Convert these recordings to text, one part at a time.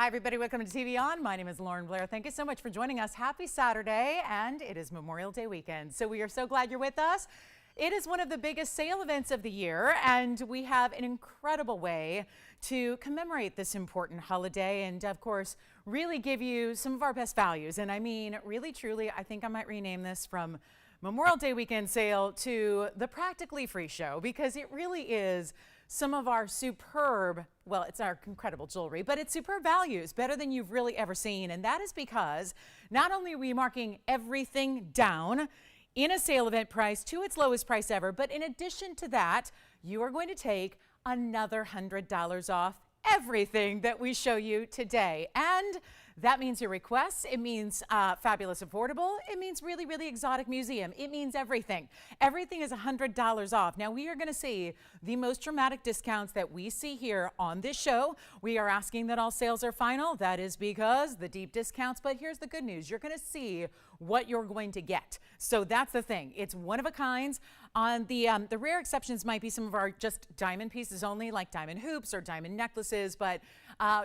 Hi, everybody. Welcome to TVON. My name is Lauren Blair. Thank you so much for joining us. Happy Saturday, and it is Memorial Day weekend. So we are so glad you're with us. It is one of the biggest sale events of the year, and we have an incredible way to commemorate this important holiday and, of course, really give you some of our best values. And I mean, really, truly, I think I might rename this from Memorial Day weekend sale to the Practically Free Show, because it really is some of our superb, well, it's our incredible jewelry, but it's superb values, better than you've really ever seen. And that is because not only are we marking everything down in a sale event price to its lowest price ever, but in addition to that, you are going to take another $100 off everything that we show you today. And that means your requests. It means fabulous affordable. It means really, really exotic museum. It means everything. Everything is $100 off. Now, we are going to see the most dramatic discounts that we see here on this show. We are asking that all sales are final. That is because the deep discounts. But here's the good news. You're going to see what you're going to get. So that's the thing. It's one of a kinds. On the rare exceptions might be some of our just diamond pieces only, like diamond hoops or diamond necklaces, but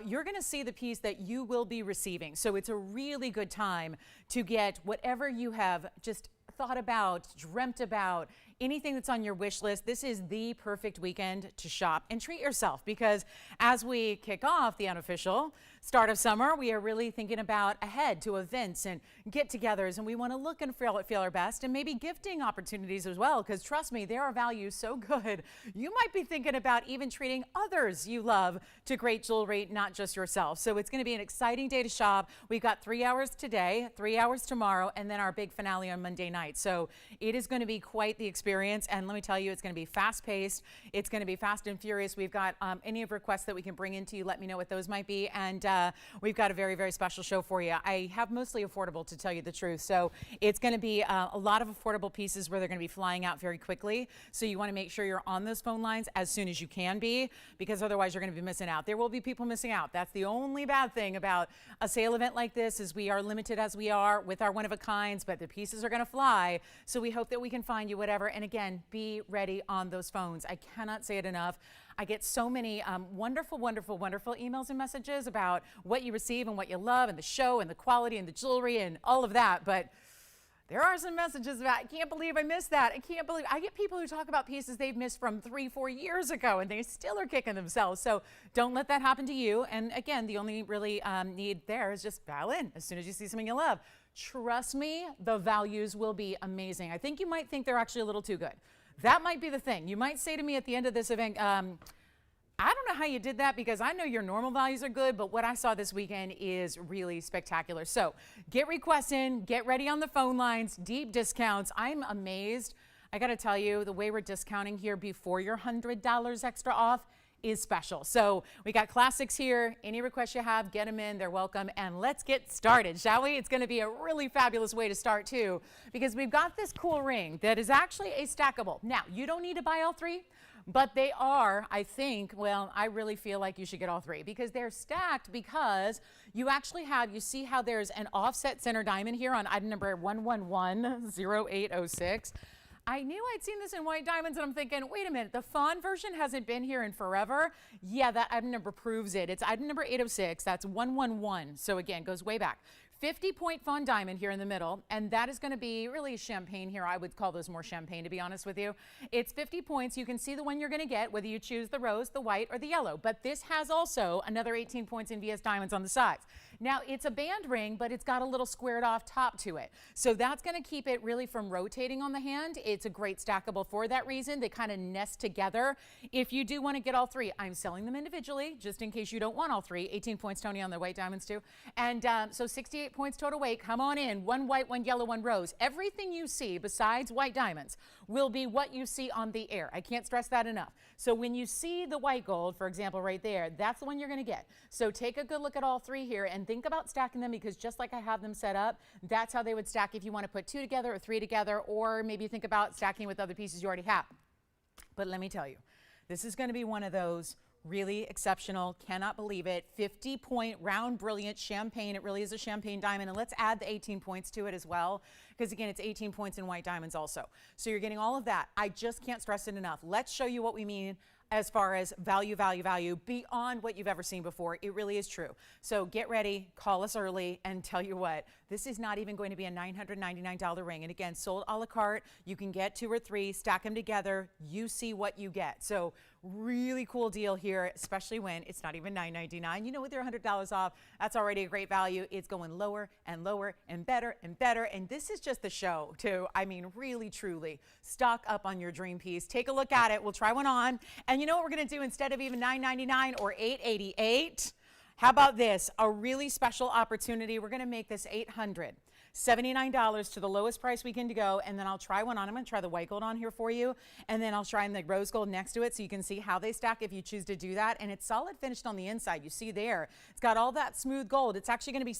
you're going to see the piece that you will be receiving. So it's a really good time to get whatever you have just thought about, dreamt about, anything that's on your wish list. This is the perfect weekend to shop and treat yourself, because as we kick off the unofficial start of summer, we are really thinking about ahead to events and get-togethers, and we want to look and feel our best, and maybe gifting opportunities as well, because trust me, there are values so good. You might be thinking about even treating others you love to great jewelry, not just yourself. So it's going to be an exciting day to shop. We've got 3 hours today, 3 hours tomorrow, and then our big finale on Monday night. So it is going to be quite the experience, and let me tell you, it's going to be fast-paced. It's going to be fast and furious. We've got any of requests that we can bring into you. Let me know what those might be, and we've got a very, very special show for you. I have mostly affordable, to tell you the truth, so it's going to be a lot of affordable pieces where they're going to be flying out very quickly. So you want to make sure you're on those phone lines as soon as you can be, because otherwise you're going to be missing out. There will be people missing out. That's the only bad thing about a sale event like this, is we are limited as we are with our one-of-a-kinds, but the pieces are going to fly. So we hope that we can find you whatever. And again, be ready on those phones. I cannot say it enough. I get so many wonderful, wonderful, wonderful emails and messages about what you receive and what you love and the show and the quality and the jewelry and all of that. But there are some messages about, I can't believe I missed that. I can't believe. I get people who talk about pieces they've missed from 3-4 years ago, and they still are kicking themselves. So don't let that happen to you. And again, the only really need there is just dial in as soon as you see something you love. Trust me, the values will be amazing. I think you might think they're actually a little too good. That might be the thing. You might say to me at the end of this event, I don't know how you did that, because I know your normal values are good, but what I saw this weekend is really spectacular. So get requests in, get ready on the phone lines, deep discounts. I'm amazed. I got to tell you, the way we're discounting here before your $100 extra off is special. So we got classics here. Any requests you have, get them in. They're welcome. And let's get started, shall we? It's going to be a really fabulous way to start too, because we've got this cool ring that is actually a stackable. Now, you don't need to buy all three, but they are, I think, well, I really feel like you should get all three, because they're stacked, because you actually have, you see how there's an offset center diamond here on item number 1110806. I knew I'd seen this in white diamonds, and I'm thinking, wait a minute, the fawn version hasn't been here in forever. Yeah, that item number proves it. It's item number 806. That's 111. So again, goes way back. 50-point fawn diamond here in the middle, and that is going to be really champagne here. I would call those more champagne, to be honest with you. It's 50 points. You can see the one you're going to get, whether you choose the rose, the white, or the yellow. But this has also another 18 points in VS diamonds on the sides. Now, it's a band ring, but it's got a little squared off top to it. So that's going to keep it really from rotating on the hand. It's a great stackable for that reason. They kind of nest together. If you do want to get all three, I'm selling them individually, just in case you don't want all three. 18 points, Tony, on the white diamonds too. And so 68 points total weight. Come on in. One white, one yellow, one rose. Everything you see besides white diamonds will be what you see on the air. I can't stress that enough. So when you see the white gold, for example, right there, that's the one you're going to get. So take a good look at all three here and think about stacking them, because just like I have them set up, that's how they would stack if you want to put two together or three together, or maybe think about stacking with other pieces you already have. But let me tell you, this is going to be one of those really exceptional, cannot believe it, 50-point round brilliant champagne. It really is a champagne diamond, and let's add the 18 points to it as well, because again, it's 18 points in white diamonds also. So you're getting all of that. I just can't stress it enough. Let's show you what we mean as far as value, value, value beyond what you've ever seen before. It really is true. So get ready, call us early, and tell you what, this is not even going to be a $999 ring. And again, sold a la carte. You can get 2 or 3, stack them together. You see what you get. So really cool deal here, especially when it's not even $999. You know, with your $100 off, that's already a great value. It's going lower and lower and better and better. And this is just the show too. I mean, really, truly stock up on your dream piece. Take a look at it. We'll try one on. And you know what we're going to do instead of even $999 or $888? How about this? A really special opportunity. We're going to make this $879 to the lowest price we can go, and then I'll try one on. I'm going to try the white gold on here for you, and then I'll try the rose gold next to it so you can see how they stack if you choose to do that. And it's solid finished on the inside. You see there, it's got all that smooth gold. It's actually going to be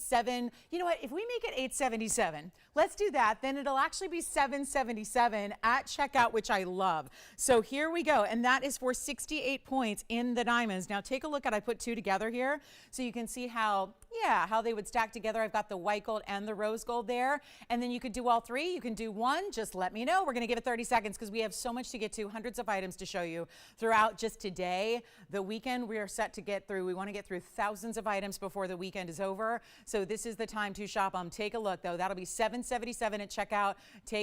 you know what, if we make it $877, let's do that. Then it'll actually be $777 at checkout, which I love. So here we go, and that is for 68 points in the diamonds. Now take a look at, I put 2 together here so you can see how they would stack together. I've got the white gold and the rose gold there. And then you could do all 3. You can do 1. Just let me know. We're going to give it 30 seconds because we have so much to get to, hundreds of items to show you throughout just today. The weekend we are set to get through. We want to get through thousands of items before the weekend is over. So this is the time to shop them. Take a look though. That'll be $777 at checkout.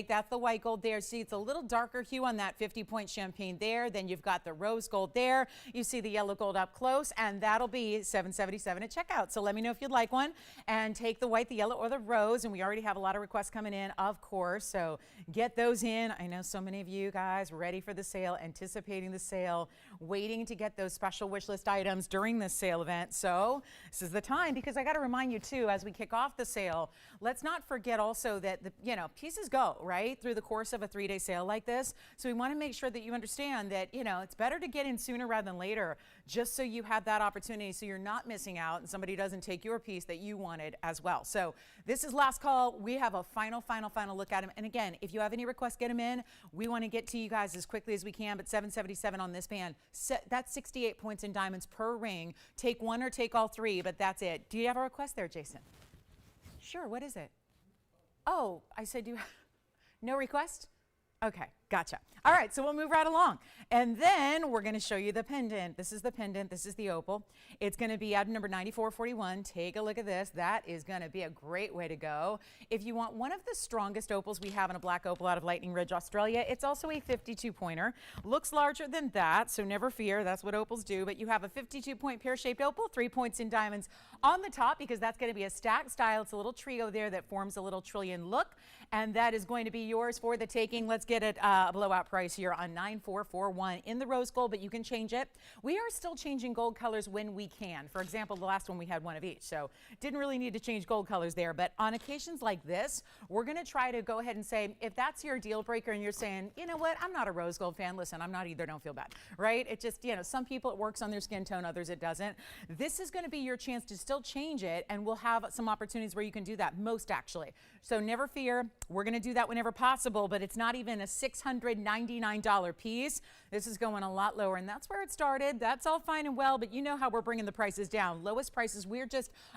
That's the white gold there. See, it's a little darker hue on that 50-point champagne there. Then you've got the rose gold there. You see the yellow gold up close, and that'll be $777 at checkout. So let me know if you'd like one, and take the white, the yellow, or the rose. And we already have a lot of requests coming in, of course, so get those in. I know so many of you guys ready for the sale, anticipating the sale, waiting to get those special wish list items during this sale event. So this is the time, because I got to remind you too, as we kick off the sale, let's not forget also that pieces go right through the course of a 3-day sale like this. So we want to make sure that you understand that it's better to get in sooner rather than later, just so you have that opportunity, so you're not missing out and somebody doesn't take your piece that you wanted as well. So this is last call. We have a final look at them. And again, if you have any requests, get them in. We want to get to you guys as quickly as we can, but $777 on this band. That's 68 points in diamonds per ring. Take 1 or take all 3, but that's it. Do you have a request there, Jason? Sure, what is it? Oh, I said no request? Okay, gotcha. All right, so we'll move right along. And then we're going to show you the pendant. This is the pendant. This is the opal. It's going to be item number 9441. Take a look at this. That is going to be a great way to go. If you want one of the strongest opals we have in a black opal out of Lightning Ridge, Australia, it's also a 52-pointer. Looks larger than that, so never fear. That's what opals do. But you have a 52-point pear-shaped opal, 3 points in diamonds on the top, because that's going to be a stacked style. It's a little trio there that forms a little trillion look, and that is going to be yours for the taking. Let's get it a blowout price here on 9441 in the rose gold, but you can change it. We are still changing gold colors when we can. For example, the last one we had one of each, so didn't really need to change gold colors there. But on occasions like this, we're going to try to go ahead and say, if that's your deal breaker and you're saying, you know what, I'm not a rose gold fan, listen, I'm not either, don't feel bad, right? It just, some people it works on their skin tone, others it doesn't. This is going to be your chance to still change it, and we'll have some opportunities where you can do that, most actually. So never fear, we're going to do that whenever possible, but it's not even a $699 piece. This is going a lot lower, and that's where it started. That's all fine and well, but you know how we're bringing the prices down. Lowest prices,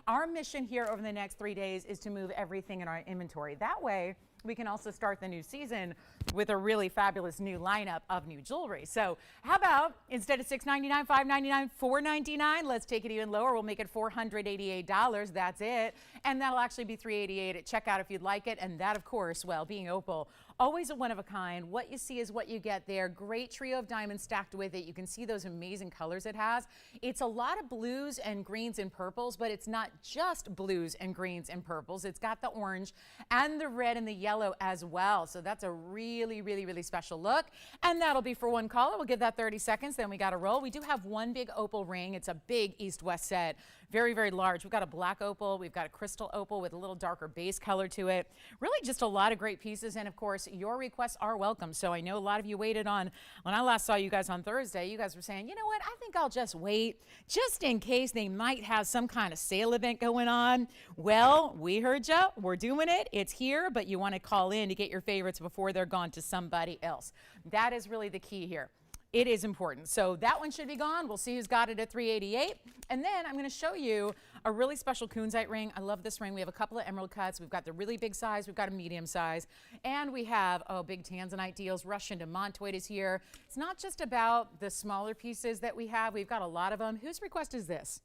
our mission here over the next 3 days is to move everything in our inventory. That way, we can also start the new season with a really fabulous new lineup of new jewelry. So how about, instead of $699, $599, $499, let's take it even lower. We'll make it $488. That's it. And that'll actually be $388 at checkout if you'd like it. And that, of course, well, being opal, always a one of a kind. What you see is what you get there. Great trio of diamonds stacked with it. You can see those amazing colors it has. It's a lot of blues and greens and purples, but it's not just blues and greens and purples. It's got the orange and the red and the yellow as well. So that's a really, really, really special look. And that'll be for one caller. We'll give that 30 seconds. Then we got to roll. We do have one big opal ring. It's a big east-west set. Very, very large. We've got a black opal. We've got a crystal opal with a little darker base color to it. Really just a lot of great pieces. And of course, your requests are welcome. So I know a lot of you waited on, when I last saw you guys on Thursday, you guys were saying, you know what, I think I'll just wait just in case they might have some kind of sale event going on. Well, we heard you. We're doing it. It's here, but you want to call in to get your favorites before they're gone to somebody else. That is really the key here. It is important. So that one should be gone. We'll see who's got it at $388. And then I'm going to show you a really special kunzite ring. I love this ring. We have a couple of emerald cuts. We've got the really big size. We've got a medium size. And we have, big tanzanite deals. Russian demontoid is here. It's not just about the smaller pieces that we have. We've got a lot of them. Whose request is this?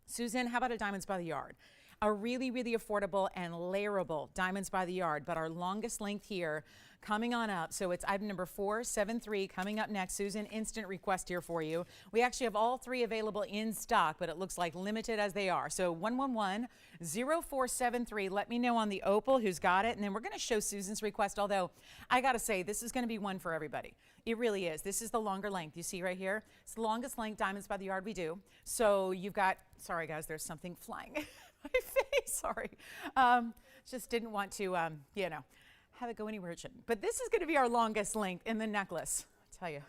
Susan, how about a diamonds by the yard? A really, really affordable and layerable diamonds by the yard, but our longest length here coming on up. So it's item number 473 coming up next. Susan, instant request here for you. We actually have all three available in stock, but it looks like limited as they are. So 111-0473. Let me know on the opal who's got it, and then we're going to show Susan's request, although I got to say, this is going to be one for everybody. It really is. This is the longer length. You see right here? It's the longest length diamonds by the yard we do. So you've got, sorry guys, there's something flying. My face, sorry. Just didn't want to, have it go anywhere it shouldn't. But this is going to be our longest length in the necklace, I tell you.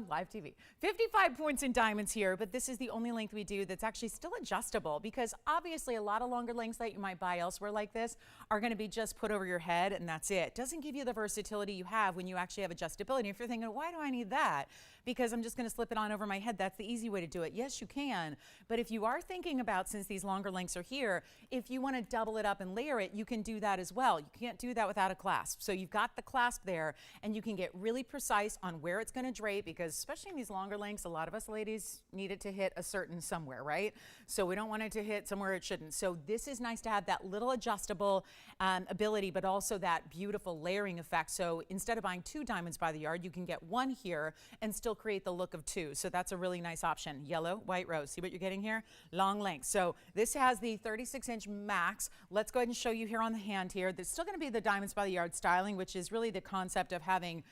Live TV. 55 points in diamonds here, but this is the only length we do that's actually still adjustable, because obviously a lot of longer lengths that you might buy elsewhere like this are going to be just put over your head and that's it. Doesn't give you the versatility you have when you actually have adjustability. If you're thinking, why do I need that? Because I'm just going to slip it on over my head. That's the easy way to do it. Yes, you can. But if you are thinking about, since these longer lengths are here, if you want to double it up and layer it, you can do that as well. You can't do that without a clasp. So you've got the clasp there, and you can get really precise on where it's going to drape, because especially in these longer lengths, a lot of us ladies need it to hit a certain somewhere, right? So we don't want it to hit somewhere it shouldn't. So this is nice to have that little adjustable ability, but also that beautiful layering effect. So instead of buying 2 diamonds by the yard, you can get 1 here and still create the look of 2. So that's a really nice option. Yellow, white rose. See what you're getting here? Long length. So this has the 36-inch max. Let's go ahead and show you here on the hand here. There's still going to be the diamonds by the yard styling, which is really the concept of having,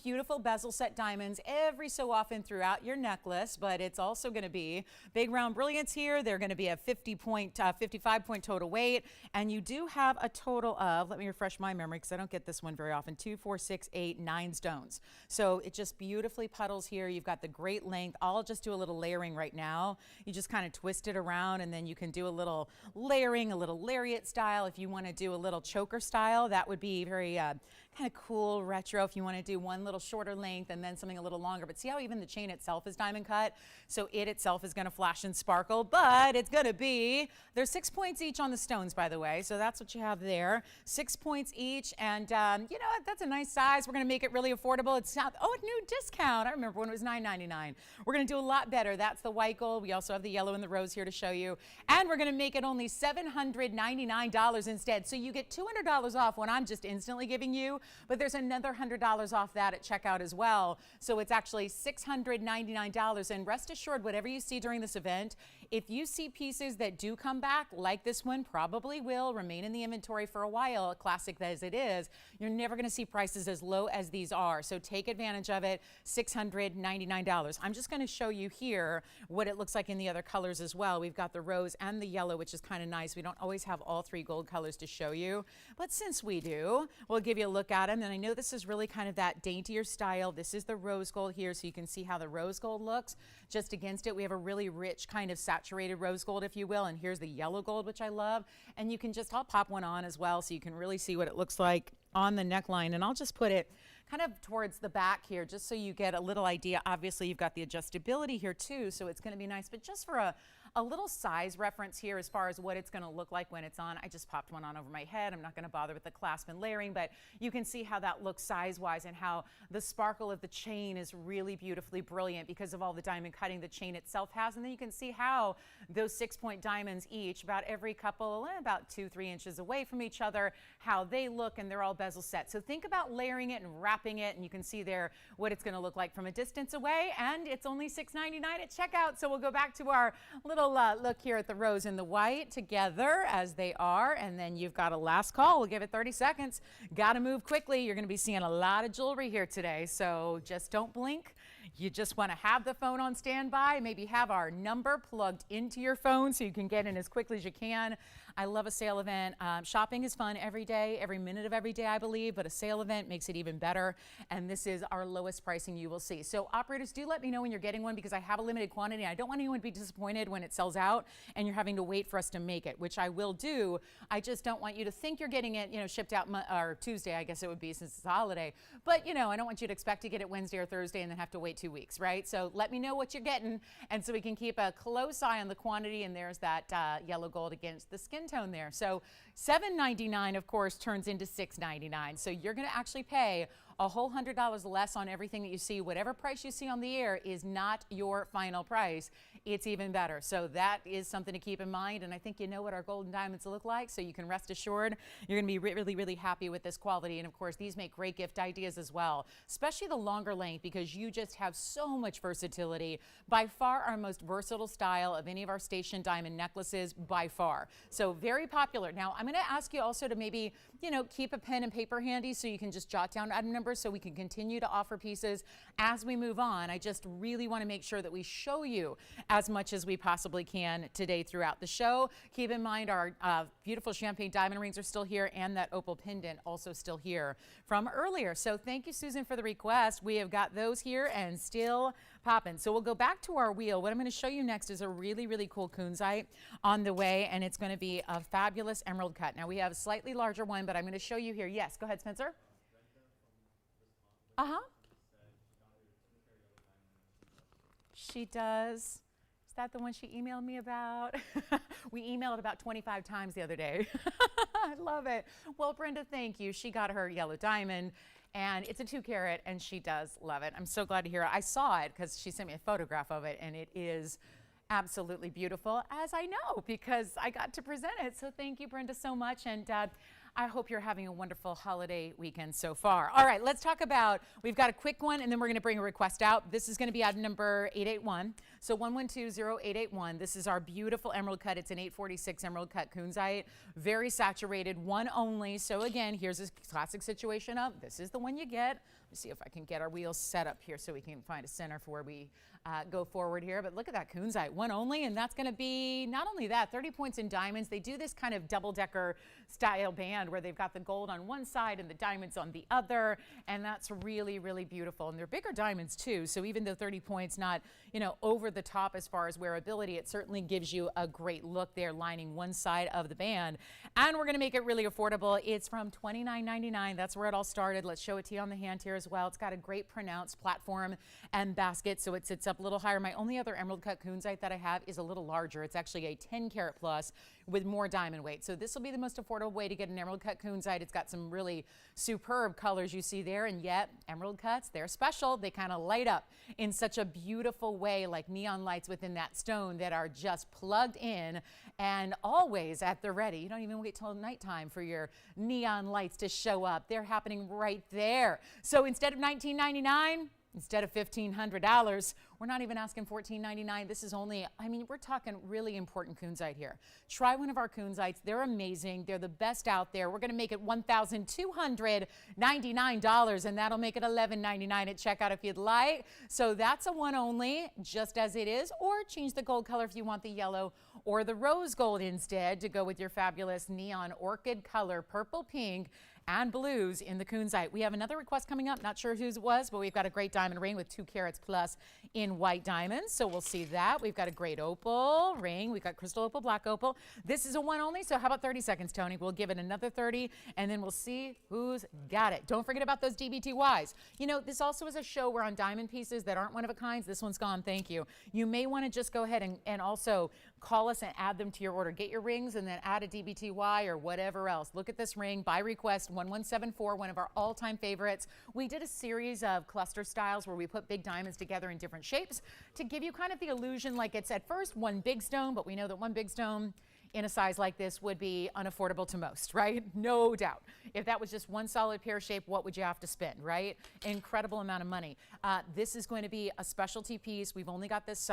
beautiful bezel set diamonds every so often throughout your necklace, but it's also going to be big round brilliants here. They're going to be a 55 point total weight, and you do have a total of, let me refresh my memory because I don't get this one very often, 2, 4, 6, 8, 9 stones. So it just beautifully puddles here. You've got the great length. I'll just do a little layering right now. You just kind of twist it around, and then you can do a little layering, a little lariat style. If you want to do a little choker style, that would be very kind of cool retro. If you want to do one little shorter length and then something a little longer. But see how even the chain itself is diamond cut? So it itself is going to flash and sparkle, but it's going to be, there's 6 points each on the stones, by the way. So that's what you have there. 6 points each. And you know what? That's a nice size. We're going to make it really affordable. It's not, a new discount. I remember when it was $9.99. We're going to do a lot better. That's the white gold. We also have the yellow and the rose here to show you. And we're going to make it only $799 instead. So you get $200 off what I'm just instantly giving you, but there's another $100 off that at checkout as well. So it's actually $699. And rest assured, whatever you see during this event, if you see pieces that do come back, like this one probably will remain in the inventory for a while, classic as it is, you're never going to see prices as low as these are. So take advantage of it. $699. I'm just going to show you here what it looks like in the other colors as well. We've got the rose and the yellow, which is kind of nice. We don't always have all 3 gold colors to show you, but since we do, we'll give you a look at them. And I know this is really kind of that daintier style. This is the rose gold here, so you can see how the rose gold looks. Just against it, we have a really rich kind of saturated rose gold, if you will. And here's the yellow gold, which I love. And you can just, I'll pop one on as well so you can really see what it looks like on the neckline. And I'll just put it kind of towards the back here, just so you get a little idea. Obviously, you've got the adjustability here too, so it's going to be nice. But just for a little size reference here as far as what it's going to look like when it's on. I just popped one on over my head. I'm not going to bother with the clasp and layering, but you can see how that looks size-wise and how the sparkle of the chain is really beautifully brilliant because of all the diamond cutting the chain itself has. And then you can see how those 6-point diamonds each, about every couple, about 2-3 inches away from each other, how they look, and they're all bezel set. So think about layering it and wrapping it, and you can see there what it's going to look like from a distance away. And it's only $6.99 at checkout. So we'll go back to our little look here at the rose and the white together as they are, and then you've got a last call. We'll give it 30 seconds. Got to move quickly. You're going to be seeing a lot of jewelry here today, so just don't blink. you just want to have the phone on standby, maybe have our number plugged into your phone so you can get in as quickly as you can. I love a sale event. Shopping is fun every day, every minute of every day, I believe, but a sale event makes it even better. And this is our lowest pricing you will see. So operators, do let me know when you're getting one, because I have a limited quantity. I don't want anyone to be disappointed when it sells out and you're having to wait for us to make it, which I will do. I just don't want you to think you're getting it, shipped out or Tuesday, I guess it would be, since it's a holiday. But, I don't want you to expect to get it Wednesday or Thursday and then have to wait 2 weeks, right? So let me know what you're getting, and so we can keep a close eye on the quantity. And there's that yellow gold against the skin tone there. So $7.99, of course, turns into $6.99. So you're going to actually pay a whole $100 less on everything that you see. Whatever price you see on the air is not your final price. It's even better. So that is something to keep in mind. And I think you know what our gold and diamonds look like, so you can rest assured you're going to be really, really happy with this quality. And of course, these make great gift ideas as well, especially the longer length, because you just have so much versatility. By far our most versatile style of any of our station diamond necklaces, by far. So very popular. Now, I'm going to ask you also to maybe, keep a pen and paper handy so you can just jot down item numbers so we can continue to offer pieces as we move on. I just really want to make sure that we show you as much as we possibly can today throughout the show. Keep in mind our beautiful champagne diamond rings are still here, and that opal pendant also still here from earlier. So thank you, Susan, for the request. We have got those here and still popping. So we'll go back to our wheel. What I'm going to show you next is a really, really cool kunzite on the way, and it's going to be a fabulous emerald cut. Now we have a slightly larger one, but I'm going to show you here. Yes, go ahead, Spencer. She does. Is that the one she emailed me about? We emailed about 25 times the other day. I love it. Well, Brenda, thank you. She got her yellow diamond, and it's a 2 carat, and she does love it. I'm so glad to hear it. I saw it because she sent me a photograph of it, and it is absolutely beautiful, as I know, because I got to present it. So thank you, Brenda, so much. And I hope you're having a wonderful holiday weekend so far. All right, let's talk about, we've got a quick one, and then we're going to bring a request out. This is going to be item number 881. So 1120881. This is our beautiful emerald cut. It's an 846 emerald cut kunzite, very saturated, one only. So again, here's this classic situation of this is the one you get. Let me see if I can get our wheels set up here so we can find a center for where we go forward here. But look at that kunzite, one only, and that's going to be not only that, 30 points in diamonds. They do this kind of double-decker style band where they've got the gold on one side and the diamonds on the other, and that's really, really beautiful. And they're bigger diamonds too, so even though 30 points not, over the top as far as wearability, it certainly gives you a great look there lining one side of the band. And we're going to make it really affordable. It's from $29.99. That's where it all started. Let's show it to you on the hand here as well. It's got a great pronounced platform and basket, so it sits up a little higher. My only other emerald cut kunzite that I have is a little larger. It's actually a 10 carat plus with more diamond weight. So this will be the most affordable way to get an emerald cut kunzite. It's got some really superb colors you see there, and yet emerald cuts, they're special. They kind of light up in such a beautiful way, like neon lights within that stone that are just plugged in and always at the ready. You don't even wait till nighttime for your neon lights to show up. They're happening right there. So instead of $19.99, instead of $1,500, we're not even asking $14.99. This is only, we're talking really important kunzite here. Try one of our kunzites. They're amazing. They're the best out there. We're going to make it $1,299, and that'll make it $11.99 at checkout if you'd like. So that's a one only, just as it is, or change the gold color if you want the yellow or the rose gold instead to go with your fabulous neon orchid color, purple, pink, and blues in the kunzite. We have another request coming up. Not sure whose it was, but we've got a great diamond ring with 2 carats plus in white diamonds. So we'll see that. We've got a great opal ring. We've got crystal opal, black opal. This is a one only, so how about 30 seconds, Tony? We'll give it another 30, and then we'll see who's got it. Don't forget about those DBTYs. This also is a show where on diamond pieces that aren't one of a kinds, this one's gone, thank you. You may want to just go ahead and also call us and add them to your order. Get your rings and then add a DBTY or whatever else. Look at this ring by request, 1174, one of our all-time favorites. We did a series of cluster styles where we put big diamonds together in different shapes to give you kind of the illusion like it's at first one big stone, but we know that one big stone in a size like this would be unaffordable to most, right? No doubt. If that was just one solid pear shape, what would you have to spend, right? Incredible amount of money. This is going to be a specialty piece. We've only got this,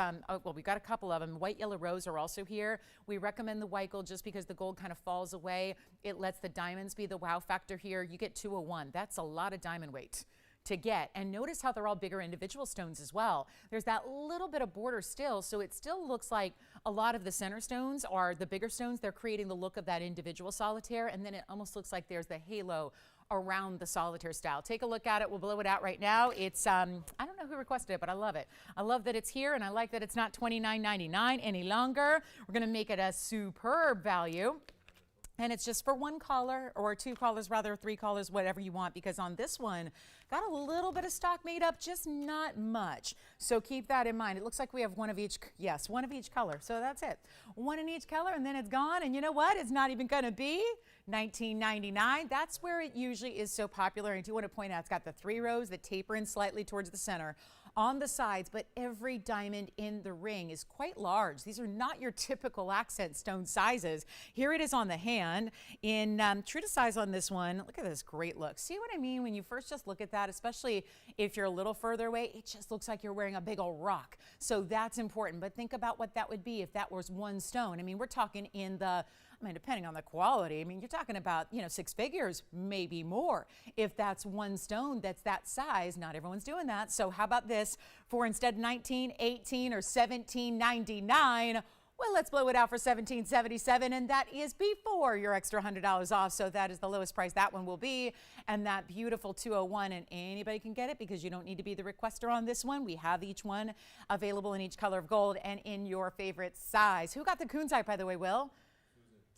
we've got a couple of them. White, yellow, rose are also here. We recommend the white gold just because the gold kind of falls away. It lets the diamonds be the wow factor here. You get 201. That's a lot of diamond weight to get. And notice how they're all bigger individual stones as well. There's that little bit of border still, so it still looks like a lot of the center stones are the bigger stones. They're creating the look of that individual solitaire, and then it almost looks like there's the halo around the solitaire style. Take a look at it. We'll blow it out right now. It's, I don't know who requested it, but I love it. I love that it's here, and I like that it's not $29.99 any longer. We're going to make it a superb value. And it's just for one collar, or two collars rather, three collars, whatever you want, because on this one, got a little bit of stock made up, just not much. So keep that in mind. It looks like we have one of each, yes, one of each color. So that's it. One in each color, and then it's gone. And you know what? It's not even going to be $19.99. That's where it usually is so popular. And I do want to point out, it's got the 3 rows that taper in slightly towards the center on the sides, but every diamond in the ring is quite large. These are not your typical accent stone sizes. Here it is on the hand in true to size on this one. Look at this great look. See what I mean? When you first just look at that, especially if you're a little further away, it just looks like you're wearing a big old rock. So that's important. But think about what that would be if that was one stone. I mean, we're talking in the, I mean, depending on the quality, I mean, you're talking about, you know, 6 figures, maybe more. If that's one stone that's that size, not everyone's doing that. So how about this for instead $19, $18, or $17.99? Well, let's blow it out for $17.77, and that is before your extra $100 off. So that is the lowest price that one will be, and that beautiful 201, and anybody can get it because you don't need to be the requester on this one. We have each one available in each color of gold and in your favorite size. Who got the kunzite, by the way, Will?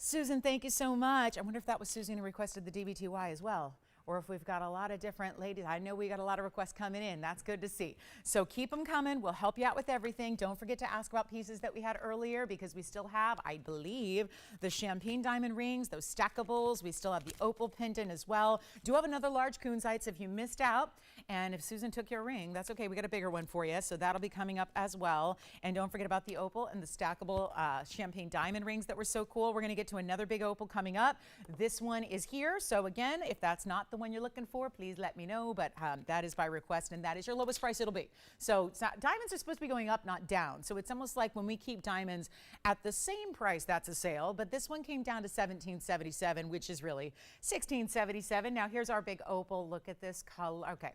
Susan, thank you so much. I wonder if that was Susan who requested the DBTY as well, or if we've got a lot of different ladies. I know we got a lot of requests coming in. That's good to see. So keep them coming. We'll help you out with everything. Don't forget to ask about pieces that we had earlier, because we still have, I believe, the champagne diamond rings, those stackables. We still have the opal pendant as well. Do have another large kunzites if you missed out. And if Susan took your ring, that's okay. We got a bigger one for you. So that'll be coming up as well. And don't forget about the opal and the stackable champagne diamond rings that were so cool. We're going to get to another big opal coming up. This one is here. So again, if that's not the one you're looking for, please let me know. But that is by request, and that is your lowest price it'll be. So diamonds are supposed to be going up, not down. So it's almost like when we keep diamonds at the same price, that's a sale. But this one came down to $17.77, which is really $16.77. Now here's our big opal. Look at this color. Okay.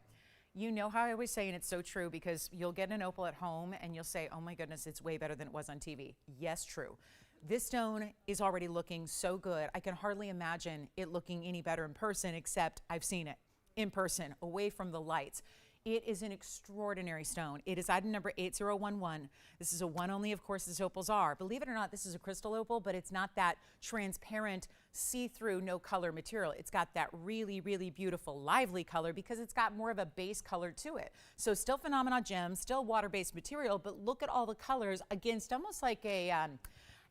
You know how I always say, and it's so true, because you'll get an opal at home and you'll say, oh my goodness, it's way better than it was on TV. Yes, true. This stone is already looking so good. I can hardly imagine it looking any better in person, except I've seen it in person, away from the lights. It is an extraordinary stone. It is item number 8011. This is a one only, of course, as opals are. Believe it or not, this is a crystal opal, but it's not that transparent, see-through, no color material. It's got that really, really beautiful, lively color, because it's got more of a base color to it. So still phenomenal gem, still water-based material, but look at all the colors against almost like a,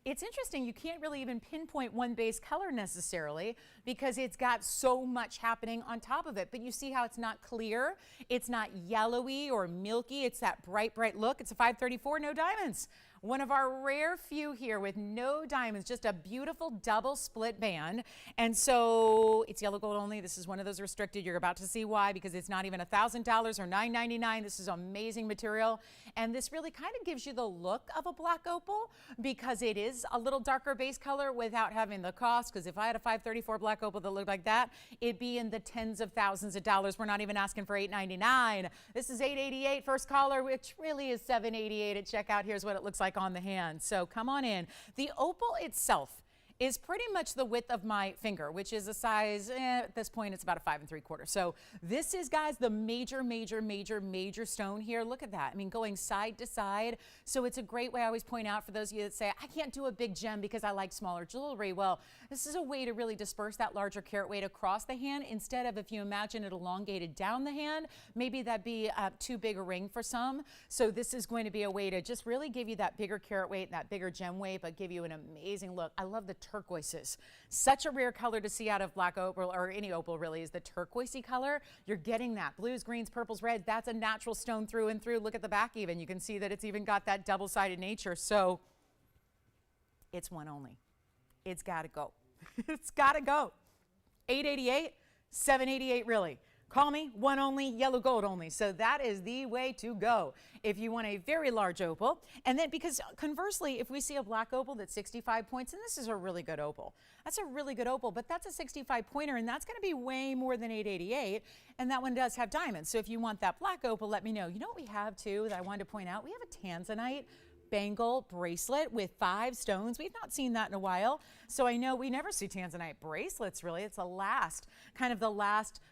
it's interesting, you can't really even pinpoint one base color necessarily, because it's got so much happening on top of it. But you see how it's not clear, it's not yellowy or milky, it's that bright, bright look. It's a 534, no diamonds. One of our rare few here with no diamonds, just a beautiful double split band. And so it's yellow gold only. This is one of those restricted. You're about to see why, because it's not even $1,000 or $9.99. This is amazing material. And this really kind of gives you the look of a black opal, because it is a little darker base color without having the cost. Because if I had a 534 black opal that looked like that, it'd be in the tens of thousands of dollars. We're not even asking for $8.99. This is $888 first caller, which really is $788 at checkout. Here's what it looks like on the hand. So come on in. The opal itself is pretty much the width of my finger, which is a size, at this point, it's about a 5 3/4. So this is, guys, the major, major, major, major stone here. Look at that. I mean, going side to side. So it's a great way, I always point out for those of you that say, I can't do a big gem because I like smaller jewelry. Well, this is a way to really disperse that larger carat weight across the hand, instead of, if you imagine it elongated down the hand, maybe that'd be too big a ring for some. So this is going to be a way to just really give you that bigger carat weight and that bigger gem weight, but give you an amazing look. I love the turquoises. Such a rare color to see out of black opal, or any opal really, is the turquoisey color. You're getting that. Blues, greens, purples, reds. That's a natural stone through and through. Look at the back even. You can see that it's even got that double-sided nature. So it's one only. It's got to go. It's got to go. $888, $788 really. Call me, one only, yellow gold only. So that is the way to go if you want a very large opal. And then because conversely, if we see a black opal that's 65 points, and this is a really good opal, that's a really good opal, but that's a 65 pointer, and that's going to be way more than 888. And that one does have diamonds. So if you want that black opal, let me know. You know what we have too that I wanted to point out? We have a tanzanite bangle bracelet with 5 stones. We've not seen that in a while. So I know we never see tanzanite bracelets really. It's the last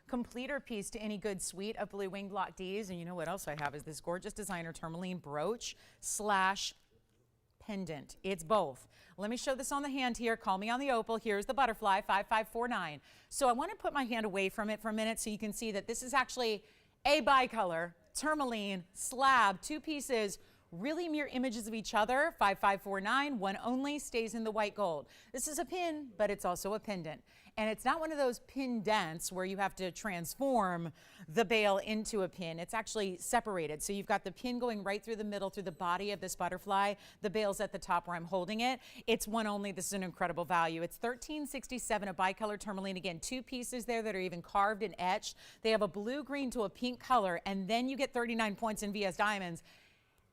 completer piece to any good suite of blue winged block Ds. And you know what else I have is this gorgeous designer tourmaline brooch slash pendant. It's both. Let me show this on the hand here. Call me on the opal. Here's the butterfly 5549. So I want to put my hand away from it for a minute so you can see that this is actually a bicolor tourmaline slab, 2 pieces, really mirror images of each other. 5549, one only, stays in the white gold. This is a pin, but it's also a pendant. And it's not one of those pendants where you have to transform the bail into a pin. It's actually separated. So you've got the pin going right through the middle, through the body of this butterfly. The bail's at the top where I'm holding it. It's one only. This is an incredible value. It's $13.67, a bicolor tourmaline. Again, 2 pieces there that are even carved and etched. They have a blue green to a pink color, and then you get 39 points in VS Diamonds.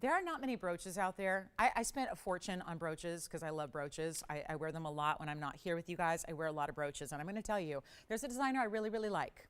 There are not many brooches out there. I spent a fortune on brooches because I love brooches. I wear them a lot when I'm not here with you guys. I wear a lot of brooches, and I'm going to tell you, there's a designer I really, really like.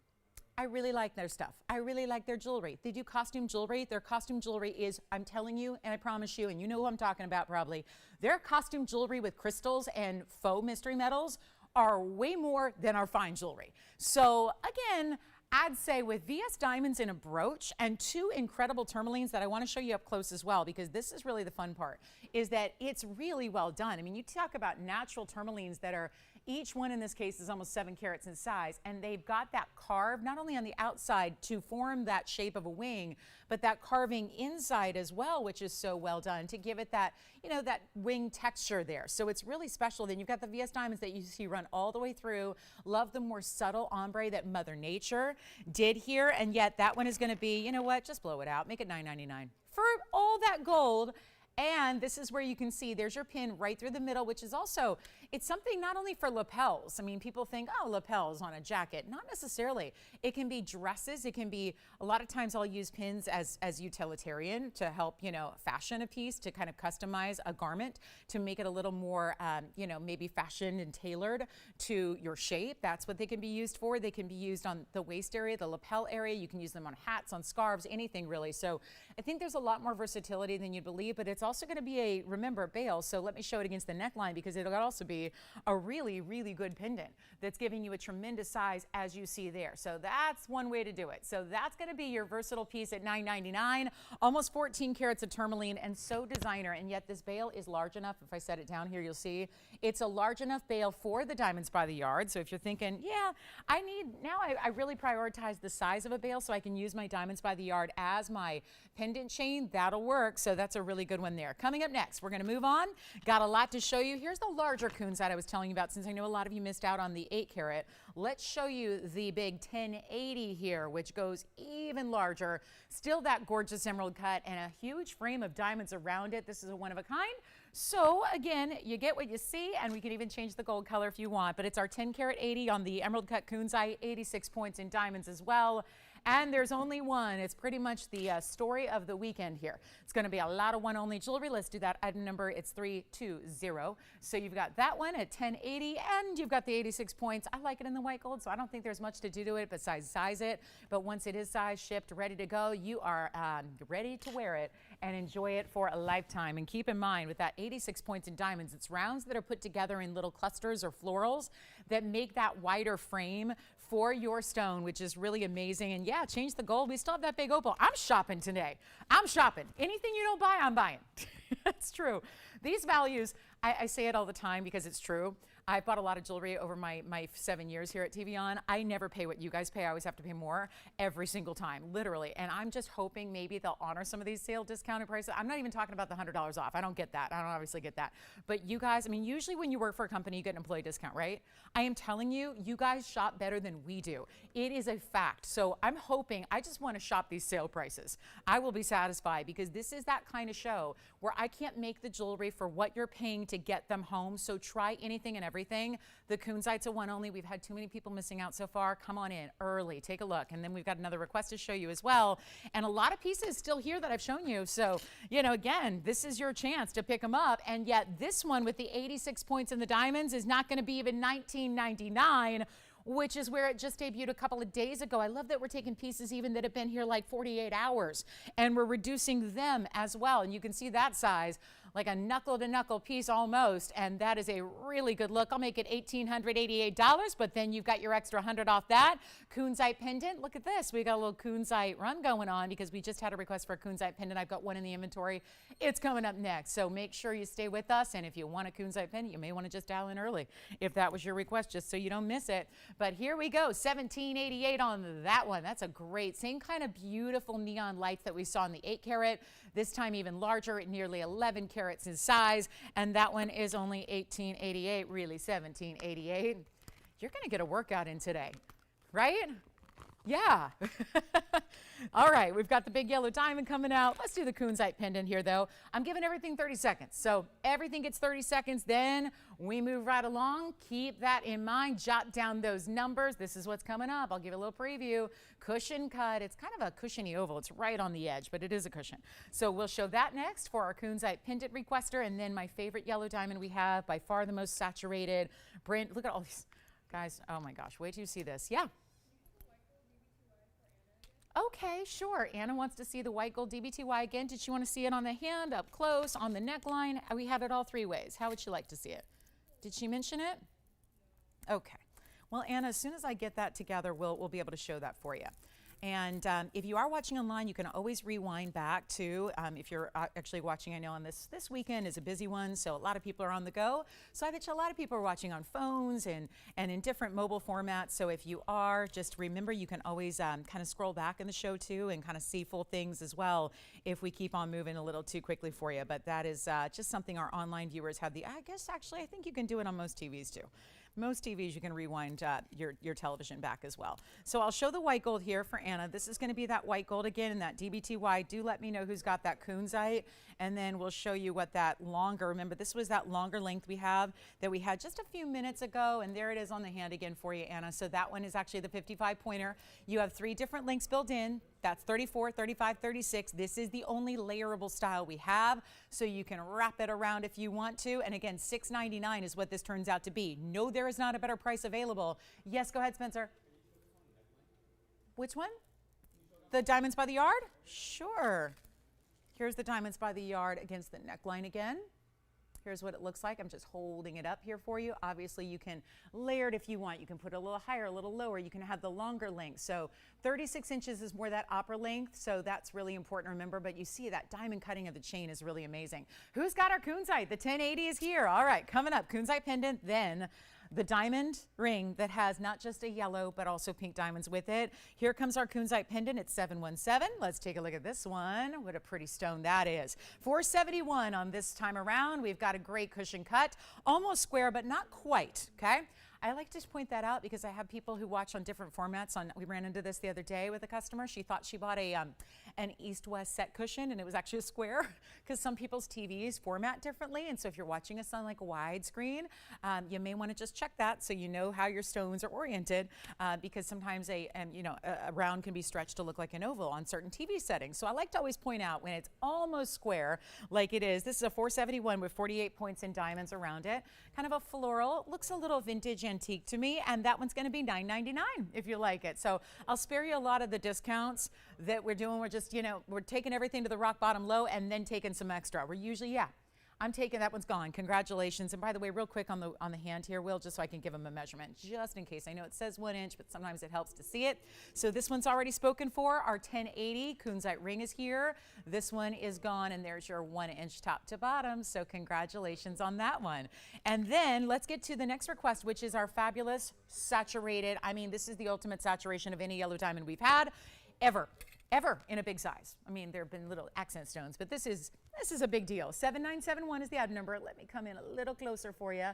I really like their stuff. I really like their jewelry. They do costume jewelry. Their costume jewelry is, I'm telling you, and I promise you, and you know who I'm talking about probably, their costume jewelry with crystals and faux mystery metals are way more than our fine jewelry. So again, I'd say with VS Diamonds in a brooch and 2 incredible tourmalines that I want to show you up close as well, because this is really the fun part, is that it's really well done. I mean, you talk about natural tourmalines that are, each one in this case is almost 7 carats in size, and they've got that carve not only on the outside to form that shape of a wing, but that carving inside as well, which is so well done to give it that, you know, that wing texture there. So it's really special. Then you've got the VS Diamonds that you see run all the way through. Love the more subtle ombre that Mother Nature did here, and yet that one is going to be, you know what, just blow it out, make it $9.99 for all that gold. And this is where you can see there's your pin right through the middle, which is also, it's something not only for lapels. I mean, people think, oh, lapels on a jacket. Not necessarily. It can be dresses. It can be, a lot of times I'll use pins as utilitarian to help, you know, fashion a piece, to kind of customize a garment, to make it a little more, you know, maybe fashioned and tailored to your shape. That's what they can be used for. They can be used on the waist area, the lapel area. You can use them on hats, on scarves, anything really. So I think there's a lot more versatility than you'd believe, but it's also going to be a, remember, bail. So let me show it against the neckline, because it'll also be a really, really good pendant that's giving you a tremendous size as you see there. So that's one way to do it. So that's going to be your versatile piece at $9.99, almost 14 carats of tourmaline, and so designer. And yet this bail is large enough. If I set it down here, you'll see it's a large enough bail for the diamonds by the yard. So if you're thinking, yeah, I need, now I really prioritize the size of a bail so I can use my diamonds by the yard as my pendant chain, that'll work. So that's a really good one there. Coming up next, we're going to move on. Got a lot to show you. Here's the larger coons that I was telling you about, since I know a lot of you missed out on the 8 carat. Let's show you the big 1080 here, which goes even larger. Still that gorgeous emerald cut and a huge frame of diamonds around it. This is a one of a kind. So again, you get what you see, and we can even change the gold color if you want, but it's our 10 carat 80 on the emerald cut coon's eye, 86 points in diamonds as well. And there's only one. It's pretty much the story of the weekend here. It's going to be a lot of one only jewelry. Let's do that item number. It's 320. So you've got that one at 1080, and you've got the 86 points. I like it in the white gold, so I don't think there's much to do to it besides size it. But once it is sized, shipped, ready to go, you are ready to wear it and enjoy it for a lifetime. And keep in mind, with that 86 points in diamonds, it's rounds that are put together in little clusters or florals that make that wider frame for your stone, which is really amazing. And yeah, change the gold. We still have that big opal. I'm shopping today. I'm shopping. Anything you don't buy, I'm buying. That's true. These values, I say it all the time because it's true. I've bought a lot of jewelry over my 7 years here at TVON. I never pay what you guys pay. I always have to pay more every single time, literally. And I'm just hoping maybe they'll honor some of these sale discounted prices. I'm not even talking about the $100 off. I don't get that. I don't obviously get that. But you guys, I mean, usually when you work for a company, you get an employee discount, right? I am telling you, you guys shop better than we do. It is a fact. So I'm hoping, I just want to shop these sale prices. I will be satisfied, because this is that kind of show where I can't make the jewelry for what you're paying to get them home. So try anything and everything. The Kunzite's a one only. We've had too many people missing out so far. Come on in early, take a look. And then we've got another request to show you as well. And a lot of pieces still here that I've shown you. So, you know, again, this is your chance to pick them up. And yet this one with the 86 points in the diamonds is not going to be even $19.99, which is where it just debuted a couple of days ago. I love that we're taking pieces even that have been here like 48 hours, and we're reducing them as well. And you can see that size, like a knuckle-to-knuckle piece almost, and that is a really good look. I'll make it $1,888, but then you've got your extra 100 off that. Kunzite pendant, look at this. We got a little Kunzite run going on because we just had a request for a Kunzite pendant. I've got one in the inventory. It's coming up next, so make sure you stay with us, and if you want a Kunzite pendant, you may want to just dial in early if that was your request, just so you don't miss it. But here we go, $1,788 on that one. That's a great, same kind of beautiful neon lights that we saw in the 8 carat, this time even larger, nearly 11 carats in size, and that one is only $1,888, really $1,788. You're gonna get a workout in today, right? Yeah. All right, we've got the big yellow diamond coming out. Let's do the Kunzite pendant here, though. I'm giving everything 30 seconds. So everything gets 30 seconds, then we move right along. Keep that in mind. Jot down those numbers. This is what's coming up. I'll give a little preview. Cushion cut. It's kind of a cushiony oval. It's right on the edge, but it is a cushion. So we'll show that next for our Kunzite pendant requester. And then my favorite yellow diamond we have, by far the most saturated. Brand, look at all these. Guys, oh my gosh, wait till you see this. Yeah. Okay, sure. Anna wants to see the white gold DBTY again. Did she want to see it on the hand, up close, on the neckline? We have it all 3 ways. How would she like to see it? Did she mention it? Okay. Well, Anna, as soon as I get that together, we'll be able to show that for you. And if you are watching online, you can always rewind back to, if you're actually watching, I know on this weekend is a busy one, so a lot of people are on the go. So I bet you a lot of people are watching on phones and in different mobile formats. So if you are, just remember you can always kind of scroll back in the show too and kind of see full things as well if we keep on moving a little too quickly for you. But that is just something our online viewers have I guess actually I think you can do it on most TVs too. Most TVs you can rewind your television back as well. So I'll show the white gold here for Anna. This is going to be that white gold again and that DBTY. Do let me know who's got that Kunzite, and then we'll show you what that longer, remember this was that longer length we have that we had just a few minutes ago, and there it is on the hand again for you, Anna. So that one is actually the 55 pointer. You have 3 different lengths built in. That's 34, 35, 36. This is the only layerable style we have, so you can wrap it around if you want to. And again, $6.99 is what this turns out to be. No, there is not a better price available. Yes, go ahead, Spencer. Which one? The diamonds by the yard? Sure. Here's the diamonds by the yard against the neckline again. Here's what it looks like. I'm just holding it up here for you. Obviously, you can layer it if you want. You can put it a little higher, a little lower. You can have the longer length. So 36 inches is more that upper length, so that's really important to remember. But you see that diamond cutting of the chain is really amazing. Who's got our Kunzite? The 1080 is here. All right, coming up, Kunzite pendant, then the diamond ring that has not just a yellow but also pink diamonds with it. Here comes our Kunzite pendant. It's 717. Let's take a look at this one. What a pretty stone that is. 471 on this time around. We've got a great cushion cut, almost square but not quite, okay? I like to point that out because I have people who watch on different formats. We ran into this the other day with a customer. She thought she bought an east-west set cushion, and it was actually a square because some people's TVs format differently. And so if you're watching us on like a widescreen, you may want to just check that so you know how your stones are oriented, because sometimes a round can be stretched to look like an oval on certain TV settings. So I like to always point out when it's almost square like it is. This is a 471 with 48 points in diamonds around it. Kind of a floral. Looks a little vintage antique to me, and that one's going to be $9.99 if you like it. So I'll spare you a lot of the discounts that we're doing. We're just, we're taking everything to the rock bottom low and then taking some extra. We're usually, I'm taking, that one's gone. Congratulations. And by the way, real quick on the hand here, Will, just so I can give them a measurement, just in case. I know it says 1 inch, but sometimes it helps to see it. So this one's already spoken for. Our 1080 Kunzite ring is here. This one is gone, and there's your 1 inch top to bottom. So congratulations on that one. And then let's get to the next request, which is our fabulous saturated. I mean, this is the ultimate saturation of any yellow diamond we've had ever in a big size. I mean, there have been little accent stones, but this is a big deal. 7971 is the item number. Let me come in a little closer for you,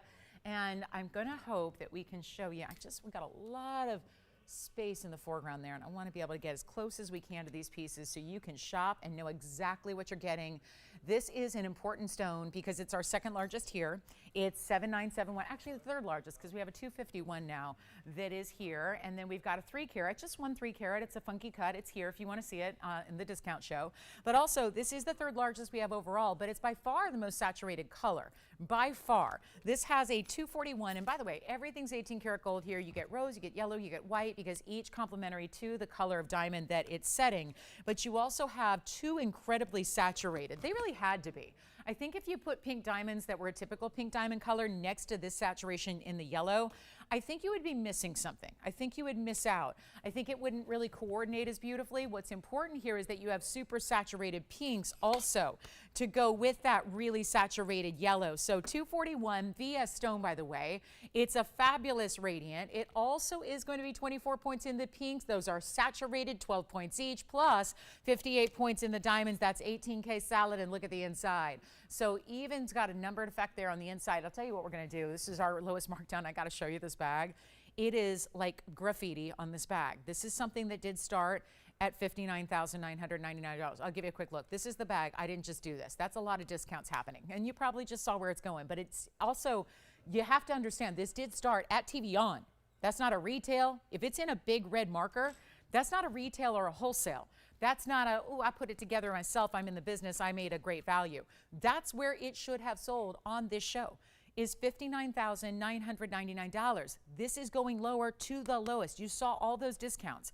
and I'm gonna hope that we can show you. We got a lot of space in the foreground there, and I want to be able to get as close as we can to these pieces so you can shop and know exactly what you're getting. This is an important stone because it's our second largest here. It's 7971, actually the third largest because we have a 251 now that is here, and then we've got a 3 carat, just one 3 carat. It's a funky cut. It's here if you want to see it in the discount show. But also, this is the third largest we have overall, but it's by far the most saturated color, by far. This has a 241, and by the way, everything's 18 karat gold here. You get rose, you get yellow, you get white, because each complementary to the color of diamond that it's setting. But you also have 2 incredibly saturated. They really had to be. I think if you put pink diamonds that were a typical pink diamond color next to this saturation in the yellow, I think you would be missing something. I think you would miss out. I think it wouldn't really coordinate as beautifully. What's important here is that you have super saturated pinks also to go with that really saturated yellow. So 241 VS stone, by the way. It's a fabulous radiant. It also is going to be 24 points in the pinks. Those are saturated, 12 points each, plus 58 points in the diamonds. That's 18K salad, and look at the inside. So even's got a numbered effect there on the inside. I'll tell you what we're going to do. This is our lowest markdown. I got to show you this bag. It is like graffiti on this bag. This is something that did start at $59,999. I'll give you a quick look. This is the bag. I didn't just do this. That's a lot of discounts happening. And you probably just saw where it's going. But it's also, you have to understand, this did start at TVON. That's not a retail. If it's in a big red marker, that's not a retail or a wholesale. That's not a, oh, I put it together myself, I'm in the business, I made a great value. That's where it should have sold on this show, is $59,999. This is going lower to the lowest. You saw all those discounts.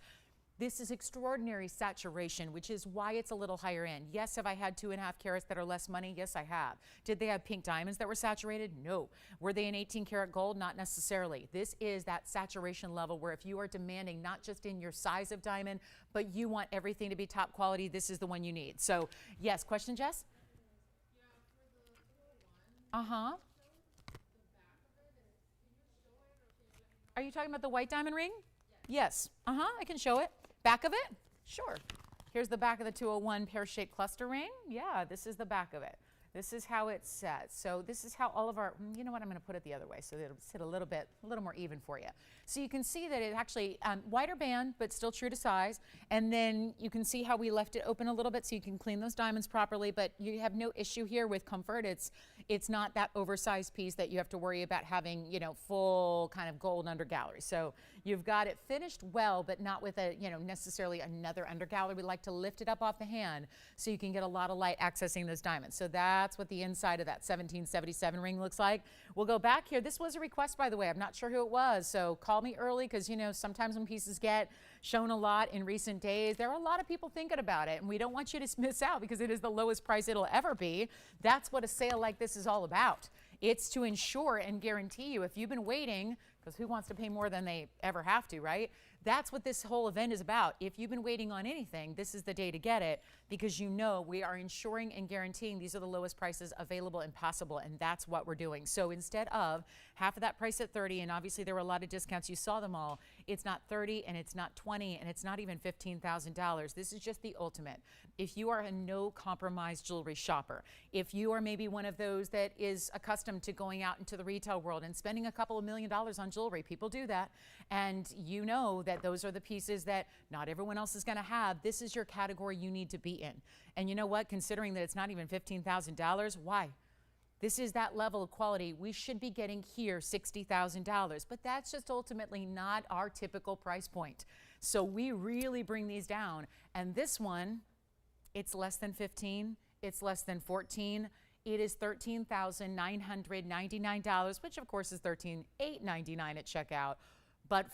This is extraordinary saturation, which is why it's a little higher end. Yes, have I had 2.5 carats that are less money? Yes, I have. Did they have pink diamonds that were saturated? No. Were they in 18 karat gold? Not necessarily. This is that saturation level where if you are demanding not just in your size of diamond, but you want everything to be top quality, this is the one you need. So, yes, question, Jess? Yeah, for the 201. Uh-huh. Are you talking about the white diamond ring? Yes. Uh-huh, I can show it. Back of it? Sure. Here's the back of the 201 pear-shaped cluster ring. Yeah, this is the back of it. This is how it's set. So this is how all of our, you know what, I'm going to put it the other way so that it'll sit a little more even for you. So you can see that it actually, wider band, but still true to size. And then you can see how we left it open a little bit so you can clean those diamonds properly, but you have no issue here with comfort. It's not that oversized piece that you have to worry about having, you know, full kind of gold under gallery. So you've got it finished well, but not with a, you know, necessarily another under gallery. We like to lift it up off the hand so you can get a lot of light accessing those diamonds. So that's what the inside of that 1777 ring looks like. We'll go back here. This was a request, by the way. I'm not sure who it was, so call me early because, you know, sometimes when pieces get shown a lot in recent days, there are a lot of people thinking about it, and we don't want you to miss out because it is the lowest price it'll ever be. That's what a sale like this is all about. It's to ensure and guarantee you, if you've been waiting, because who wants to pay more than they ever have to, right? That's what this whole event is about. If you've been waiting on anything, this is the day to get it, because you know we are ensuring and guaranteeing these are the lowest prices available and possible, and that's what we're doing. So instead of half of that price at 30, and obviously there were a lot of discounts, you saw them all, it's not 30 and it's not 20 and it's not even $15,000. This is just the ultimate. If you are a no compromise jewelry shopper, if you are maybe one of those that is accustomed to going out into the retail world and spending a couple of $1 million on jewelry, people do that, and you know that those are the pieces that not everyone else is going to have, this is your category you need to be in. And you know what, considering that it's not even $15,000, why? This is that level of quality. We should be getting here $60,000, but that's just ultimately not our typical price point. So we really bring these down. And this one, it's less than 15, it's less than 14. It is $13,999, which of course is $13,899 at checkout. But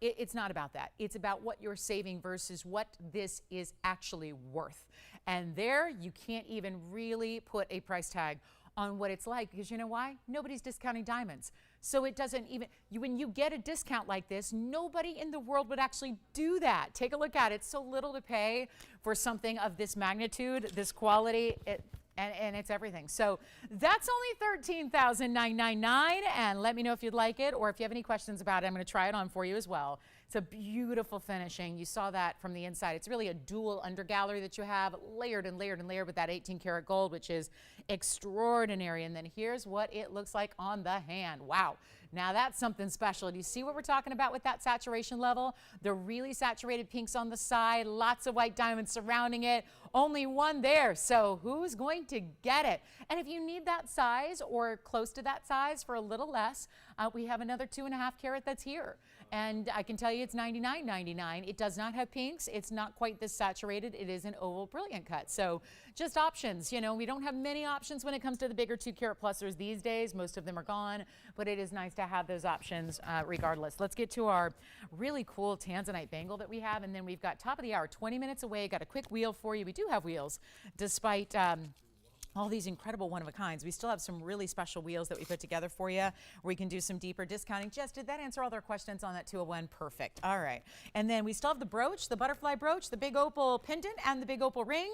it's not about that. It's about what you're saving versus what this is actually worth. And there, you can't even really put a price tag on what it's like, because you know why? Nobody's discounting diamonds. So it doesn't even, when you get a discount like this, nobody in the world would actually do that. Take a look at it. It's so little to pay for something of this magnitude, this quality. And it's everything. So that's only $13,999, and let me know if you'd like it, or if you have any questions about it. I'm going to try it on for you as well. It's a beautiful finishing. You saw that from the inside. It's really a dual undergallery that you have, layered and layered and layered with that 18 karat gold, which is extraordinary. And then here's what it looks like on the hand. Wow. Now that's something special. Do you see what we're talking about with that saturation level? The really saturated pinks on the side, lots of white diamonds surrounding it, only one there. So who's going to get it? And if you need that size or close to that size for a little less, we have another 2.5 carat that's here. And I can tell you it's $99.99. It does not have pinks. It's not quite this saturated. It is an oval brilliant cut. So just options. You know, we don't have many options when it comes to the bigger 2 carat plusers these days. Most of them are gone, but it is nice to have those options regardless. Let's get to our really cool tanzanite bangle that we have. And then we've got top of the hour, 20 minutes away. Got a quick wheel for you. We do have wheels despite all these incredible one-of-a-kinds. We still have some really special wheels that we put together for you where we can do some deeper discounting. Jess, did that answer all their questions on that 201? Perfect. All right. And then we still have the brooch, the butterfly brooch, the big opal pendant, and the big opal ring,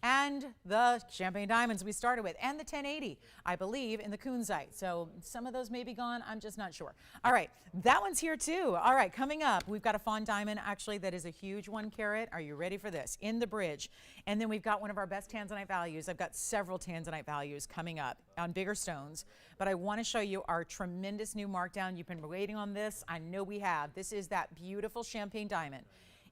and the champagne diamonds we started with, and the 1080, I believe, in the kunzite. So some of those may be gone. I'm just not sure. All right. That one's here too. All right. Coming up, we've got a fawn diamond, actually, that is a huge 1 carat. Are you ready for this? In the bridge. And then we've got one of our best tanzanite values. I've got several tanzanite values coming up on bigger stones, but I want to show you our tremendous new markdown. You've been waiting on this. I know we have. This is that beautiful champagne diamond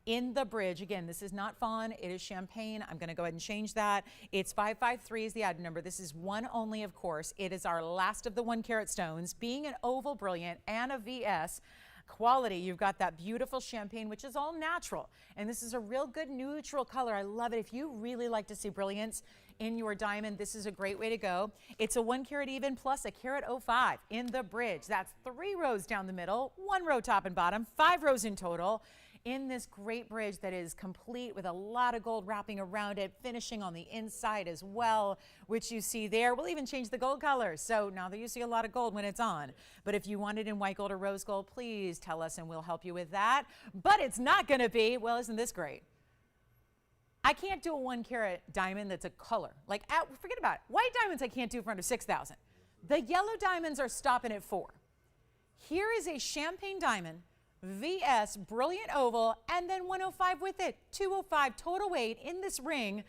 in the bridge. Again, this is not fawn, it is champagne. I'm going to go ahead and change that. It's 553 is the item number. This is one only, of course. It is our last of the 1 carat stones, being an oval brilliant and a VS quality. You've got that beautiful champagne, which is all natural, and this is a real good neutral color. I love it. If you really like to see brilliance in your diamond, this is a great way to go. It's a 1 carat even plus a carat 05 in the bridge. That's 3 rows down the middle, 1 row top and bottom, 5 rows in total in this great bridge that is complete with a lot of gold wrapping around it, finishing on the inside as well, which you see there. We'll even change the gold colors. So now that you see a lot of gold when it's on, but if you want it in white gold or rose gold, please tell us and we'll help you with that. But it's not going to be, well, isn't this great? I can't do a 1 carat diamond that's a color. Like, forget about it. White diamonds I can't do for under 6,000. The yellow diamonds are stopping at 4. Here is a champagne diamond, VS, brilliant oval, and then 105 with it. 205 total weight in this ring,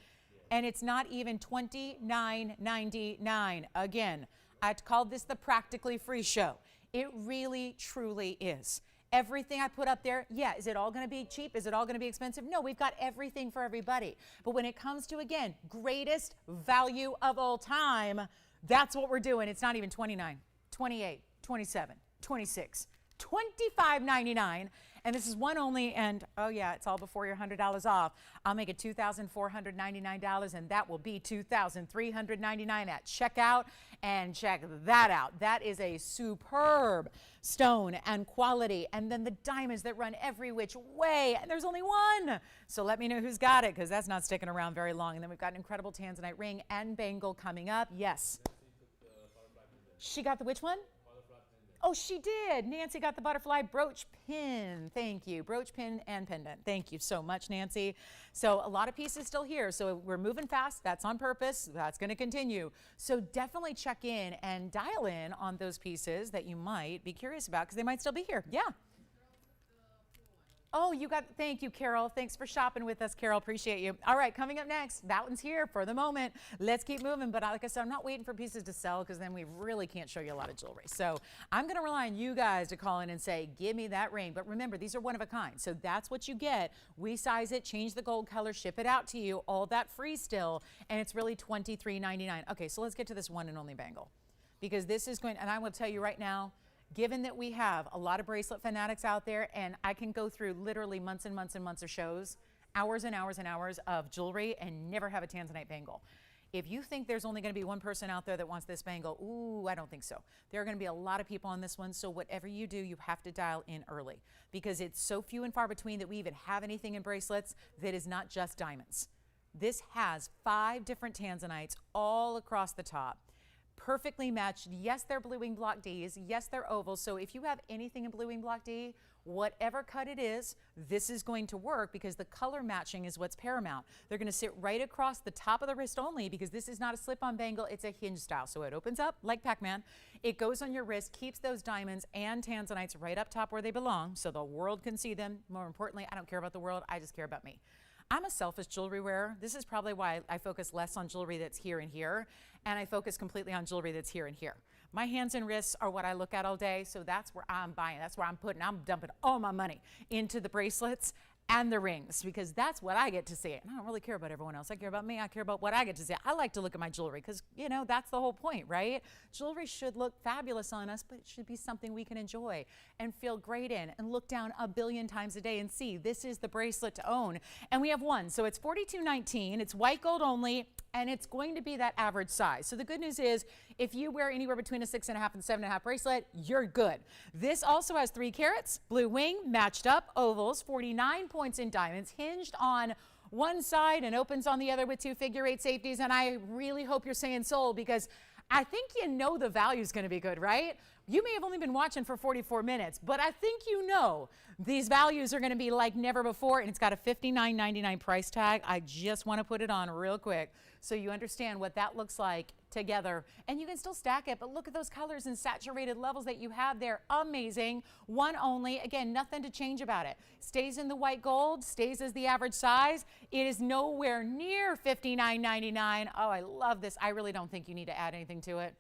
and it's not even $29.99. Again, I called this the practically free show. It really, truly is. Everything I put up there, yeah, is it all going to be cheap? Is it all going to be expensive? No, we've got everything for everybody. But when it comes to, again, greatest value of all time, that's what we're doing. It's not even 29, 28, 27, 26, $25.99, and this is one only, and oh yeah, it's all before your $100 off. I'll make it $2,499, and that will be $2,399 at checkout, and check that out. That is a superb stone and quality, and then the diamonds that run every which way, and there's only one. So let me know who's got it, because that's not sticking around very long. And then we've got an incredible tanzanite ring and bangle coming up. Yes. She got the which one? Oh, she did. Nancy got the butterfly brooch pin. Thank you. Brooch pin and pendant. Thank you so much, Nancy. So a lot of pieces still here. So we're moving fast. That's on purpose. That's going to continue. So definitely check in and dial in on those pieces that you might be curious about, because they might still be here. Yeah. Oh, thank you, Carol. Thanks for shopping with us, Carol. Appreciate you. All right, coming up next, that one's here for the moment. Let's keep moving. But like I said, I'm not waiting for pieces to sell, because then we really can't show you a lot of jewelry. So I'm going to rely on you guys to call in and say, give me that ring. But remember, these are one of a kind. So that's what you get. We size it, change the gold color, ship it out to you, all that free still. And it's really $23.99. Okay, so let's get to this one and only bangle, because this is going, and I will tell you right now, given that we have a lot of bracelet fanatics out there, and I can go through literally months and months and months of shows, hours and hours and hours of jewelry, and never have a tanzanite bangle. If you think there's only going to be one person out there that wants this bangle, ooh, I don't think so. There are going to be a lot of people on this one, so whatever you do, you have to dial in early, because it's so few and far between that we even have anything in bracelets that is not just diamonds. This has 5 different tanzanites all across the top. Perfectly matched. Yes, they're blue wing block Ds. Yes, they're ovals. So if you have anything in blue wing block D, whatever cut it is, this is going to work because the color matching is what's paramount. They're going to sit right across the top of the wrist only because this is not a slip-on bangle, it's a hinge style. So it opens up like Pac-Man, it goes on your wrist, keeps those diamonds and tanzanites right up top where they belong so the world can see them. More importantly, I don't care about the world, I just care about me. I'm a selfish jewelry wearer. This is probably why I focus less on jewelry that's here and here, and I focus completely on jewelry that's here and here. My hands and wrists are what I look at all day, so that's where I'm buying. That's where I'm dumping all my money into the bracelets and the rings because that's what I get to see. And I don't really care about everyone else. I care about me. I care about what I get to see. I like to look at my jewelry because, you know, that's the whole point, right? Jewelry should look fabulous on us, but it should be something we can enjoy and feel great in and look down a billion times a day and see this is the bracelet to own. And we have one. So it's $42.19. It's white gold only. And it's going to be that average size. So the good news is if you wear anywhere between a 6.5 and 7.5 bracelet, you're good. This also has 3 carats, blue wing, matched up, ovals, 49 points in diamonds, hinged on one side and opens on the other with 2 figure-8 safeties. And I really hope you're saying sold because I think you know the value is going to be good, right? You may have only been watching for 44 minutes, but I think you know these values are going to be like never before, and it's got a $59.99 price tag. I just want to put it on real quick so you understand what that looks like together. And you can still stack it, but look at those colors and saturated levels that you have there. Amazing. One only. Again, nothing to change about it. Stays in the white gold, stays as the average size. It is nowhere near $59.99. Oh, I love this. I really don't think you need to add anything to it.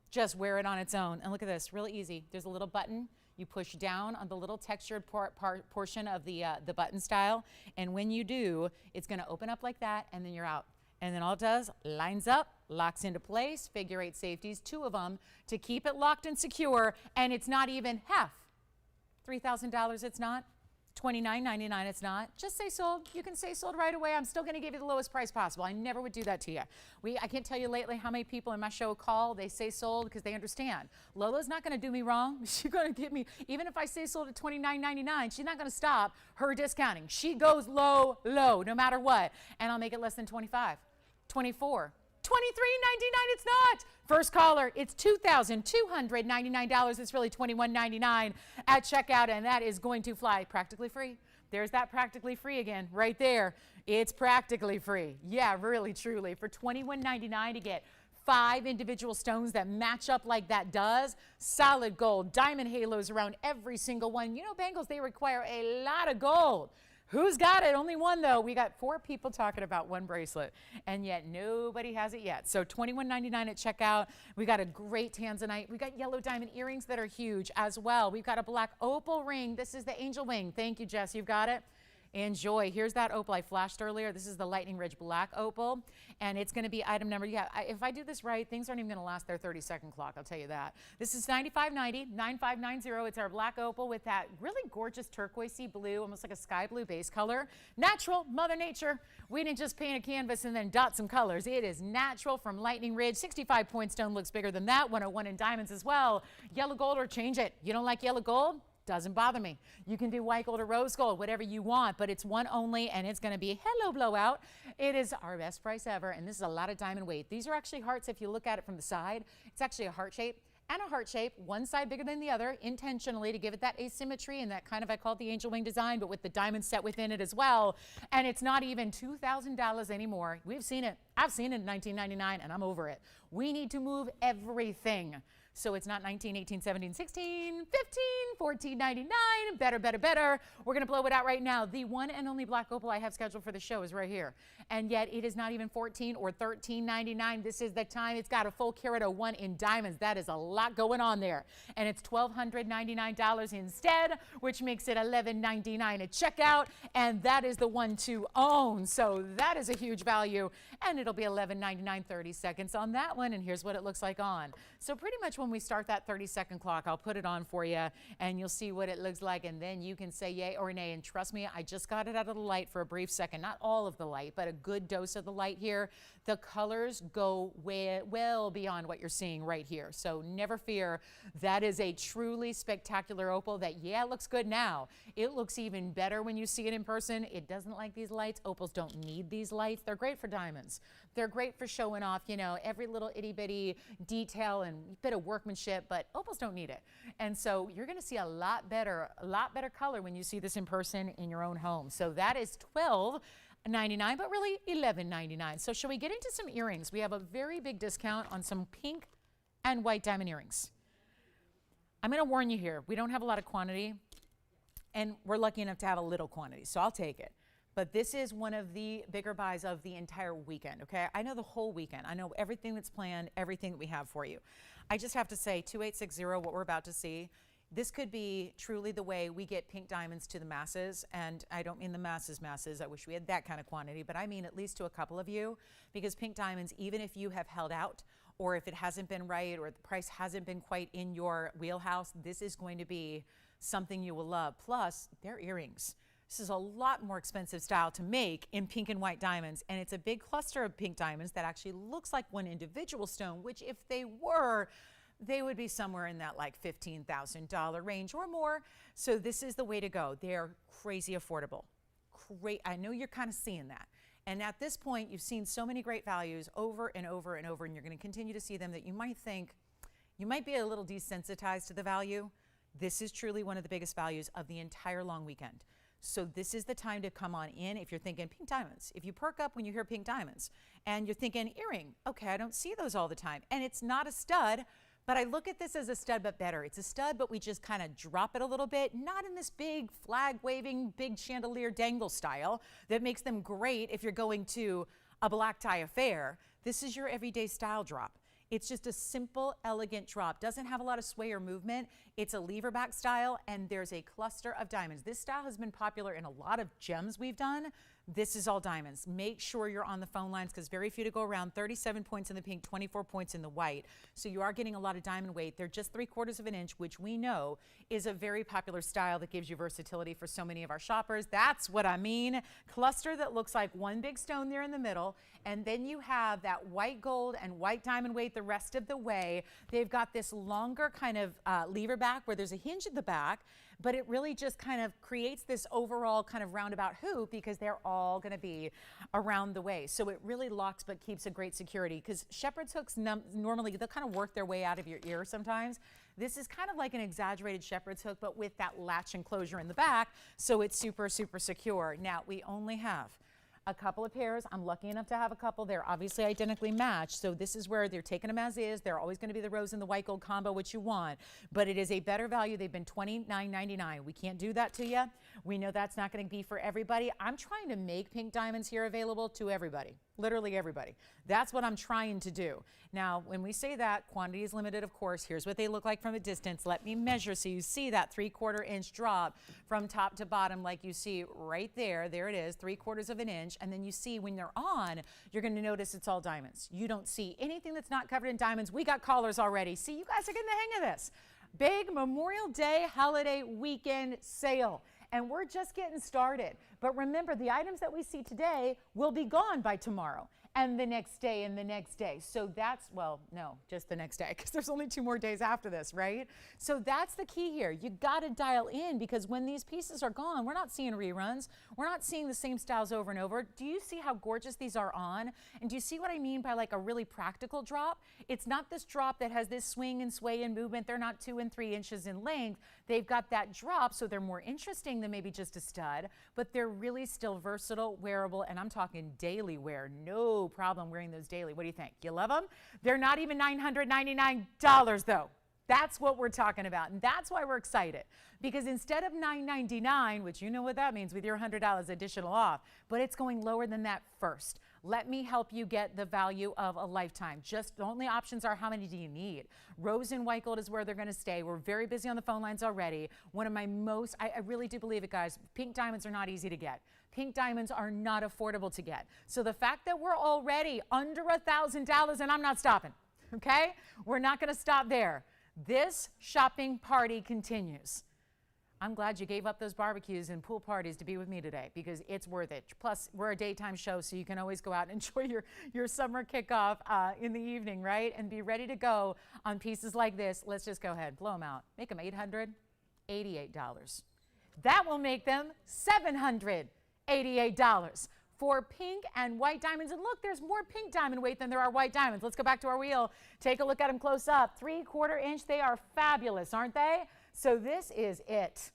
Just wear it on its own. And look at this, really easy. There's a little button. You push down on the little textured portion of the button style. And when you do, it's going to open up like that, and then you're out. And then all it does, lines up, locks into place, figure-8 safeties, 2 of them to keep it locked and secure. And it's not even half. $3,000 it's not. $29.99 it's not. Just say sold. You can say sold right away. I'm still going to give you the lowest price possible. I never would do that to you. I can't tell you lately how many people in my show call, they say sold because they understand. Lola's not going to do me wrong. She's going to give me, even if I say sold at $29.99, she's not going to stop her discounting. She goes low, low, no matter what. And I'll make it less than 25, 24, $23.99 it's not. First caller, it's $2,299. It's really $21.99 at checkout, and that is going to fly practically free. There's that practically free again, right there. It's practically free. Yeah, really, truly. For $21.99 to get 5 individual stones that match up like that does. Solid gold, diamond halos around every single one. You know, bangles, they require a lot of gold. Who's got it? Only one, though. We got 4 people talking about one bracelet, and yet nobody has it yet. So $21.99 at checkout. We got a great tanzanite. We got yellow diamond earrings that are huge as well. We've got a black opal ring. This is the angel wing. Thank you, Jess. You've got it. Enjoy. Here's that opal I flashed earlier. This is the Lightning Ridge Black Opal, and it's going to be item number, if I do this right, things aren't even going to last their 30-second clock, I'll tell you that. This is $95.90, $95.90. It's our black opal with that really gorgeous turquoisey blue, almost like a sky blue base color. Natural, Mother Nature. We didn't just paint a canvas and then dot some colors. It is natural from Lightning Ridge. 65 point stone looks bigger than that. 101 in diamonds as well. Yellow gold or change it. You don't like yellow gold? Doesn't bother me. You can do white gold or rose gold, whatever you want, but it's one only, and it's going to be hello blowout. It is our best price ever, and this is a lot of diamond weight. These are actually hearts if you look at it from the side. It's actually a heart shape and a heart shape, one side bigger than the other, intentionally to give it that asymmetry and that kind of, I call it the angel wing design, but with the diamond set within it as well. And it's not even $2,000 anymore. We've seen it. I've seen it in $19.99, and I'm over it. We need to move everything. So it's not 19, 18, 17, 16, 15, $14.99. Better, better, better. We're going to blow it out right now. The one and only black opal I have scheduled for the show is right here. And yet it is not even $14 or $13.99. This is the time. It's got a full carat of 1 in diamonds. That is a lot going on there. And it's $1,299 instead, which makes it $11.99 at checkout. And that is the one to own. So that is a huge value. And it'll be $11.99, 30 seconds on that one. And here's what it looks like on. So pretty much when we start that 30-second clock, I'll put it on for you, and you'll see what it looks like, and then you can say yay or nay. And trust me, I just got it out of the light for a brief second. Not all of the light, but a good dose of the light here. The colors go well beyond what you're seeing right here. So never fear, that is a truly spectacular opal that, yeah, it looks good now. It looks even better when you see it in person. It doesn't like these lights. Opals don't need these lights. They're great for diamonds. They're great for showing off, you know, every little itty bitty detail and bit of workmanship, but opals don't need it. And so you're gonna see a lot better color when you see this in person in your own home. So that is $12.99, but really $11.99. So shall we get into some earrings? We have a very big discount on some pink and white diamond earrings. I'm going to warn you here, we don't have a lot of quantity, and we're lucky enough to have a little quantity, so I'll take it. But this is one of the bigger buys of the entire weekend, okay? I know the whole weekend. I know everything that's planned, everything that we have for you. I just have to say, 2860, what we're about to see, this could be truly the way we get pink diamonds to the masses, and I don't mean the masses. I wish we had that kind of quantity, but I mean at least to a couple of you, because pink diamonds, even if you have held out, or if it hasn't been right, or the price hasn't been quite in your wheelhouse, this is going to be something you will love. Plus, they're earrings. This is a lot more expensive style to make in pink and white diamonds, and it's a big cluster of pink diamonds that actually looks like one individual stone, which if they were, they would be somewhere in that like $15,000 range or more. So this is the way to go. They're crazy affordable. I know you're kind of seeing that. And at this point, you've seen so many great values over and over and over, and you're going to continue to see them that you might think, you might be a little desensitized to the value. This is truly one of the biggest values of the entire long weekend. So this is the time to come on in if you're thinking pink diamonds. If you perk up when you hear pink diamonds and you're thinking earring, okay, I don't see those all the time. And it's not a stud, but I look at this as a stud, but better. It's a stud, but we just kind of drop it a little bit, not in this big flag waving, big chandelier dangle style that makes them great if you're going to a black tie affair. This is your everyday style drop. It's just a simple, elegant drop. Doesn't have a lot of sway or movement. It's a lever back style, and there's a cluster of diamonds. This style has been popular in a lot of gems we've done. This is all diamonds. Make sure you're on the phone lines because very few to go around. 37 points in the pink, 24 points in the white. So you are getting a lot of diamond weight. They're just 3/4 of an inch, which we know is a very popular style that gives you versatility for so many of our shoppers. That's what I mean. Cluster that looks like one big stone there in the middle. And then you have that white gold and white diamond weight the rest of the way. They've got this longer kind of lever back where there's a hinge at the back, but it really just kind of creates this overall kind of roundabout hoop because they're all going to be around the way. So it really locks but keeps a great security because shepherd's hooks normally they'll kind of work their way out of your ear sometimes. This is kind of like an exaggerated shepherd's hook but with that latch enclosure in the back, so it's super, super secure. Now we only have a couple of pairs. I'm lucky enough to have a couple. They're obviously identically matched. So this is where they're taking them as is. They're always going to be the rose and the white gold combo, which you want. But it is a better value. They've been $29.99. We can't do that to you. We know that's not going to be for everybody. I'm trying to make pink diamonds here available to everybody. Literally everybody. That's what I'm trying to do. Now, when we say that, quantity is limited, of course. Here's what they look like from a distance. Let me measure so you see that 3/4 inch drop from top to bottom like you see right there. There it is, 3/4 of an inch. And then you see when they're on, you're going to notice it's all diamonds. You don't see anything that's not covered in diamonds. We got callers already. See, you guys are getting the hang of this. Big Memorial Day holiday weekend sale. And we're just getting started. But remember, the items that we see today will be gone by tomorrow and the next day and the next day. So that's, well, no, just the next day because there's only 2 more days after this, right? So that's the key here. You got to dial in because when these pieces are gone, we're not seeing reruns. We're not seeing the same styles over and over. Do you see how gorgeous these are on? And do you see what I mean by like a really practical drop? It's not this drop that has this swing and sway and movement. They're not 2 and 3 inches in length. They've got that drop, so they're more interesting than maybe just a stud, but they're really still versatile, wearable, and I'm talking daily wear. No problem wearing those daily. What do you think? You love them? They're not even $999 though. That's what we're talking about, and that's why we're excited. Because instead of $999, which you know what that means with your $100 additional off, but it's going lower than that first. Let me help you get the value of a lifetime. Just the only options are how many do you need? Rose and white gold is where they're going to stay. We're very busy on the phone lines already. One of my most, I really do believe it, guys, pink diamonds are not easy to get. Pink diamonds are not affordable to get. So the fact that we're already under $1,000, and I'm not stopping, okay? We're not going to stop there. This shopping party continues. I'm glad you gave up those barbecues and pool parties to be with me today because it's worth it. Plus, we're a daytime show, so you can always go out and enjoy your summer kickoff in the evening, right? And be ready to go on pieces like this. Let's just go ahead, blow them out. Make them $888. That will make them $788 for pink and white diamonds. And look, there's more pink diamond weight than there are white diamonds. Let's go back to our wheel. Take a look at them close up. 3/4 inch. They are fabulous, aren't they? So this is it.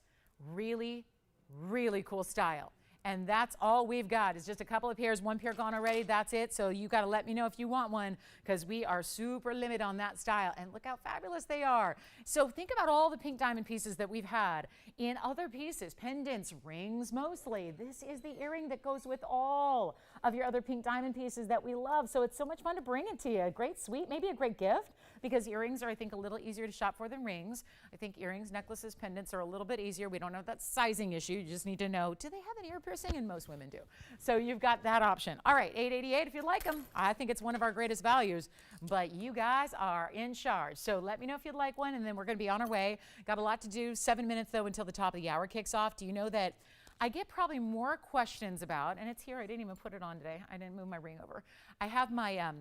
Really, really cool style. And that's all we've got is just a couple of pairs. One pair gone already. That's it. So you got to let me know if you want one because we are super limited on that style. And look how fabulous they are. So think about all the pink diamond pieces that we've had in other pieces, pendants, rings mostly. This is the earring that goes with all of your other pink diamond pieces that we love. So it's so much fun to bring it to you. Great, sweet, maybe a great gift because earrings are, I think, a little easier to shop for than rings. I think earrings, necklaces, pendants are a little bit easier. We don't have that sizing issue. You just need to know, do they have an ear piercing? And most women do. So you've got that option. All right, $888 if you like them. I think it's one of our greatest values, but you guys are in charge. So let me know if you'd like one, and then we're going to be on our way. Got a lot to do. 7 minutes, though, until the top of the hour kicks off. Do you know that I get probably more questions about, and it's here. I didn't even put it on today. I didn't move my ring over. I have my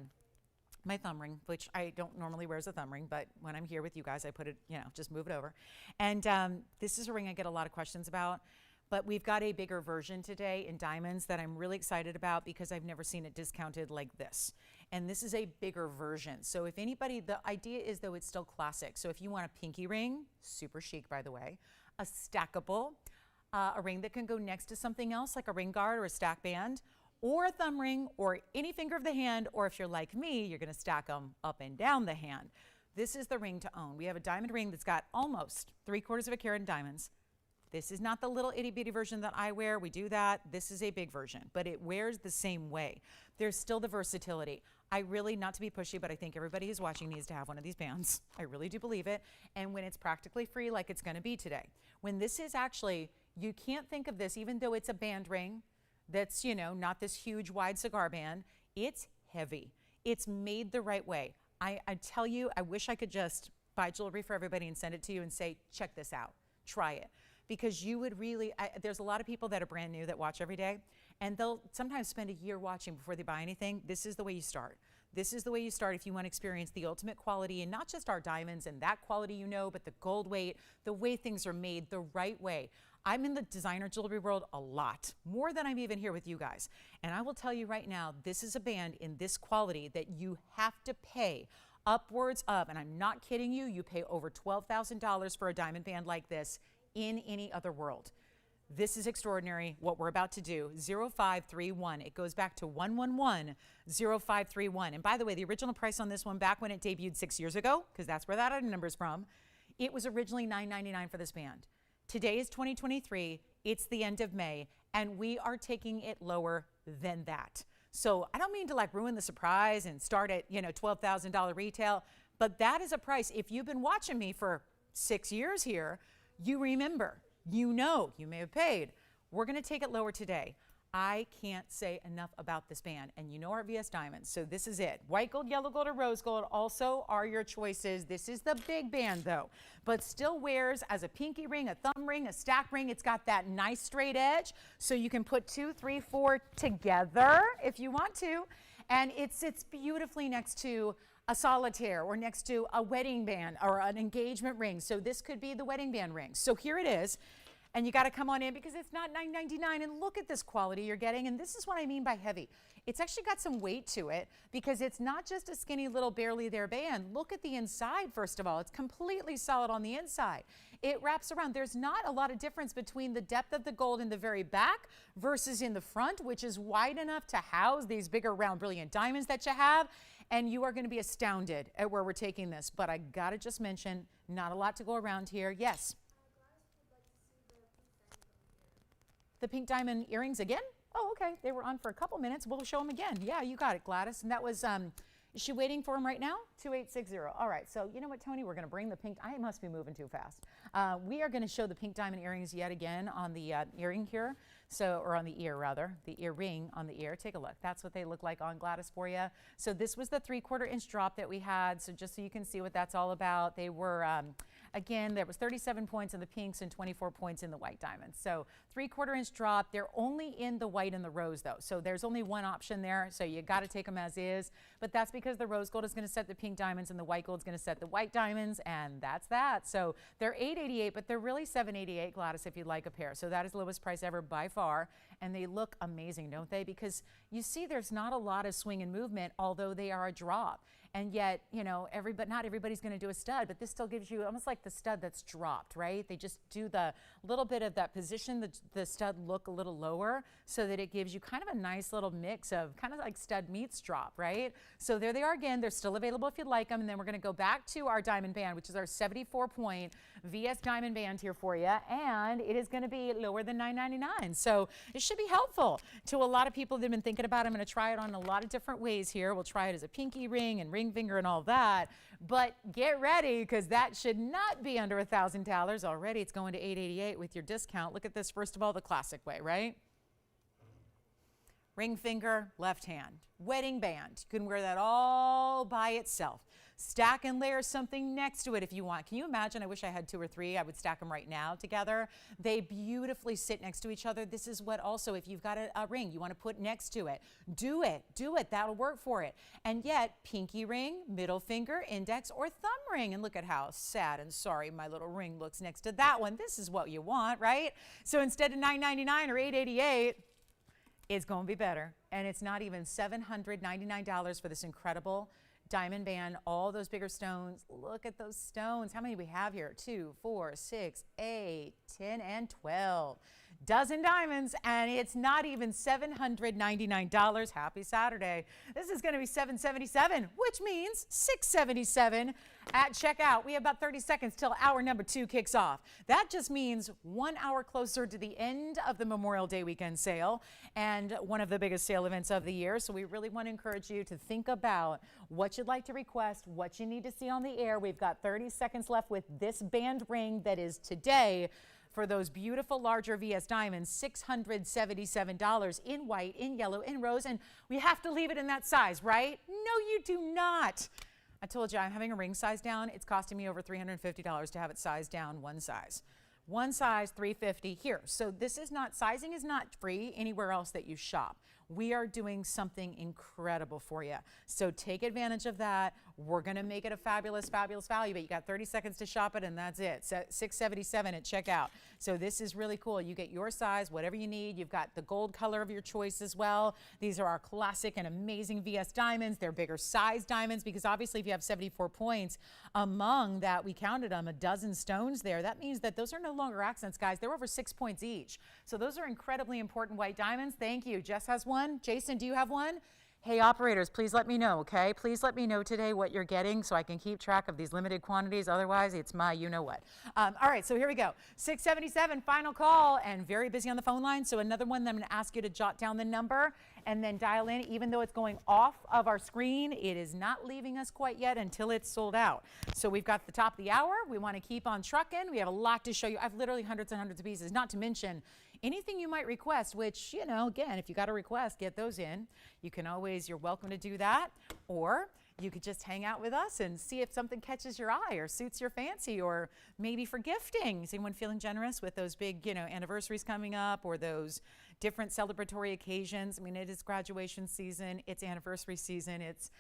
my thumb ring, which I don't normally wear as a thumb ring, but when I'm here with you guys, I put it, just move it over. And this is a ring I get a lot of questions about, but we've got a bigger version today in diamonds that I'm really excited about because I've never seen it discounted like this. And this is a bigger version. So if anybody, the idea is though it's still classic. So if you want a pinky ring, super chic by the way, a stackable, a ring that can go next to something else like a ring guard or a stack band, or a thumb ring, or any finger of the hand, or if you're like me, you're gonna stack them up and down the hand. This is the ring to own. We have a diamond ring that's got almost 3/4 of a carat in diamonds. This is not the little itty bitty version that I wear. We do that. This is a big version, but it wears the same way. There's still the versatility. I really, not to be pushy, but I think everybody who's watching needs to have one of these bands. I really do believe it. And when it's practically free, like it's gonna be today. When this is actually, you can't think of this, even though it's a band ring, that's, not this huge wide cigar band. It's heavy. It's made the right way. I tell you, I wish I could just buy jewelry for everybody and send it to you and say, check this out, try it. Because you would really, there's a lot of people that are brand new that watch every day, and they'll sometimes spend a year watching before they buy anything. This is the way you start. This is the way you start if you want to experience the ultimate quality, and not just our diamonds and that quality, but the gold weight, the way things are made the right way. I'm in the designer jewelry world a lot, more than I'm even here with you guys. And I will tell you right now, this is a band in this quality that you have to pay upwards of, and I'm not kidding you, you pay over $12,000 for a diamond band like this in any other world. This is extraordinary, what we're about to do. 0531. It goes back to 111-0531. And by the way, the original price on this one, back when it debuted 6 years ago, because that's where that number's from, it was originally $999 for this band. Today is 2023, it's the end of May, and we are taking it lower than that. So I don't mean to ruin the surprise and start at, $12,000 retail, but that is a price. If you've been watching me for 6 years here, you remember, you may have paid. We're gonna take it lower today. I can't say enough about this band, and our VS Diamonds, so this is it. White gold, yellow gold, or rose gold also are your choices. This is the big band though, but still wears as a pinky ring, a thumb ring, a stack ring. It's got that nice straight edge, so you can put 2, 3, 4 together if you want to, and it sits beautifully next to a solitaire or next to a wedding band or an engagement ring. So this could be the wedding band ring. So here it is. And you got to come on in because it's not $9.99, and look at this quality you're getting. And this is what I mean by heavy. It's actually got some weight to it because it's not just a skinny little barely there band. Look at the inside, first of all. It's completely solid on the inside. It wraps around. There's not a lot of difference between the depth of the gold in the very back versus in the front, which is wide enough to house these bigger round brilliant diamonds that you have. And you are going to be astounded at where we're taking this. But I got to just mention, not a lot to go around here. Yes? The pink diamond earrings again? Oh, okay. They were on for a couple minutes. We'll show them again. Yeah, you got it, Gladys. And that was, is she waiting for them right now? 2860. All right. So you know what, Tony? We're going to bring the pink. I must be moving too fast. We are going to show the pink diamond earrings yet again on the earring here. So, or on the ear rather, the earring on the ear. Take a look. That's what they look like on Gladys for you. So this was the 3/4 inch drop that we had. So just so you can see what that's all about. They were, again, there was 37 points in the pinks and 24 points in the white diamonds. So 3/4 inch drop. They're only in the white and the rose though. So there's only one option there. So you got to take them as is. But that's because the rose gold is going to set the pink diamonds and the white gold is going to set the white diamonds. And that's that. So they're $888, but they're really $788, Gladys, if you'd like a pair. So that is the lowest price ever by far. And they look amazing, don't they? Because you see there's not a lot of swing and movement, although they are a drop. And yet, you know, not everybody's going to do a stud, but this still gives you almost like the stud that's dropped, right? They just do the little bit of that position, the stud look a little lower so that it gives you kind of a nice little mix of kind of like stud meets drop, right? So there they are again. They're still available if you'd like them. And then we're going to go back to our diamond band, which is our 74-point VS diamond band here for you. And it is going to be lower than $9.99. So it should be helpful to a lot of people that have been thinking about it. I'm going to try it on a lot of different ways here. We'll try it as a pinky ring and ring finger and all that, but get ready because that should not be under $1,000. Already it's going to $888 with your discount. Look at this, first of all, the classic way, right? Ring finger, left hand. Wedding band, you can wear that all by itself. Stack and layer something next to it if you want. Can you imagine? I wish I had 2 or 3. I would stack them right now together. They beautifully sit next to each other. This is what also, if you've got a ring you want to put next to it, do it. That'll work for it. And yet, pinky ring, middle finger, index, or thumb ring. And look at how sad and sorry my little ring looks next to that one. This is what you want, right? So instead of $9.99 or $888, it's going to be better. And it's not even $799 for this incredible diamond band, all those bigger stones. Look at those stones. How many do we have here? 2, 4, 6, 8, 10, and 12. Dozen diamonds, and it's not even $799. Happy Saturday. This is going to be $777, which means $677 at checkout. We have about 30 seconds till hour number 2 kicks off. That just means 1 hour closer to the end of the Memorial Day weekend sale and one of the biggest sale events of the year. So we really want to encourage you to think about what you'd like to request, what you need to see on the air. We've got 30 seconds left with this band ring that is today for those beautiful larger VS diamonds, $677 in white, in yellow, in rose, and we have to leave it in that size, right? No, you do not. I told you I'm having a ring size down. It's costing me over $350 to have it sized down one size. One size, $350 here. So this is not, sizing is not free anywhere else that you shop. We are doing something incredible for you. So take advantage of that. We're going to make it a fabulous, fabulous value, but you got 30 seconds to shop it and that's it. So $677 at checkout. So this is really cool. You get your size, whatever you need. You've got the gold color of your choice as well. These are our classic and amazing VS diamonds. They're bigger size diamonds because obviously if you have 74 points among that, we counted them, a dozen stones there. That means that those are no longer accents, guys. They're over 6 points each. So those are incredibly important white diamonds. Thank you. Jess has one. Jason, do you have one? Hey, operators, please let me know, okay? Please let me know today what you're getting so I can keep track of these limited quantities. Otherwise, it's my you-know-what. All right, so here we go. 677, final call, and very busy on the phone line. So another one that I'm going to ask you to jot down the number and then dial in. Even though it's going off of our screen, it is not leaving us quite yet until it's sold out. So we've got the top of the hour. We want to keep on trucking. We have a lot to show you. I've literally hundreds and hundreds of pieces, not to mention anything you might request, which, you know, again, if you got a request, get those in. You can always, you're welcome to do that. Or you could just hang out with us and see if something catches your eye or suits your fancy, or maybe for gifting. Is anyone feeling generous with those big, you know, anniversaries coming up or those different celebratory occasions? I mean, it is graduation season, it's anniversary season, it's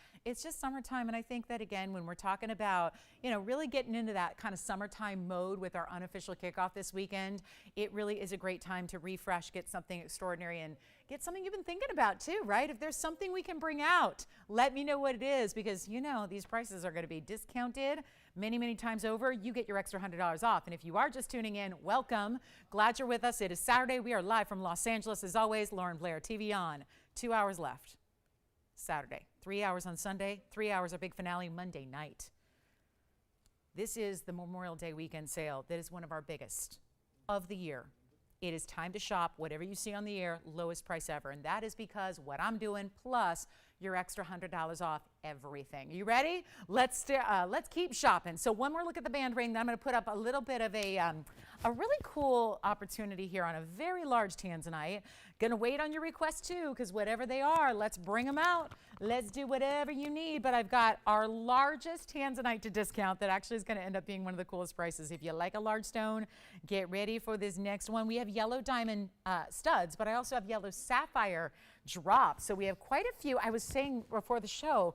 just summertime. And I think that, again, when we're talking about, you know, really getting into that kind of summertime mode with our unofficial kickoff this weekend, it really is a great time to refresh, get something extraordinary, and get something you've been thinking about too, right? If there's something we can bring out, let me know what it is, because, you know, these prices are going to be discounted many, many times over. You get your extra $100 off. And if you are just tuning in, welcome. Glad you're with us. It is Saturday. We are live from Los Angeles. As always, Lauren Blair, TVON. 2 hours left. Saturday. 3 hours on Sunday. 3 hours our big finale Monday night. This is the Memorial Day weekend sale. That is one of our biggest of the year. It is time to shop. Whatever you see on the air, lowest price ever. And that is because what I'm doing plus your extra $100 off everything. You ready? Let's keep shopping. So one more look at the band ring. Then I'm going to put up a little bit of a really cool opportunity here on a very large tanzanite. Going to wait on your requests too, because whatever they are, let's bring them out. Let's do whatever you need. But I've got our largest tanzanite to discount that actually is going to end up being one of the coolest prices. If you like a large stone, get ready for this next one. We have yellow diamond studs, but I also have yellow sapphire drops. So we have quite a few. I was saying before the show,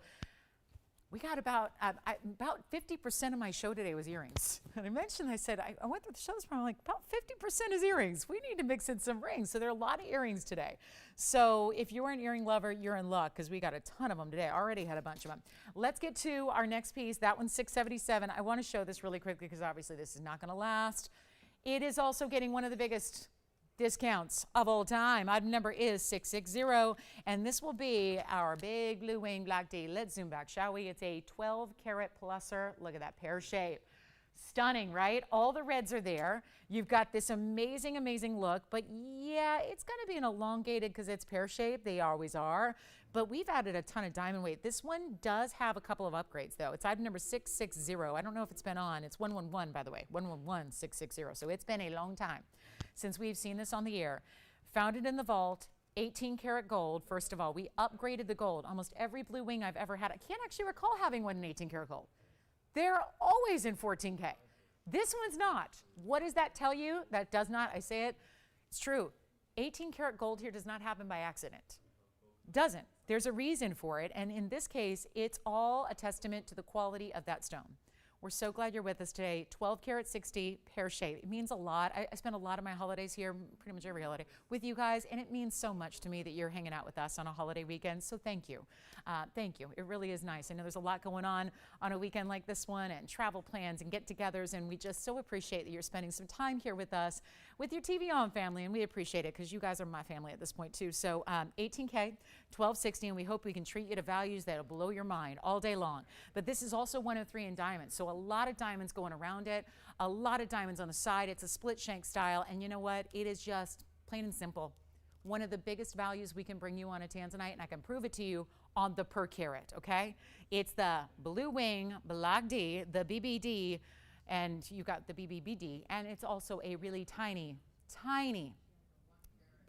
we got about 50% of my show today was earrings. And I mentioned, I said, I went through the show this morning, I'm like, about 50% is earrings. We need to mix in some rings. So there are a lot of earrings today. So if you're an earring lover, you're in luck because we got a ton of them today. I already had a bunch of them. Let's get to our next piece. That one's $677. I want to show this really quickly because obviously this is not going to last. It is also getting one of the biggest discounts of all time. Item number is 660, and this will be our big blue wing black D. Let's zoom back, shall we? It's a 12 karat pluser. Look at that pear shape. Stunning, right? All the reds are there. You've got this amazing, amazing look, but yeah, it's going to be an elongated because it's pear shaped. They always are. But we've added a ton of diamond weight. This one does have a couple of upgrades, though. It's item number 660. I don't know if it's been on. It's 111, by the way. 111660. So it's been a long time since we've seen this on the air. Found it in the vault. 18 karat gold. First of all, we upgraded the gold. Almost every blue wing I've ever had. I can't actually recall having one in 18 karat gold. They're always in 14K. This one's not. What does that tell you? That does not, I say it, it's true. 18 karat gold here does not happen by accident. Doesn't. There's a reason for it. And in this case, it's all a testament to the quality of that stone. We're so glad you're with us today. 12 karat 60 pear shape. It means a lot. I spend a lot of my holidays here, pretty much every holiday, with you guys, and it means so much to me that you're hanging out with us on a holiday weekend. So thank you. Thank you. It really is nice. I know there's a lot going on a weekend like this one, and travel plans and get-togethers, and we just so appreciate that you're spending some time here with us, with your TVON family, and we appreciate it because you guys are my family at this point too. So 18K, 1260, and we hope we can treat you to values that'll blow your mind all day long. But this is also 103 in diamonds, so a lot of diamonds going around it, a lot of diamonds on the side. It's a split shank style, and you know what? It is just plain and simple. One of the biggest values we can bring you on a tanzanite, and I can prove it to you on the per carat, okay? It's the blue wing black D, the BBD, and you got the BBBD, and it's also a really tiny, tiny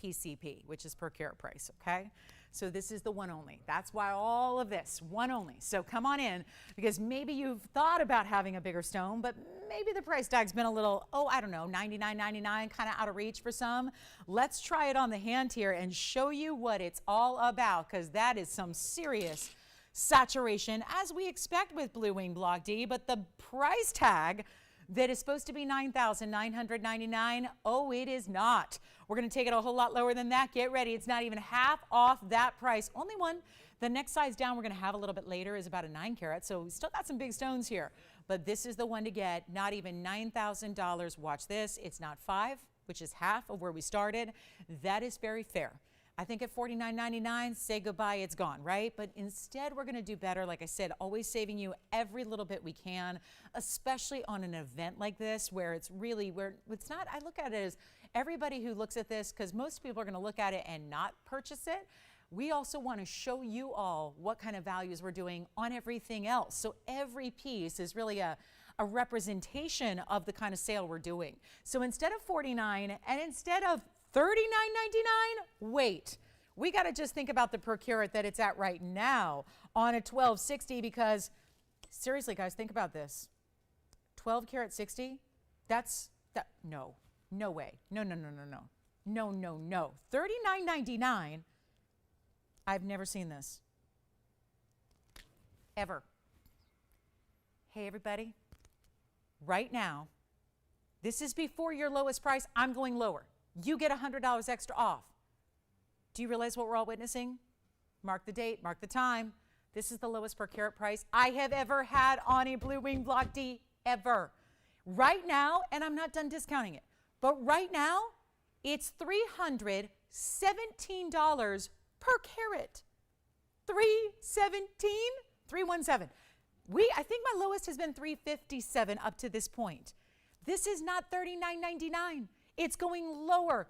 PCP, which is per carat price, okay? So this is the one only. That's why all of this, one only. So come on in, because maybe you've thought about having a bigger stone, but maybe the price tag's been a little, I don't know, $99.99, kind of out of reach for some. Let's try it on the hand here and show you what it's all about, because that is some serious saturation, as we expect with Blue Wing Block D, but the price tag that is supposed to be $9,999, it is not. We're going to take it a whole lot lower than that. Get ready. It's not even half off that price. Only one. The next size down we're going to have a little bit later is about a 9 carat, so we still got some big stones here. But this is the one to get, not even $9,000. Watch this. It's not 5, which is half of where we started. That is very fair. I think at $49.99, say goodbye, it's gone, right? But instead, we're going to do better. Like I said, always saving you every little bit we can, especially on an event like this where it's really, where it's not, I look at it as everybody who looks at this, because most people are going to look at it and not purchase it. We also want to show you all what kind of values we're doing on everything else. So every piece is really a representation of the kind of sale we're doing. So instead of $49 and instead of $39.99, wait. We got to just think about the per carat that it's at right now on a 1260, because seriously, guys, think about this. 12 karat 60, no way. No. $39.99. I've never seen this. Ever. Hey, everybody. Right now, this is before your lowest price. I'm going lower. You get $100 extra off. Do you realize what we're all witnessing? Mark the date, mark the time. This is the lowest per carat price I have ever had on a Blue Wing Block D, ever. Right now, and I'm not done discounting it, but right now, it's $317 per carat. $317. I think my lowest has been $357 up to this point. This is not $39.99. It's going lower.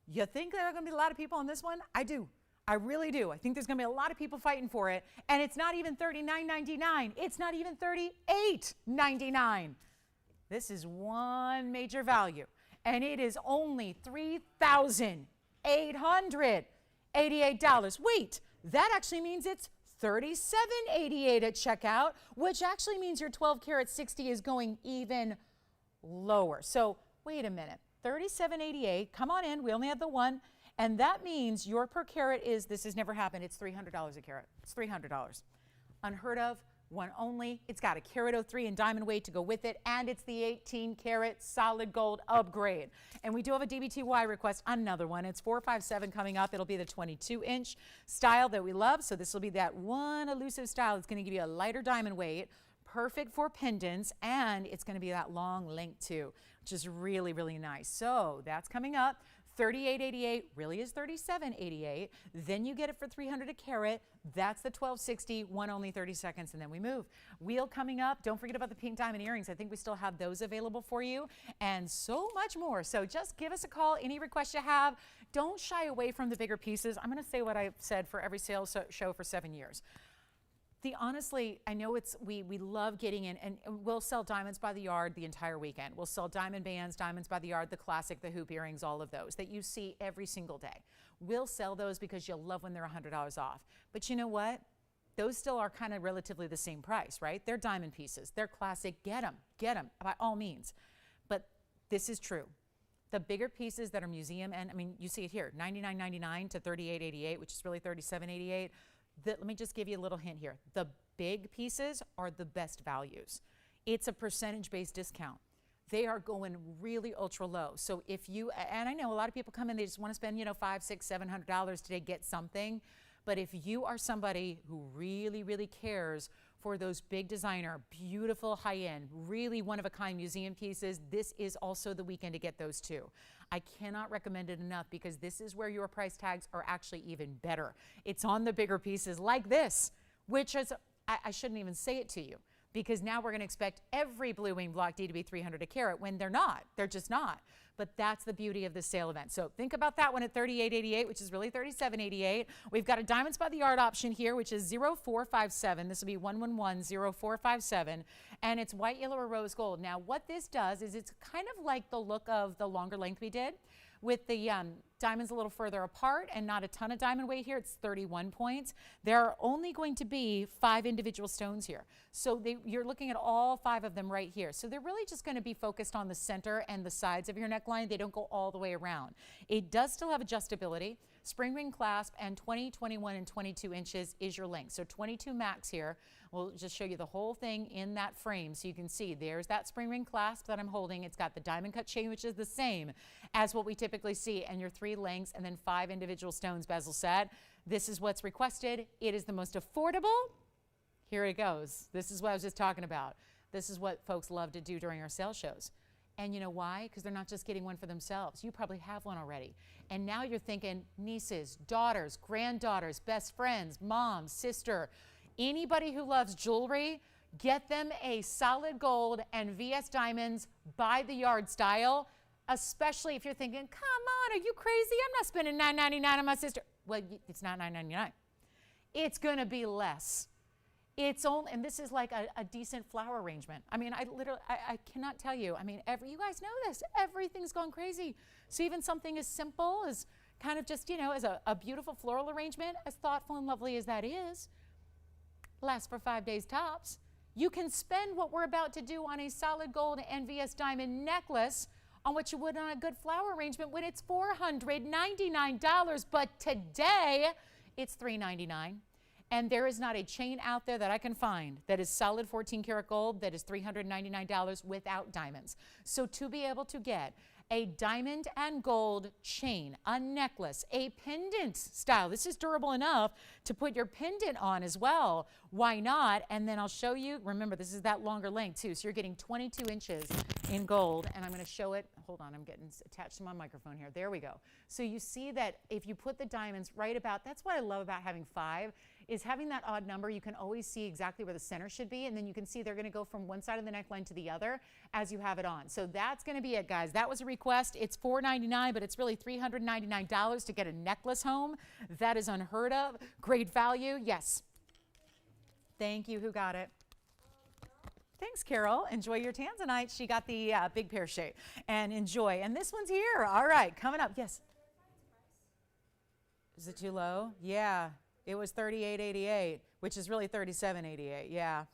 You think there are going to be a lot of people on this one? I do. I really do. I think there's going to be a lot of people fighting for it. And it's not even $39.99. It's not even $38.99. This is one major value. And it is only $3,888. Wait, that actually means it's $37.88 at checkout, which actually means your 12 karat 60 is going even lower. So wait a minute, $37.88, come on in, we only have the one, and that means your per carat is, this has never happened, it's $300 a carat. It's $300. Unheard of, one only. It's got a carat 03 in diamond weight to go with it, and it's the 18 karat solid gold upgrade. And we do have a DBTY request, another one. It's 457 coming up. It'll be the 22-inch style that we love. So this will be that one elusive style. It's going to give you a lighter diamond weight, perfect for pendants, and it's going to be that long length too, which is really, really nice. So that's coming up. $38.88 really is $37.88. Then you get it for $300 a carat. That's the 1260, one only 30 seconds, and then we move. Wheel coming up. Don't forget about the pink diamond earrings. I think we still have those available for you, and so much more. So just give us a call. Any requests you have. Don't shy away from the bigger pieces. I'm going to say what I've said for every sales show for 7 years. Honestly, I know we love getting in, and we'll sell diamonds by the yard the entire weekend. We'll sell diamond bands, diamonds by the yard, the classic, the hoop earrings, all of those that you see every single day. We'll sell those because you'll love when they're $100 off. But you know what? Those still are kind of relatively the same price, right? They're diamond pieces. They're classic. Get them by all means. But this is true. The bigger pieces that are museum, and I mean, you see it here, $99.99 to $38.88, which is really $37.88. Let me just give you a little hint here. The big pieces are the best values. It's a percentage-based discount. They are going really ultra low. So if you, and I know a lot of people come in, they just want to spend, $500, $600, $700 today, get something. But if you are somebody who really, really cares for those big designer, beautiful high-end, really one-of-a-kind museum pieces, this is also the weekend to get those too. I cannot recommend it enough because this is where your price tags are actually even better. It's on the bigger pieces like this, which is, I shouldn't even say it to you because now we're going to expect every blue wing block D to be $300 a carat when they're not. They're just not. But that's the beauty of this sale event. So think about that one at $38.88, which is really $37.88. We've got a diamonds by the yard option here, which is 0457. This will be 111-0457. And it's white, yellow, or rose gold. Now, what this does is it's kind of like the look of the longer length we did with the diamonds a little further apart and not a ton of diamond weight here. It's 31 points. There are only going to be 5 individual stones here. So you're looking at all 5 of them right here. So they're really just going to be focused on the center and the sides of your neckline. They don't go all the way around. It does still have adjustability. Spring ring clasp, and 20, 21, and 22 inches is your length. So 22 max here. We'll just show you the whole thing in that frame so you can see there's that spring ring clasp that I'm holding. It's got the diamond cut chain, which is the same as what we typically see, and your 3 lengths and then 5 individual stones bezel set. This is what's requested. It is the most affordable. Here it goes. This is what I was just talking about. This is what folks love to do during our sales shows. And you know why? Because they're not just getting one for themselves. You probably have one already. And now you're thinking nieces, daughters, granddaughters, best friends, mom, sister, anybody who loves jewelry, get them a solid gold and VS diamonds by the yard style, especially if you're thinking, come on, are you crazy? I'm not spending $9.99 on my sister. Well, it's not $9.99. It's going to be less. It's only, and this is like a decent flower arrangement. I mean, I cannot tell you. I mean, you guys know this. Everything's gone crazy. So even something as simple as kind of just, as a beautiful floral arrangement, as thoughtful and lovely as that is, lasts for 5 days tops. You can spend what we're about to do on a solid gold NVS diamond necklace on what you would on a good flower arrangement when it's $499. But today, it's $399. And there is not a chain out there that I can find that is solid 14 karat gold that is $399 without diamonds. So to be able to get a diamond and gold chain, a necklace, a pendant style, this is durable enough to put your pendant on as well. Why not? And then I'll show you, remember this is that longer length too, so you're getting 22 inches in gold, and I'm going to show it. Hold on, I'm getting attached to my microphone here. There we go. So you see that if you put the diamonds right about, that's what I love about having 5, is having that odd number. You can always see exactly where the center should be, and then you can see they're going to go from one side of the neckline to the other as you have it on. So that's going to be it, guys. That was a request. It's $499, but it's really $399 to get a necklace home. That is unheard of. Great value. Yes. Thank you. Who got it? Thanks, Carol. Enjoy your tanzanite. She got the big pear shape. And enjoy. And this one's here. All right, coming up. Yes. Is it too low? Yeah. It was $38.88, which is really $37.88. Yeah.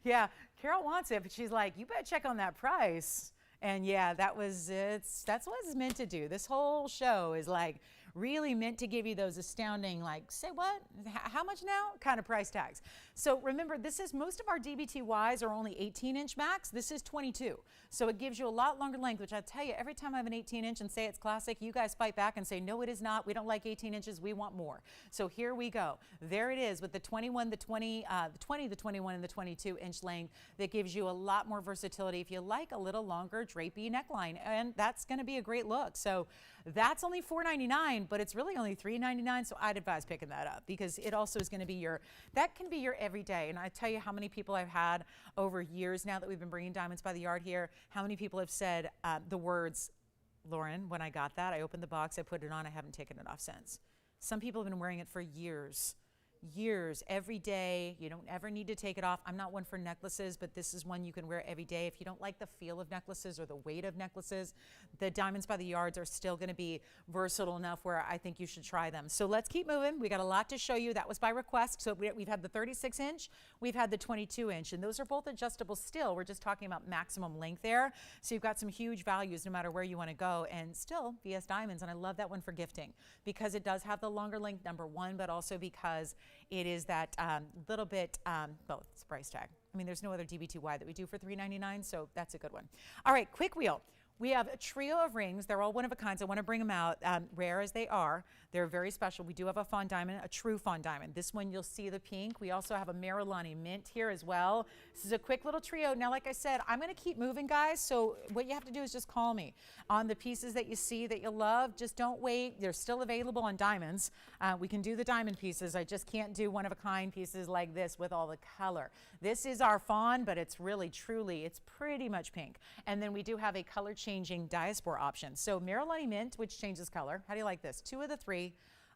Yeah. Carol wants it, but she's like, you better check on that price. And yeah, that's what it's meant to do. This whole show is like really meant to give you those astounding, like, say what? How much now? Kind of price tags. So remember, most of our DBTYs are only 18-inch max. This is 22. So it gives you a lot longer length, which I tell you, every time I have an 18-inch and say it's classic, you guys fight back and say, no, it is not. We don't like 18 inches. We want more. So here we go. There it is with the 21, the 20, the 20, the 21, and the 22-inch length that gives you a lot more versatility if you like a little longer drapey neckline. And that's going to be a great look. So that's only $499, but it's really only $399. So I'd advise picking that up because it also is going to be that can be your everyday. And I tell you how many people I've had over years now that we've been bringing Diamonds by the Yard here, how many people have said the words, Lauren, when I got that, I opened the box, I put it on, I haven't taken it off since. Some people have been wearing it for years. Every day. You don't ever need to take it off. I'm not one for necklaces, but this is one you can wear every day. If you don't like the feel of necklaces or the weight of necklaces, the Diamonds by the Yards are still going to be versatile enough where I think you should try them. So let's keep moving. We got a lot to show you. That was by request. So we've had the 36-inch, we've had the 22-inch, and those are both adjustable still. We're just talking about maximum length there. So you've got some huge values no matter where you want to go, and still VS Diamonds, and I love that one for gifting because it does have the longer length, number one, but also because it is that little bit, well, it's a price tag. I mean, there's no other DBTY that we do for $399, so that's a good one. All right, quick wheel. We have a trio of rings. They're all one of a kind. So I want to bring them out, rare as they are. They're very special. We do have a fawn diamond, a true fawn diamond. This one, you'll see the pink. We also have a Marilani mint here as well. This is a quick little trio. Now, like I said, I'm going to keep moving, guys. So what you have to do is just call me on the pieces that you see that you love. Just don't wait. They're still available on diamonds. We can do the diamond pieces. I just can't do one-of-a-kind pieces like this with all the color. This is our fawn, but it's really, truly, it's pretty much pink. And then we do have a color-changing diaspora option. So Marilani mint, which changes color. How do you like this? 2 of the 3.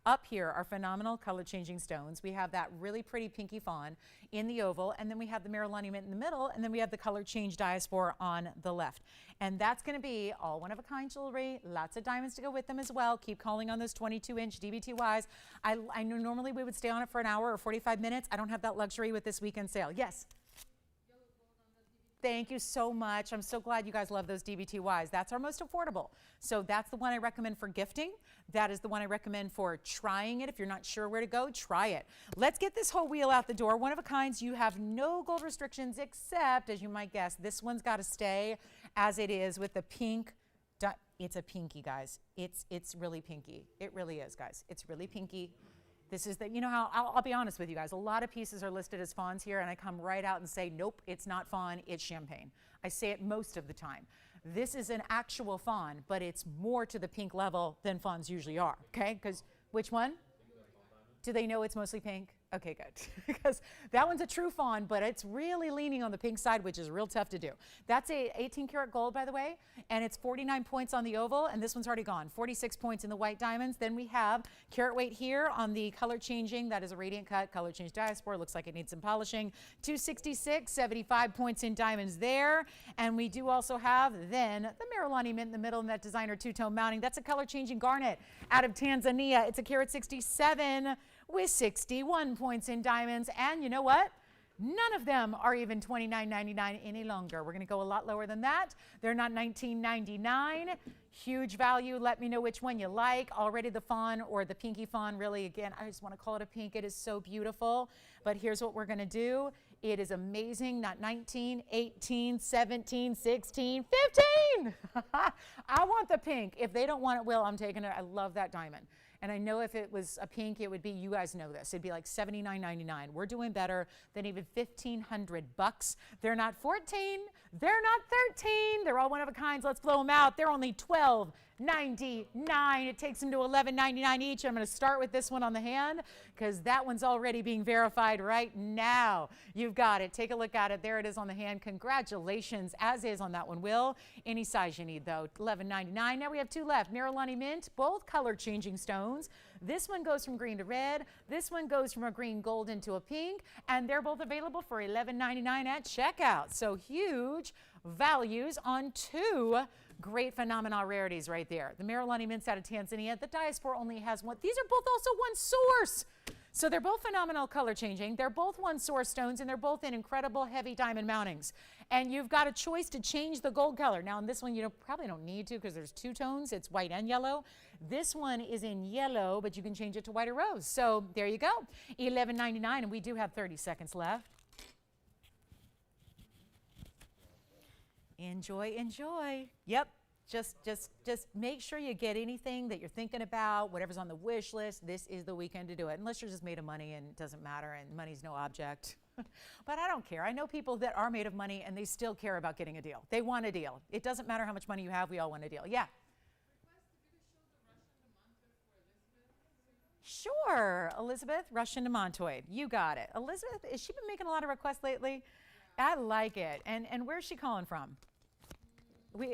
Up here are phenomenal color-changing stones. We have that really pretty pinky fawn in the oval, and then we have the Marilani mint in the middle, and then we have the color-change diaspora on the left. And that's going to be all one-of-a-kind jewelry, lots of diamonds to go with them as well. Keep calling on those 22-inch DBTYs. I know normally we would stay on it for an hour or 45 minutes. I don't have that luxury with this weekend sale. Yes? Thank you so much. I'm so glad you guys love those DBTYs. That's our most affordable. So that's the one I recommend for gifting. That is the one I recommend for trying it. If you're not sure where to go, try it. Let's get this whole wheel out the door. One of a kinds, you have no gold restrictions except, as you might guess, this one's got to stay as it is with the pink. It's a pinky, guys. It's really pinky. It really is, guys. It's really pinky. This is you know how, I'll be honest with you guys, a lot of pieces are listed as fawns here, and I come right out and say, nope, it's not fawn, it's champagne. I say it most of the time. This is an actual fawn, but it's more to the pink level than fawns usually are, okay? Because, which one? Do they know it's mostly pink? Okay, good. Because that one's a true fawn, but it's really leaning on the pink side, which is real tough to do. That's a 18 karat gold, by the way, and it's 49 points on the oval, and this one's already gone. 46 points in the white diamonds. Then we have carat weight here on the color changing. That is a radiant cut, color change diaspora. Looks like it needs some polishing. 266, 75 points in diamonds there. And we do also have then the Marilani mint in the middle and that designer two-tone mounting. That's a color changing garnet out of Tanzania. It's a carat 67 with 61 points in diamonds. And you know what? None of them are even $29.99 any longer. We're going to go a lot lower than that. They're not $19.99. Huge value. Let me know which one you like. Already the fawn or the pinky fawn. Really, again, I just want to call it a pink. It is so beautiful. But here's what we're going to do. It is amazing. Not 19, 18, 17, 16, 15. I want the pink. If they don't want it, Will, I'm taking it. I love that diamond. And I know if it was a pink, it would be, you guys know this, it'd be like $79.99. We're doing better than even $1,500. They're not 14, they're not 13, they're all one of a kinds. Let's blow them out. They're only $12.99. $11.99. It takes them to $11.99 each. I'm going to start with this one on the hand because that one's already being verified right now. You've got it. Take a look at it. There it is on the hand. Congratulations, as is on that one, Will. Any size you need, though. $11.99. Now we have two left. Marilani Mint, both color changing stones. This one goes from green to red. This one goes from a green gold into a pink. And they're both available for $11.99 at checkout. So huge values on two great phenomenal rarities right there. The Marilani Mints out of Tanzania. The Diaspora only has one. These are both also one source. So they're both phenomenal color changing. They're both one source stones, and they're both in incredible heavy diamond mountings. And you've got a choice to change the gold color. Now in this one, you probably don't need to because there's two tones. It's white and yellow. This one is in yellow, but you can change it to white or rose. So there you go. $11.99, and we do have 30 seconds left. Enjoy, enjoy. Yep. Just make sure you get anything that you're thinking about, whatever's on the wish list. This is the weekend to do it, unless you're just made of money and it doesn't matter and money's no object. But I don't care. I know people that are made of money and they still care about getting a deal. They want a deal. It doesn't matter how much money you have. We all want a deal. Yeah. Sure, Elizabeth, Russian demantoid. You got it. Elizabeth, has she been making a lot of requests lately? I like it. And where's she calling from?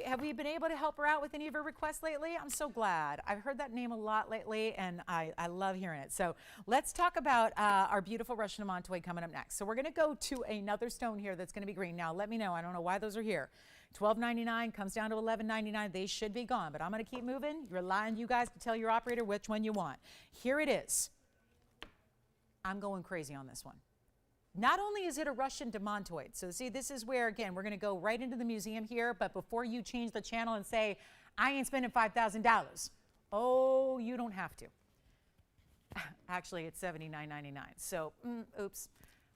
Have we been able to help her out with any of her requests lately? I'm so glad. I've heard that name a lot lately, and I love hearing it. So let's talk about our beautiful Russian demantoid coming up next. So we're going to go to another stone here that's going to be green. Now, let me know. I don't know why those are here. $12.99 comes down to $11.99. They should be gone, but I'm going to keep moving. Relying on you guys to tell your operator which one you want. Here it is. I'm going crazy on this one. Not only is it a Russian demantoid, so see, this is where, again, we're going to go right into the museum here, but before you change the channel and say, I ain't spending $5,000, oh, you don't have to. Actually, it's $79.99, so, oops.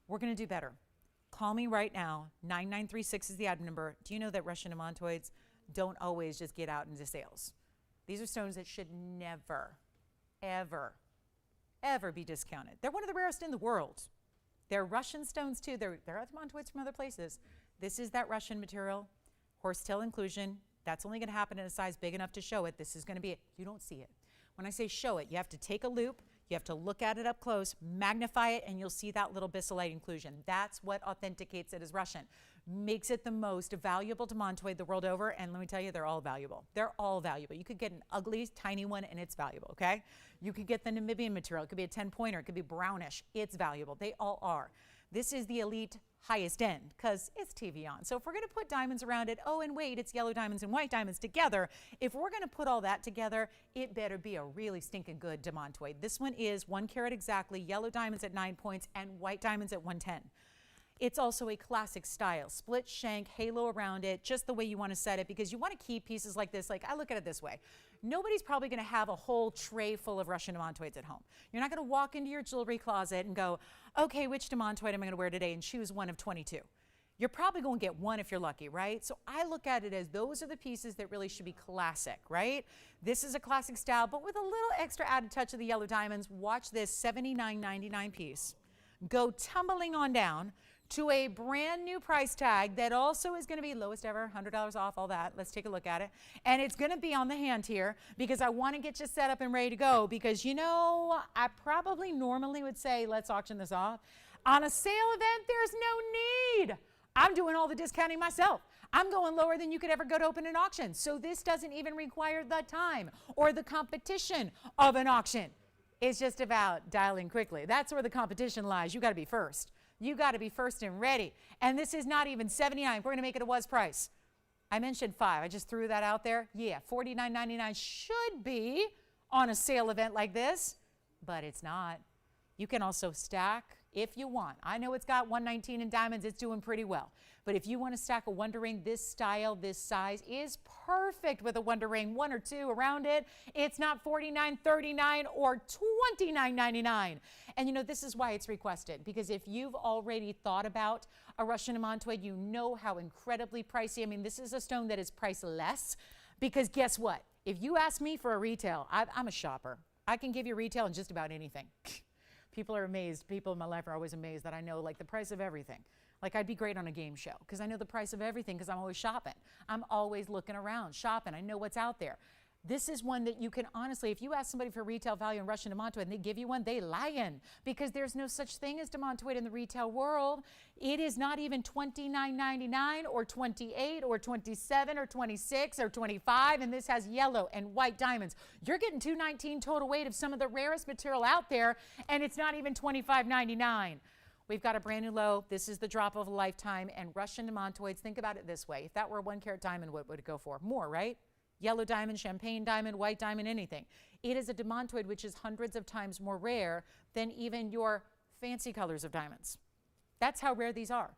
We're going to do better. Call me right now. 9936 is the item number. Do you know that Russian demantoids don't always just get out into sales? These are stones that should never, ever, ever be discounted. They're one of the rarest in the world. They're Russian stones too. There are other demantoids from other places. This is that Russian material, horsetail inclusion. That's only going to happen in a size big enough to show it. This is going to be it. You don't see it. When I say show it, you have to take a loop. You have to look at it up close, magnify it, and you'll see that little bisylite inclusion. That's what authenticates it as Russian. Makes it the most valuable demantoid the world over, and let me tell you, they're all valuable. They're all valuable. You could get an ugly, tiny one, and it's valuable, okay? You could get the Namibian material. It could be a 10-pointer. It could be brownish. It's valuable. They all are. This is the elite highest end because it's TVON. So if we're going to put diamonds around it, oh, and wait, it's yellow diamonds and white diamonds together. If we're going to put all that together, it better be a really stinking good demantoid. This one is 1 carat exactly, yellow diamonds at 9 points, and white diamonds at 110. It's also a classic style, split shank, halo around it, just the way you want to set it, because you want to keep pieces like this. Like, I look at it this way. Nobody's probably going to have a whole tray full of Russian demantoids at home. You're not going to walk into your jewelry closet and go, okay, which demantoid am I going to wear today, and choose one of 22. You're probably going to get one if you're lucky, right? So I look at it as those are the pieces that really should be classic, right? This is a classic style, but with a little extra added touch of the yellow diamonds. Watch this $79.99 piece go tumbling on down to a brand new price tag that also is going to be lowest ever, $100 off, all that. Let's take a look at it. And it's going to be on the hand here because I want to get you set up and ready to go because, you know, I probably normally would say, let's auction this off. On a sale event, there's no need. I'm doing all the discounting myself. I'm going lower than you could ever go to open an auction. So this doesn't even require the time or the competition of an auction. It's just about dialing quickly. That's where the competition lies. You got to be first. You got to be first and ready. And this is not even $79. We're going to make it a was price. I mentioned $5. I just threw that out there. Yeah, $49.99 should be on a sale event like this, but it's not. You can also stack if you want. I know it's got 119 in diamonds. It's doing pretty well. But if you want to stack a Wonder Ring, this style, this size is perfect with a Wonder Ring, 1 or 2 around it. It's not $49, $39, or $29.99. And you know, this is why it's requested, because if you've already thought about a Russian demantoid, you know how incredibly pricey. I mean, this is a stone that is priceless, because guess what? If you ask me for a retail, I'm a shopper. I can give you retail in just about anything. People are amazed. People in my life are always amazed that I know like the price of everything. Like I'd be great on a game show because I know the price of everything because I'm always shopping. I'm always looking around, shopping. I know what's out there. This is one that you can honestly, if you ask somebody for retail value in Russian demantoid and they give you one, they lying, because there's no such thing as demantoid in the retail world. It is not even $29.99 or $28 or $27 or $26 or $25, and this has yellow and white diamonds. You're getting $219 total weight of some of the rarest material out there, and it's not even $25.99. We've got a brand new low. This is the drop of a lifetime, and Russian demantoids, think about it this way. If that were a 1 carat diamond, what would it go for? More, right? Yellow diamond, champagne diamond, white diamond, anything. It is a demantoid, which is hundreds of times more rare than even your fancy colors of diamonds. That's how rare these are.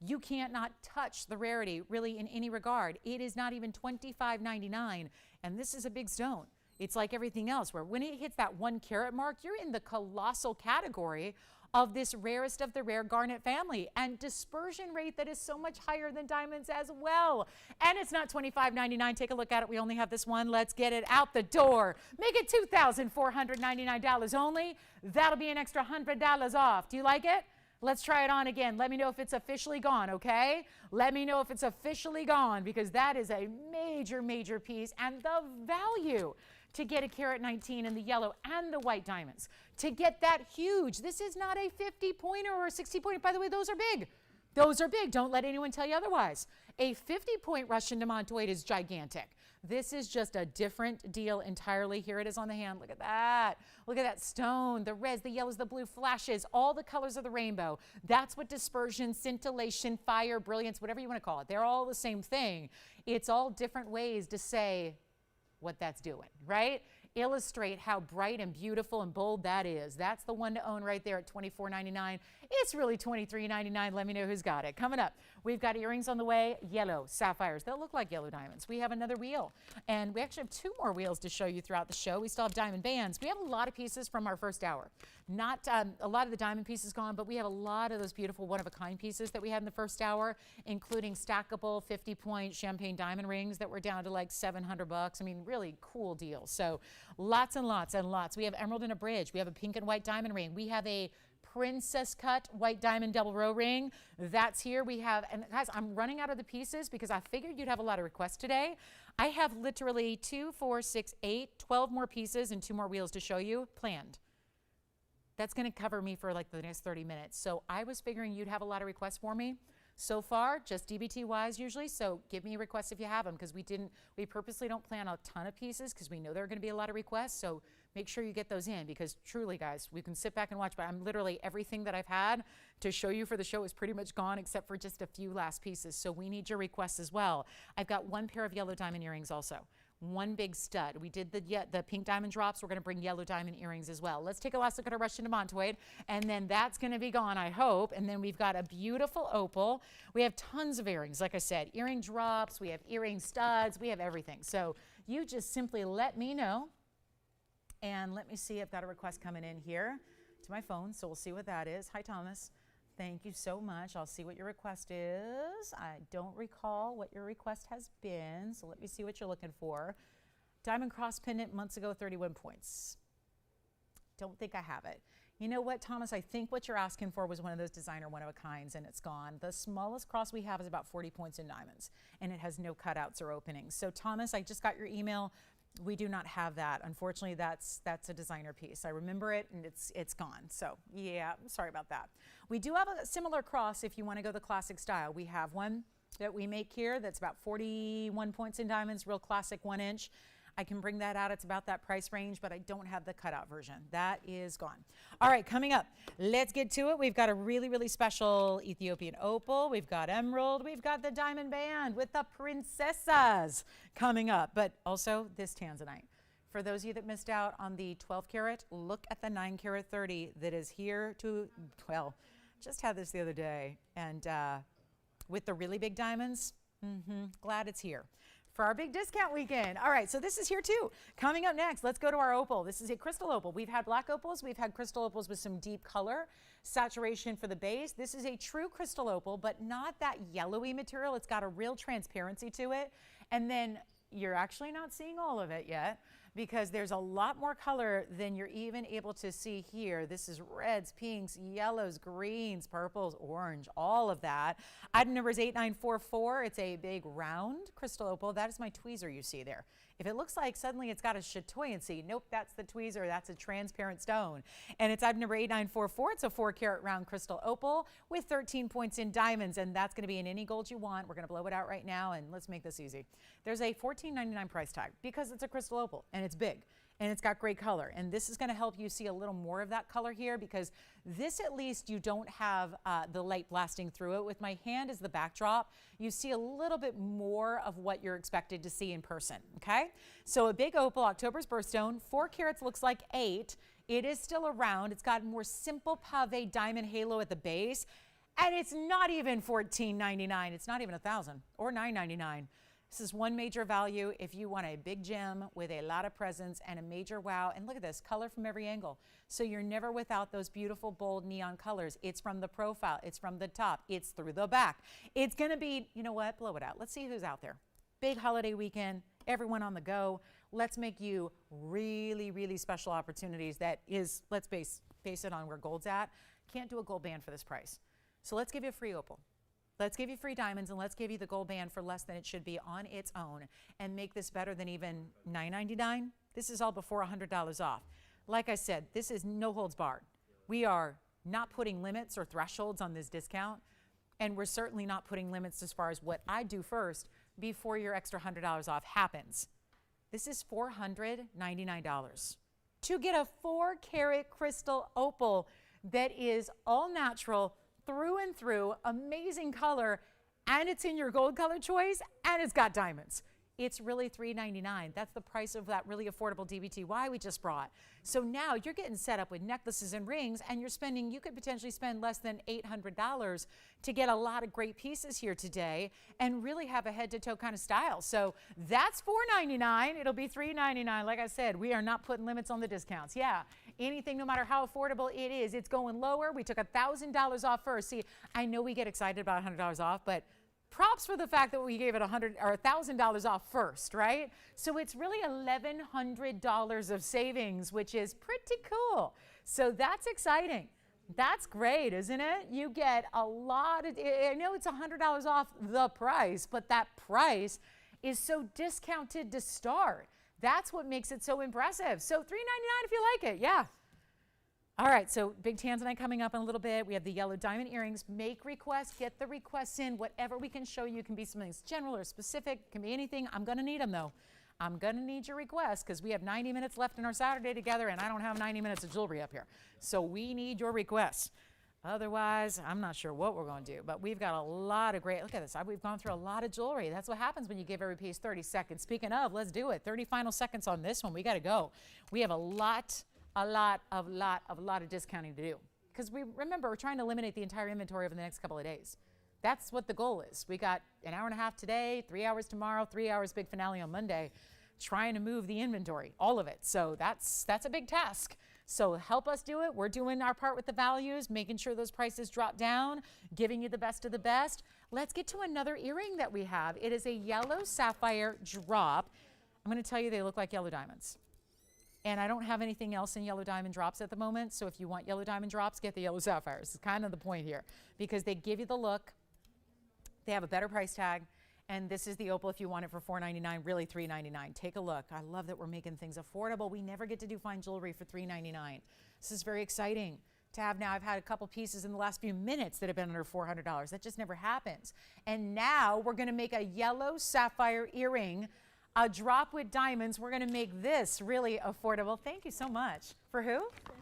You can't not touch the rarity really in any regard. It is not even $25.99, and this is a big stone. It's like everything else, where when it hits that 1 carat mark, you're in the colossal category of this rarest of the rare garnet family, and dispersion rate that is so much higher than diamonds as well. And it's not $25.99. Take a look at it. We only have this one. Let's get it out the door. Make it $2,499 only. That'll be an extra $100 off. Do you like it? Let's try it on again. Let me know if it's officially gone, okay? Let me know if it's officially gone, because that is a major, major piece. And the value to get a carat 19 in the yellow and the white diamonds, to get that huge. This is not a 50 pointer or a 60 pointer. By the way, those are big. Those are big. Don't let anyone tell you otherwise. A 50 point Russian demantoid is gigantic. This is just a different deal entirely. Here it is on the hand. Look at that. Look at that stone, the reds, the yellows, the blue flashes, all the colors of the rainbow. That's what dispersion, scintillation, fire, brilliance, whatever you want to call it. They're all the same thing. It's all different ways to say what that's doing, right? Illustrate how bright and beautiful and bold that is. That's the one to own right there at $24.99. It's really $23.99. Let me know who's got it. Coming up, we've got earrings on the way, yellow sapphires. They'll look like yellow diamonds. We have another wheel, and we actually have 2 more wheels to show you throughout the show. We still have diamond bands. We have a lot of pieces from our first hour. Not a lot of the diamond pieces gone, but we have a lot of those beautiful one-of-a-kind pieces that we had in the first hour, including stackable 50-point champagne diamond rings that were down to like $700. I mean, really cool deals. So lots and lots and lots. We have emerald in a bridge. We have a pink and white diamond ring. We have a princess cut white diamond double row ring. That's here. We have, and guys, I'm running out of the pieces because I figured you'd have a lot of requests today. I have literally 2, 4, 6, 8, 12 more pieces and 2 more wheels to show you planned. That's going to cover me for like the next 30 minutes. So I was figuring you'd have a lot of requests for me. So far, just DBT wise usually, so give me requests if you have them, because we purposely don't plan a ton of pieces because we know there are going to be a lot of requests, so make sure you get those in, because truly, guys, we can sit back and watch, but I'm literally, everything that I've had to show you for the show is pretty much gone except for just a few last pieces, so we need your requests as well. I've got 1 pair of yellow diamond earrings also. 1 big stud. We did the pink diamond drops. We're going to bring yellow diamond earrings as well. Let's take a last look at our Russian demantoid, and then that's going to be gone, I hope. And then we've got a beautiful opal. We have tons of earrings, like I said, earring drops. We have earring studs. We have everything. So you just simply let me know, and let me see. I've got a request coming in here to my phone, so we'll see what that is. Hi, Thomas. Thank you so much. I'll see what your request is. I don't recall what your request has been, so let me see what you're looking for. Diamond cross pendant months ago, 31 points. Don't think I have it. You know what, Thomas? I think what you're asking for was one of those designer one-of-a-kinds, and it's gone. The smallest cross we have is about 40 points in diamonds, and it has no cutouts or openings. So, Thomas, I just got your email. We do not have that. Unfortunately, that's a designer piece. I remember it, and it's gone. So, yeah, I'm sorry about that. We do have a similar cross if you want to go the classic style. We have one that we make here that's about 41 points in diamonds, real classic 1 inch. I can bring that out. It's about that price range, but I don't have the cutout version. That is gone. All right, coming up, let's get to it. We've got a really, really special Ethiopian opal. We've got emerald. We've got the diamond band with the princesses coming up, but also this tanzanite. For those of you that missed out on the 12 karat, look at the 9 karat 30 that is here to, well, just had this the other day. And with the really big diamonds, glad it's here for our big discount weekend. All right, so this is here too. Coming up next, let's go to our opal. This is a crystal opal. We've had black opals. We've had crystal opals with some deep color, saturation for the base. This is a true crystal opal, but not that yellowy material. It's got a real transparency to it. And then you're actually not seeing all of it yet, because there's a lot more color than you're even able to see here. This is reds, pinks, yellows, greens, purples, orange, all of that. Item number is 8944. It's a big round crystal opal. That is my tweezer you see there. If it looks like suddenly it's got a chatoyancy, nope, that's the tweezer. That's a transparent stone. And it's item number 8944. It's a 4-carat round crystal opal with 13 points in diamonds, and that's going to be in any gold you want. We're going to blow it out right now, and let's make this easy. There's a $14.99 price tag because it's a crystal opal, and it's big, and it's got great color. And this is going to help you see a little more of that color here, because this, at least, you don't have the light blasting through it. With my hand as the backdrop, you see a little bit more of what you're expected to see in person, okay? So a big opal, October's birthstone, 4 carats looks like 8. It is still a round. It's got more simple pave diamond halo at the base, and it's not even $14.99. It's not even $1,000 or $9.99. This is one major value if you want a big gem with a lot of presence and a major wow. And look at this, color from every angle. So you're never without those beautiful, bold neon colors. It's from the profile. It's from the top. It's through the back. It's going to be, you know what, blow it out. Let's see who's out there. Big holiday weekend, everyone on the go. Let's make you really, really special opportunities. That is, let's base it on where gold's at. Can't do a gold band for this price. So let's give you a free opal. Let's give you free diamonds, and let's give you the gold band for less than it should be on its own, and make this better than even $9.99. This is all before $100 off. Like I said, this is no holds barred. We are not putting limits or thresholds on this discount, and we're certainly not putting limits as far as what I do first before your extra $100 off happens. This is $499 to get a 4-carat crystal opal that is all natural, through and through, amazing color, and it's in your gold color choice, and it's got diamonds. It's really $399. That's the price of that really affordable DBTY we just brought. So now you're getting set up with necklaces and rings, and you could potentially spend less than $800 to get a lot of great pieces here today and really have a head-to-toe kind of style. So that's $499. It'll be $399. Like I said, we are not putting limits on the discounts. Yeah, anything, no matter how affordable it is, it's going lower. We took $1,000 off first. See, I know we get excited about $100 off, but props for the fact that we gave it $100 or $1,000 off first, right? So it's really $1,100 of savings, which is pretty cool. So that's exciting. That's great, isn't it? You get a lot of, I know it's $100 off the price, but that price is so discounted to start. That's what makes it so impressive. So $399 if you like it, yeah. All right, so big tanzanite coming up in a little bit. We have the yellow diamond earrings. Make requests, get the requests in. Whatever we can show you can be something general or specific, can be anything. I'm gonna need them though. I'm gonna need your requests because we have 90 minutes left in our Saturday together, and I don't have 90 minutes of jewelry up here. So we need your requests. Otherwise, I'm not sure what we're gonna do, but we've got a lot of great, look at this, we've gone through a lot of jewelry. That's what happens when you give every piece 30 seconds. Speaking of, let's do it. 30 final seconds on this one. We gotta go. We have a lot of discounting to do. Because remember, we're trying to eliminate the entire inventory over the next couple of days. That's what the goal is. We got an hour and a half today, 3 hours tomorrow, 3 hours big finale on Monday, trying to move the inventory, all of it. So that's a big task. So help us do it. We're doing our part with the values, making sure those prices drop down, giving you the best of the best. Let's get to another earring that we have. It is a yellow sapphire drop. I'm going to tell you they look like yellow diamonds. And I don't have anything else in yellow diamond drops at the moment. So if you want yellow diamond drops, get the yellow sapphires. It's kind of the point here, because they give you the look. They have a better price tag. And this is the opal if you want it for $499, really $399. Take a look. I love that we're making things affordable. We never get to do fine jewelry for $399. This is very exciting to have now. I've had a couple pieces in the last few minutes that have been under $400. That just never happens. And now we're going to make a yellow sapphire earring, a drop with diamonds. We're going to make this really affordable. Thank you so much. For who? Spencer.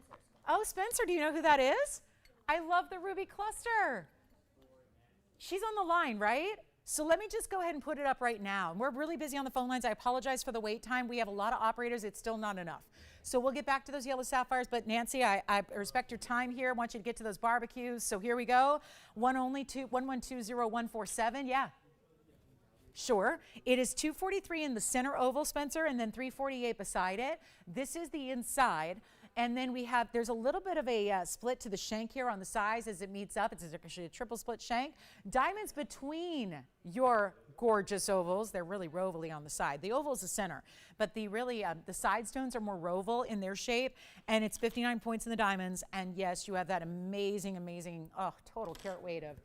Oh, Spencer, do you know who that is? I love the ruby cluster. She's on the line, right? So let me just go ahead and put it up right now. We're really busy on the phone lines. I apologize for the wait time. We have a lot of operators. It's still not enough. So we'll get back to those yellow sapphires. But Nancy, I respect your time here. I want you to get to those barbecues. So here we go. 1120147. Yeah. Sure. It is 243 in the center oval, Spencer, and then 348 beside it. This is the inside. And then there's a little bit of a split to the shank here on the sides as it meets up. It's actually a triple split shank. Diamonds between your gorgeous ovals. They're really rovally on the side. The oval is the center, but the side stones are more roval in their shape, and it's 59 points in the diamonds. And yes, you have that amazing, total carat weight of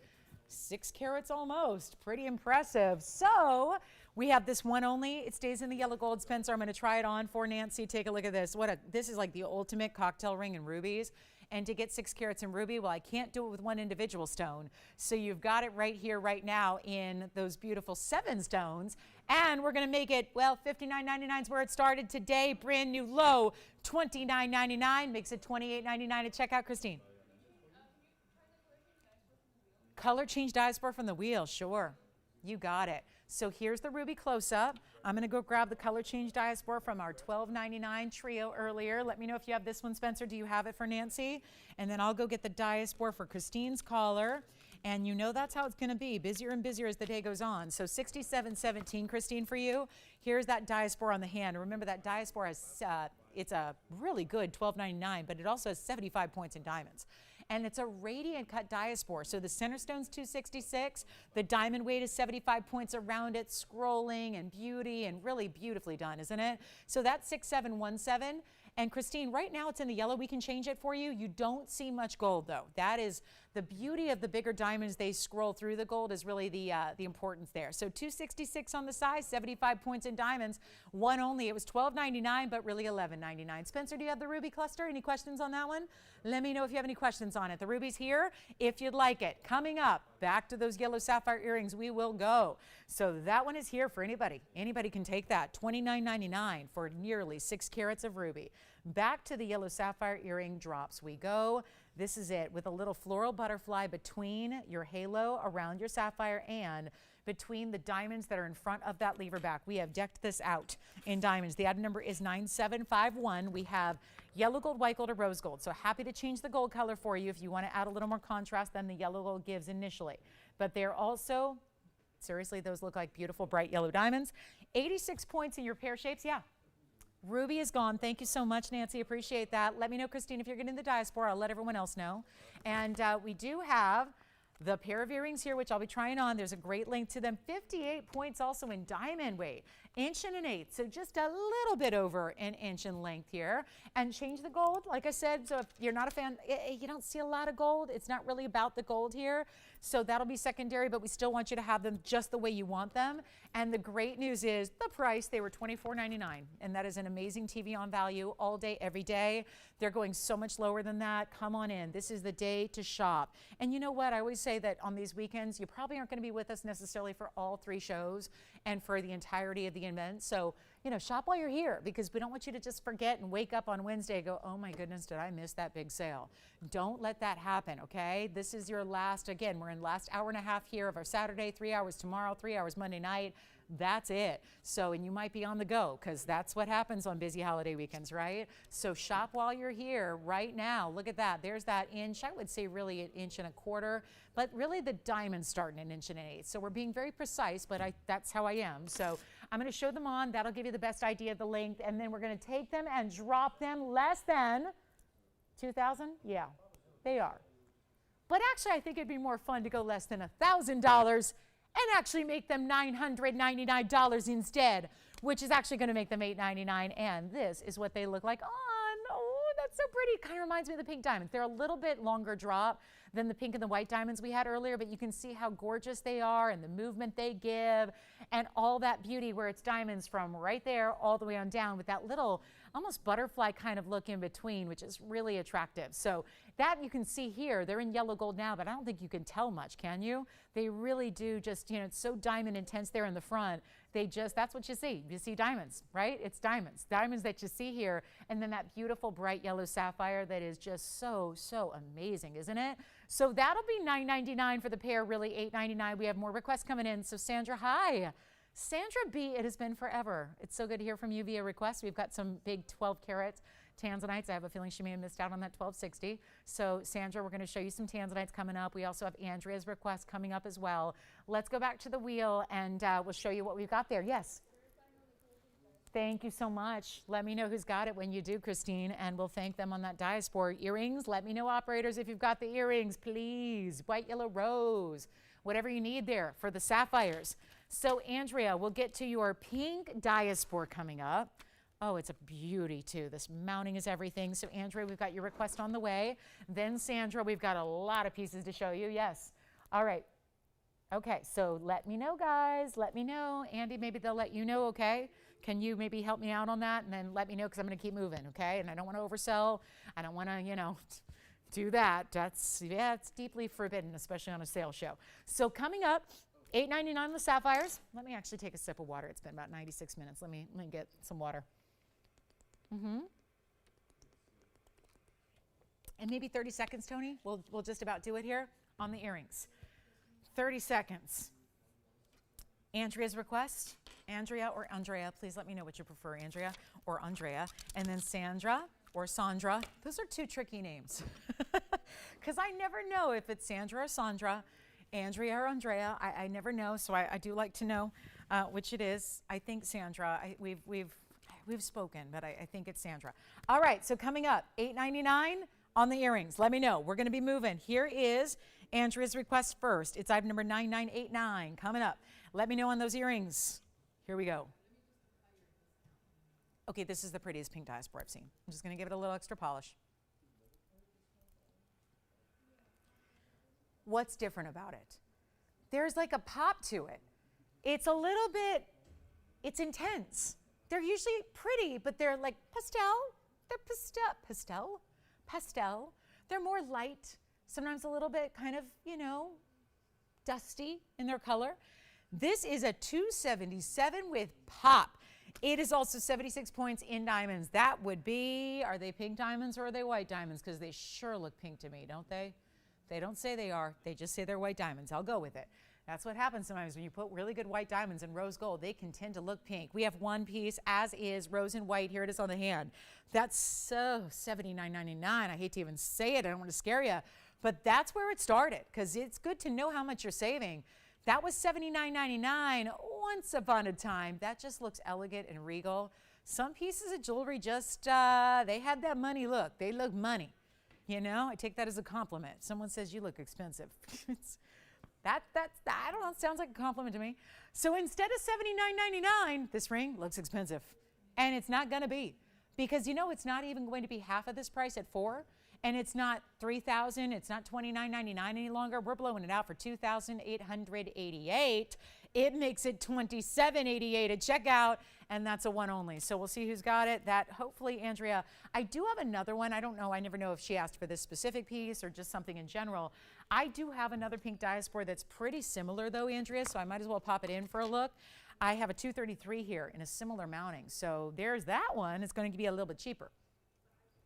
6 carats almost. Pretty impressive. So we have this one only. It stays in the yellow gold, Spencer. I'm going to try it on for Nancy. Take a look at this. This is like the ultimate cocktail ring in rubies. And to get 6 carats in ruby, well, I can't do it with one individual stone. So you've got it right here, right now in those beautiful 7 stones. And we're going to make it, well, $59.99 is where it started today. Brand new low, $29.99. Makes it $28.99 at checkout. Christine. Color change diaspora from the wheel. Sure. You got it. So here's the ruby close-up. I'm going to go grab the color change diaspora from our $12.99 trio earlier. Let me know if you have this one, Spencer. Do you have it for Nancy? And then I'll go get the diaspora for Christine's collar. And you know that's how it's going to be, busier and busier as the day goes on. So $67.17, Christine, for you. Here's that diaspora on the hand. Remember that diaspora has, it's a really good $12.99, but it also has 75 points in diamonds. And it's a radiant cut diaspora. So the center stone's $266. The diamond weight is 75 points around it, scrolling and beauty, and really beautifully done, isn't it? So that's 6717. And Christine, right now it's in the yellow. We can change it for you. You don't see much gold though. That is the beauty of the bigger diamonds. They scroll through the gold is really the importance there. So 266 on the size, 75 points in diamonds. One only. It was $12.99, but really $11.99. Spencer, do you have the ruby cluster? Any questions on that one? Let me know if you have any questions on it. The ruby's here if you'd like it. Coming up, back to those yellow sapphire earrings we will go. So that one is here for anybody. Anybody can take that. $29.99 for nearly 6 carats of ruby. Back to the yellow sapphire earring drops we go. This is it with a little floral butterfly between your halo around your sapphire and between the diamonds that are in front of that lever back. We have decked this out in diamonds. The item number is 9751. We have yellow gold, white gold, or rose gold. So happy to change the gold color for you if you want to add a little more contrast than the yellow gold gives initially. But they're also, seriously, those look like beautiful bright yellow diamonds. 86 points in your pear shapes. Yeah. Ruby is gone. Thank you so much, Nancy. Appreciate that. Let me know, Christine, if you're getting the diaspora. I'll let everyone else know. And we do have the pair of earrings here, which I'll be trying on. There's a great link to them. 58 points also in diamond weight. 1.125". So just a little bit over an inch in length here. And change the gold, like I said. So if you're not a fan, you don't see a lot of gold. It's not really about the gold here. So that'll be secondary, but we still want you to have them just the way you want them. And the great news is the price, they were $24.99. And that is an amazing TVON value all day, every day. They're going so much lower than that. Come on in. This is the day to shop. And you know what? I always say that on these weekends, you probably aren't going to be with us necessarily for all 3 shows and for the entirety of the event. So, you know, shop while you're here because we don't want you to just forget and wake up on Wednesday and go, oh my goodness, did I miss that big sale? Don't let that happen, okay? This is your last, again, we're in last hour and a half here of our Saturday, 3 hours tomorrow, 3 hours Monday night. That's it. So, and you might be on the go because that's what happens on busy holiday weekends, right? So shop while you're here right now. Look at that. There's that inch. I would say really 1.25 inches, but really the diamonds start in 1.125 inches. So we're being very precise, but that's how I am. So I'm going to show them on. That'll give you the best idea of the length. And then we're going to take them and drop them less than 2,000. Yeah, they are. But actually, I think it'd be more fun to go less than $1,000 and actually make them $999 instead, which is actually going to make them $899. And this is what they look like on. Oh, that's so pretty. Kind of reminds me of the pink diamonds. They're a little bit longer drop than the pink and the white diamonds we had earlier, but you can see how gorgeous they are and the movement they give and all that beauty where it's diamonds from right there all the way on down with that little almost butterfly kind of look in between, which is really attractive. So that you can see here, they're in yellow gold now, but I don't think you can tell much, can you? They really do just, you know, it's so diamond intense there in the front. They just, that's what you see. You see diamonds, right? It's diamonds. Diamonds that you see here. And then that beautiful bright yellow sapphire that is just so, so amazing, isn't it? So that'll be $9.99 for the pair, really $8.99. We have more requests coming in. So Sandra, hi. Sandra B, it has been forever. It's so good to hear from you via request. We've got some big 12-carat tanzanites. I have a feeling she may have missed out on that 1260. So Sandra, we're going to show you some tanzanites coming up. We also have Andrea's request coming up as well. Let's go back to the wheel and we'll show you what we've got there. Yes. Thank you so much. Let me know who's got it when you do, Christine, and we'll thank them on that diaspora. Earrings, let me know, operators, if you've got the earrings, please. White, yellow, rose, whatever you need there for the sapphires. So Andrea, we'll get to your pink diaspora coming up. Oh, it's a beauty too. This mounting is everything. So Andrea, we've got your request on the way. Then Sandra, we've got a lot of pieces to show you. Yes. All right. Okay, so let me know, guys. Let me know. Andy, maybe they'll let you know, okay? Can you maybe help me out on that? And then let me know, because I'm going to keep moving, okay? And I don't want to oversell. I don't want to, do that. It's deeply forbidden, especially on a sales show. So coming up, $8.99 the sapphires. Let me actually take a sip of water. It's been about 96 minutes. Let me get some water. And maybe 30 seconds, Tony. We'll just about do it here on the earrings. 30 seconds. Andrea's request. Andrea or Andrea, please let me know what you prefer, Andrea or Andrea. And then Sandra or Sandra. Those are two tricky names because I never know if it's Sandra or Sandra, Andrea or Andrea. I never know, so I do like to know which it is. I think Sandra. We've spoken, but I think it's Sandra. All right, so coming up, $8.99 on the earrings. Let me know. We're going to be moving. Here is Andrea's request first. It's item number 9989 coming up. Let me know on those earrings. Here we go. Okay, this is the prettiest pink diaspora I've seen. I'm just going to give it a little extra polish. What's different about it? There's like a pop to it. It's a little bit, it's intense. They're usually pretty, but they're like pastel. They're pastel. They're more light. Sometimes a little bit kind of, dusty in their color. This is a 277 with pop. It is also 76 points in diamonds. That would be, are they pink diamonds or are they white diamonds? Because they sure look pink to me, don't they? They don't say they are. They just say they're white diamonds. I'll go with it. That's what happens sometimes when you put really good white diamonds in rose gold. They can tend to look pink. We have one piece, as is, rose and white. Here it is on the hand. That's so $79.99. I hate to even say it. I don't want to scare you. But that's where it started, because it's good to know how much you're saving. That was $79.99 once upon a time. That just looks elegant and regal. Some pieces of jewelry just, they had that money look. They look money. I take that as a compliment. Someone says, you look expensive. I don't know, it sounds like a compliment to me. So instead of $79.99, this ring looks expensive. And it's not going to be. Because it's not even going to be half of this price at $4,000. And it's not $3,000, it's not $29.99 any longer. We're blowing it out for $2,888. It makes it $27.88 at checkout, and that's a one only. So we'll see who's got it. That hopefully, Andrea. I do have another one. I don't know. I never know if she asked for this specific piece or just something in general. I do have another pink diaspora that's pretty similar, though, Andrea, so I might as well pop it in for a look. I have a 233 here in a similar mounting. So there's that one. It's going to be a little bit cheaper.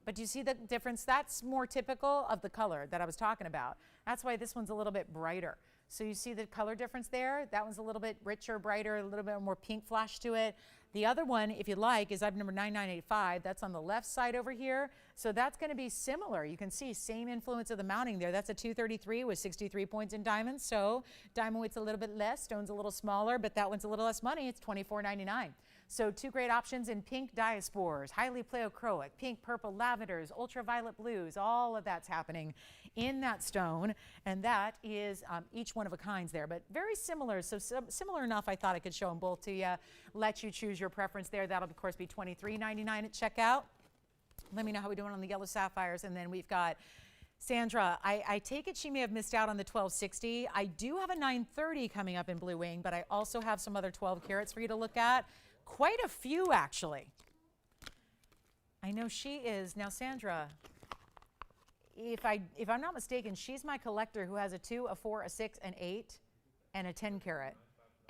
But do you see the difference? That's more typical of the color that I was talking about. That's why this one's a little bit brighter. So you see the color difference there? That one's a little bit richer, brighter, a little bit more pink flash to it. The other one, if you like, is item number 9985. That's on the left side over here. So that's going to be similar. You can see same influence of the mounting there. That's a 233 with 63 points in diamonds. So diamond weight's a little bit less, stone's a little smaller, but that one's a little less money. It's $24.99. So two great options in pink diaspores, highly pleochroic, pink, purple, lavenders, ultraviolet blues. All of that's happening in that stone. And that is each one of a kinds there, but very similar. So similar enough, I thought I could show them both to you, let you choose your preference there. That'll, of course, be $23.99 at checkout. Let me know how we're doing on the yellow sapphires. And then we've got Sandra. I take it she may have missed out on the 1260. I do have a 930 coming up in Blue Wing, but I also have some other 12 carats for you to look at. Quite a few, actually. I know she is. Now, Sandra, if I'm not mistaken, she's my collector who has a 2, a 4, a 6, an 8, and a 10 carat.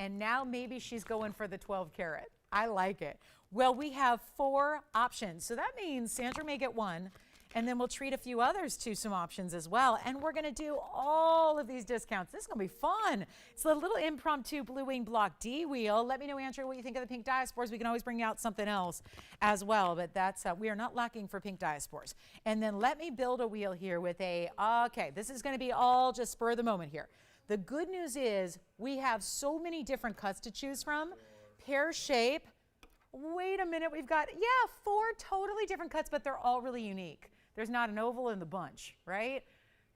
And now maybe she's going for the 12 carat. I like it. Well, we have 4 options. So that means Sandra may get one, and then we'll treat a few others to some options as well. And we're going to do all of these discounts. This is going to be fun. It's a little impromptu Blue Wing Block D wheel. Let me know, Andrew, what you think of the pink diaspores. We can always bring out something else as well, but that's we are not lacking for pink diaspores. And then let me build a wheel here with a, okay, this is going to be all just spur of the moment here. The good news is we have so many different cuts to choose from. Pear shape. Wait a minute, we've got, 4 totally different cuts, but they're all really unique. There's not an oval in the bunch, right?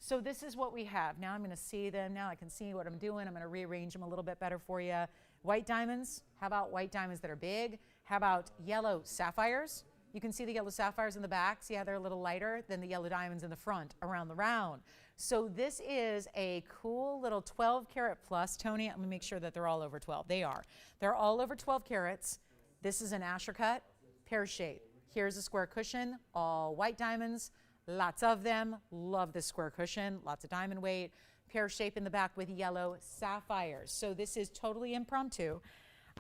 So this is what we have. Now I'm going to see them. Now I can see what I'm doing. I'm going to rearrange them a little bit better for you. White diamonds. How about white diamonds that are big? How about yellow sapphires? You can see the yellow sapphires in the back. See how they're a little lighter than the yellow diamonds in the front around the round. So this is a cool little 12 karat plus. Tony, I'm going to make sure that they're all over 12. They are. They're all over 12 carats. This is an Asher cut, pear shape. Here's a square cushion, all white diamonds. Lots of them. Love this square cushion. Lots of diamond weight. Pear shape in the back with yellow sapphires. So this is totally impromptu.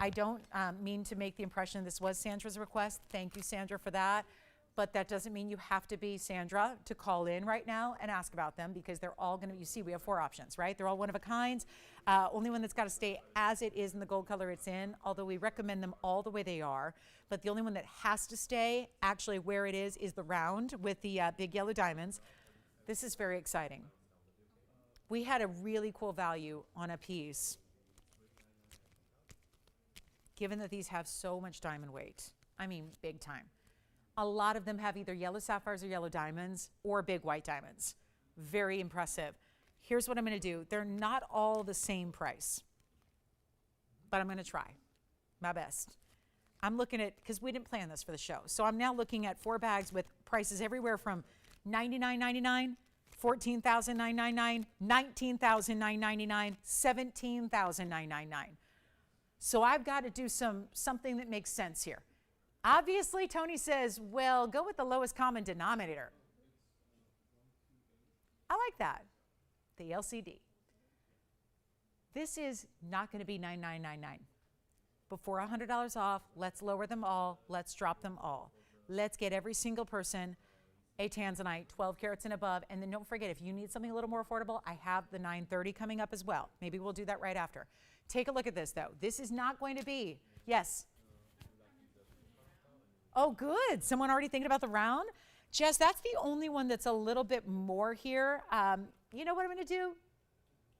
I don't mean to make the impression this was Sandra's request. Thank you, Sandra, for that. But that doesn't mean you have to be Sandra to call in right now and ask about them, because they're all going to, you see, we have 4 options, right? They're all one of a kind. Only one that's got to stay as it is in the gold color it's in, although we recommend them all the way they are. But the only one that has to stay actually where it is the round with the big yellow diamonds. This is very exciting. We had a really cool value on a piece, given that these have so much diamond weight. I mean, big time. A lot of them have either yellow sapphires or yellow diamonds or big white diamonds. Very impressive. Here's what I'm going to do. They're not all the same price, but I'm going to try my best. I'm looking at, because we didn't plan this for the show, so I'm now looking at 4 bags with prices everywhere from $99.99, $14,999, $19,999, $17,999. So I've got to do something that makes sense here. Obviously, Tony says, well, go with the lowest common denominator. I like that, the LCD. This is not going to be $99.99. Before $100 off, let's lower them all. Let's drop them all. Let's get every single person a tanzanite, 12 carats and above. And then don't forget, if you need something a little more affordable, I have the 930 coming up as well. Maybe we'll do that right after. Take a look at this, though. This is not going to be, yes. Oh, good. Someone already thinking about the round? Jess, that's the only one that's a little bit more here. You know what I'm going to do?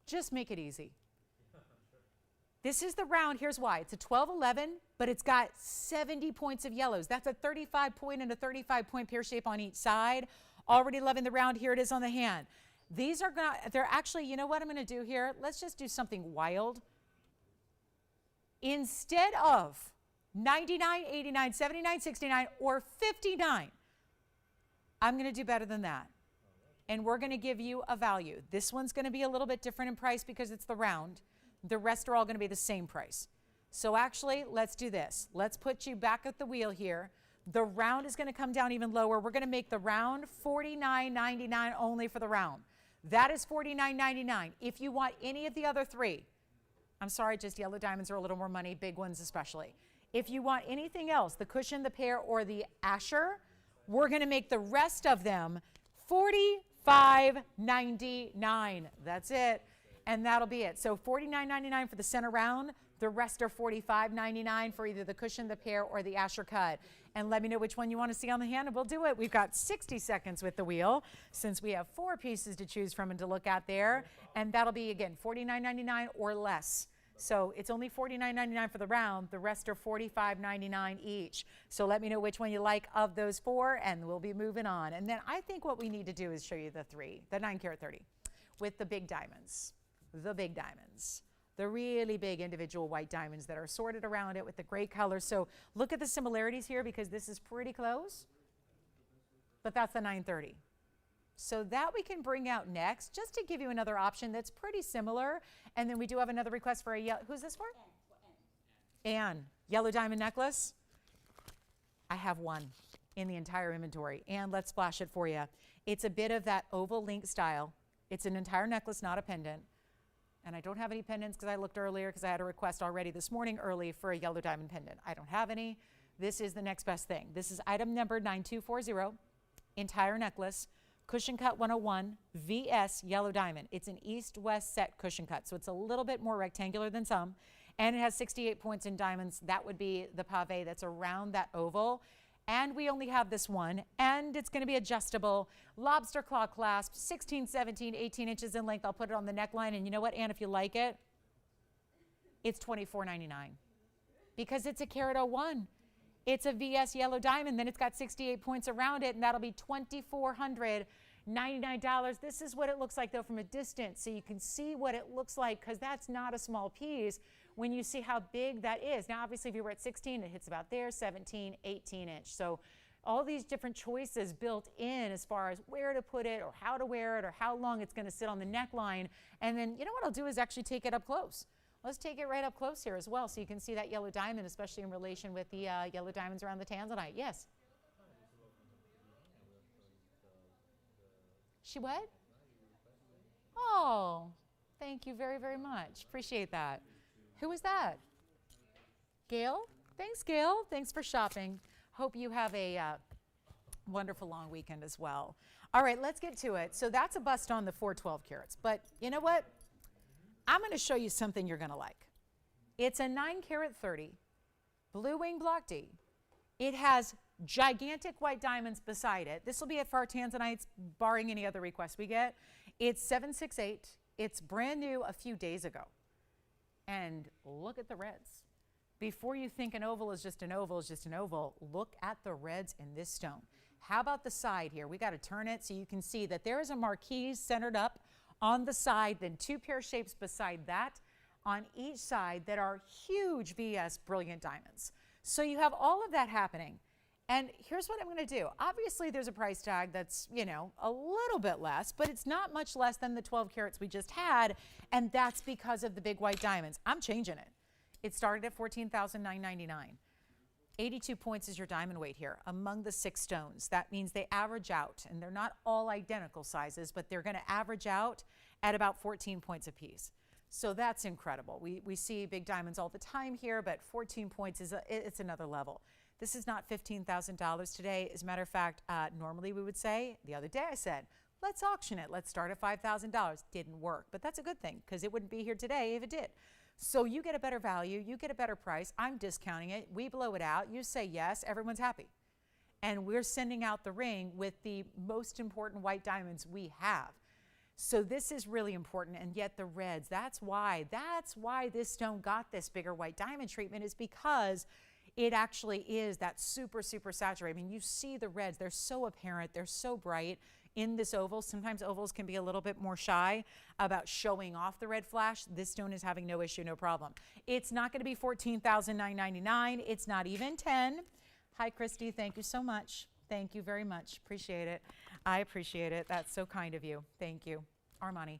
Just make it easy. This is the round. Here's why. It's a 12-11, but it's got 70 points of yellows. That's a 35-point and a 35-point pear shape on each side. Already loving the round. Here it is on the hand. These are going to, they're actually, you know what I'm going to do here? Let's just do something wild. Instead of 99, 89, 79, 69, or 59, I'm going to do better than that. And we're going to give you a value. This one's going to be a little bit different in price because it's the round. The rest are all going to be the same price. So actually, let's do this. Let's put you back at the wheel here. The round is going to come down even lower. We're going to make the round $49.99 only for the round. That is $49.99. If you want any of the other 3, I'm sorry, just yellow diamonds are a little more money, big ones especially. If you want anything else, the cushion, the pear, or the Asher, we're going to make the rest of them $45.99. That's it. And that'll be it. So $49.99 for the center round. The rest are $45.99 for either the cushion, the pear, or the Asher cut. And let me know which one you want to see on the hand, and we'll do it. We've got 60 seconds with the wheel, since we have 4 pieces to choose from and to look at there. And that'll be, again, $49.99 or less. So it's only $49.99 for the round. The rest are $45.99 each. So let me know which one you like of those 4, and we'll be moving on. And then I think what we need to do is show you the 9 karat 30 with the big diamonds. The big diamonds. The really big individual white diamonds that are sorted around it with the great colors. So look at the similarities here, because this is pretty close, but that's the 930. So that we can bring out next, just to give you another option that's pretty similar. And then we do have another request for a yellow. Who's this for? Anne. Yellow diamond necklace. I have one in the entire inventory. And let's flash it for you. It's a bit of that oval link style. It's an entire necklace, not a pendant. And I don't have any pendants because I looked earlier, because I had a request already this morning early for a yellow diamond pendant. I don't have any. This is the next best thing. This is item number 9240, entire necklace, cushion cut 101, VS yellow diamond. It's an east-west set cushion cut, so it's a little bit more rectangular than some. And it has 68 points in diamonds. That would be the pave that's around that oval. And we only have this one, and it's going to be adjustable. Lobster claw clasp, 16, 17, 18 inches in length. I'll put it on the neckline, and you know what, Anne, if you like it, it's $24.99 because it's a carat 01. It's a VS yellow diamond, then it's got 68 points around it, and that'll be $2,499. $99. This is what it looks like though from a distance, so you can see what it looks like, because that's not a small piece when you see how big that is. Now obviously if you were at 16, it hits about there, 17, 18 inch. So all these different choices built in as far as where to put it or how to wear it or how long it's going to sit on the neckline. And then you know what I'll do is actually take it up close. Let's take it right up close here as well, so you can see that yellow diamond, especially in relation with the yellow diamonds around the tanzanite. Yes? She what? Oh, thank you very, very much. Appreciate that. Who was that? Gail? Thanks, Gail. Thanks for shopping. Hope you have a wonderful long weekend as well. All right, let's get to it. So that's a bust on the 412 carats. But you know what? I'm going to show you something you're going to like. It's a 9 carat 30 blue wing block D. It has gigantic white diamonds beside it. This will be it for our tanzanites, barring any other requests we get. It's 768. It's brand new a few days ago. And look at the reds. Before you think an oval is just an oval is just an oval, look at the reds in this stone. How about the side here? We got to turn it so you can see that there is a marquise centered up on the side, then 2 pear shapes beside that on each side that are huge VS brilliant diamonds. So you have all of that happening. And here's what I'm going to do. Obviously, there's a price tag that's, you know, a little bit less, but it's not much less than the 12 carats we just had, and that's because of the big white diamonds. I'm changing it. It started at $14,999. 82 points is your diamond weight here among the 6 stones. That means they average out, and they're not all identical sizes, but they're going to average out at about 14 points apiece. So that's incredible. We see big diamonds all the time here, but 14 points it's another level. This is not $15,000 today. As a matter of fact, normally we would say, the other day I said, let's auction it. Let's start at $5,000. Didn't work, but that's a good thing because it wouldn't be here today if it did. So you get a better value, you get a better price. I'm discounting it. We blow it out. You say yes, everyone's happy. And we're sending out the ring with the most important white diamonds we have. So this is really important, and yet the reds, that's why this stone got this bigger white diamond treatment, is because it actually is that super, super saturated. I mean, you see the reds, they're so apparent, they're so bright in this oval. Sometimes ovals can be a little bit more shy about showing off the red flash. This stone is having no issue, no problem. It's not going to be $14,999. It's not even 10. Hi, Christy. Thank you so much. Thank you very much. Appreciate it. I appreciate it. That's so kind of you. Thank you. Armani.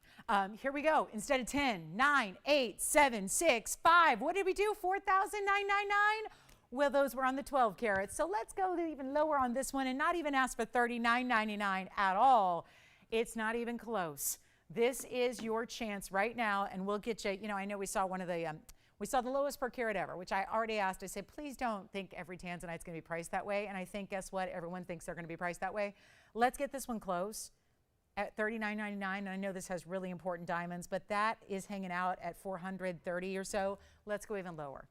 Here we go. Instead of 10, 9, 8, 7, 6, 5. What did we do? 4,999? Well, those were on the 12 carats. So let's go even lower on this one and not even ask for $39.99 at all. It's not even close. This is your chance right now, and we'll get you. You know, I know we saw one of the, we saw the lowest per carat ever, which I already asked. I said, please don't think every tanzanite's going to be priced that way. And I think, guess what? Everyone thinks they're going to be priced that way. Let's get this one close at $39.99. And I know this has really important diamonds, but that is hanging out at $430 or so. Let's go even lower.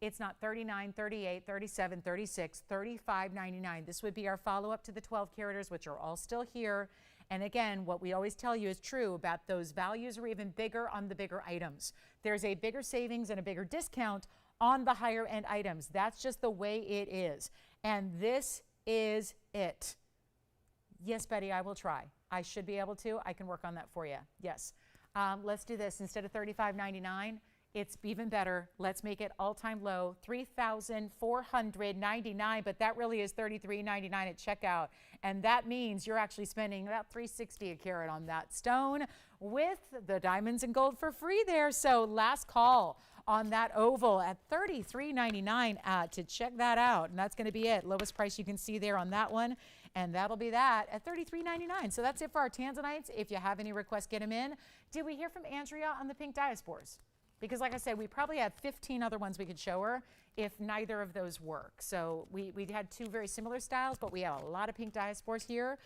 It's not $39, $38, $37, $36, $35.99. This would be our follow-up to the 12 caraters, which are all still here. And again, what we always tell you is true about those values are even bigger on the bigger items. There's a bigger savings and a bigger discount on the higher end items. That's just the way it is. And this is it. Yes, Betty, I will try. I should be able to. I can work on that for you. Yes. Let's do this. Instead of $35.99, it's even better. Let's make it all-time low, $3,499, but that really is $33.99 at checkout. And that means you're actually spending about $360 a carat on that stone with the diamonds and gold for free there. So last call on that oval at $33.99 to check that out. And that's going to be it. Lowest price you can see there on that one. And that'll be that at $33.99. So that's it for our tanzanites. If you have any requests, get them in. Did we hear from Andrea on the pink diaspores? Because like I said, we probably have 15 other ones we could show her if neither of those work. So we had 2 very similar styles, but we have a lot of pink diaspores here.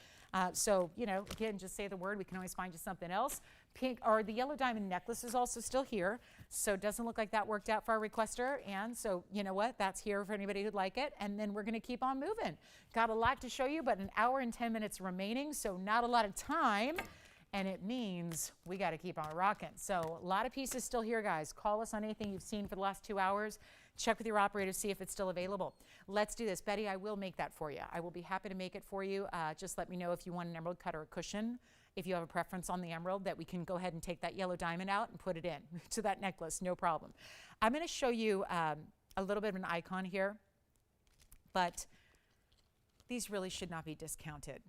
So, you know, again, just say the word. We can always find you something else. Pink, or the yellow diamond necklace is also still here. So it doesn't look like that worked out for our requester. And so, you know what? That's here for anybody who'd like it. And then we're going to keep on moving. Got a lot to show you, but an hour and 10 minutes remaining. So not a lot of time. and it means we got to keep on rocking. So a lot of pieces still here, guys. Call us on anything you've seen for the last 2 hours. Check with your operator, see if it's still available. Let's do this. Betty, I will make that for you. I will be happy to make it for you. Just let me know if you want an emerald cut or a cushion. If you have a preference on the emerald, that we can go ahead and take that yellow diamond out and put it in to that necklace, no problem. I'm going to show you a little bit of an icon here, but these really should not be discounted.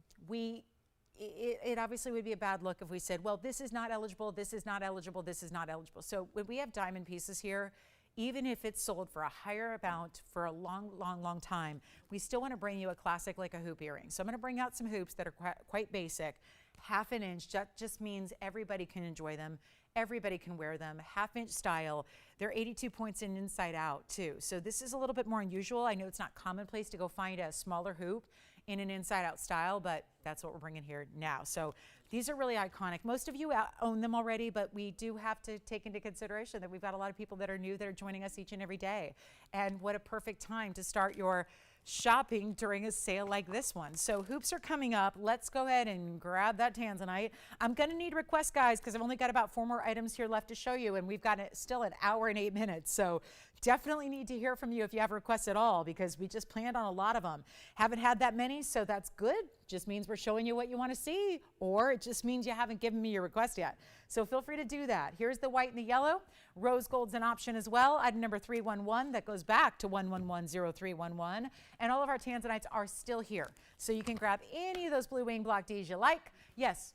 It obviously would be a bad look if we said, well, this is not eligible, this is not eligible, this is not eligible. So when we have diamond pieces here, even if it's sold for a higher amount for a long time, we still want to bring you a classic like a hoop earring. So I'm going to bring out some hoops that are quite basic. 1/2 inch, that just means everybody can enjoy them. Everybody can wear them. 1/2 inch style. They're 82 points in inside out too. So this is a little bit more unusual. I know it's not commonplace to go find a smaller hoop in an inside out style, but that's what we're bringing here now. So these are really iconic. Most of you own them already, but we do have to take into consideration that we've got a lot of people that are new that are joining us each and every day. And what a perfect time to start your shopping during a sale like this one. So hoops are coming up. Let's go ahead and grab that tanzanite. I'm going to need requests, guys, because I've only got about 4 more items here left to show you, and we've got still an hour and 8 minutes. So definitely need to hear from you if you have requests at all, because we just planned on a lot of them. Haven't had that many, so that's good. Just means we're showing you what you want to see, or it just means you haven't given me your request yet. So feel free to do that. Here's the white and the yellow. Rose gold's an option as well. Item number 311 that goes back to 1110311. And all of our tanzanites are still here. So you can grab any of those blue wing block Ds you like. Yes?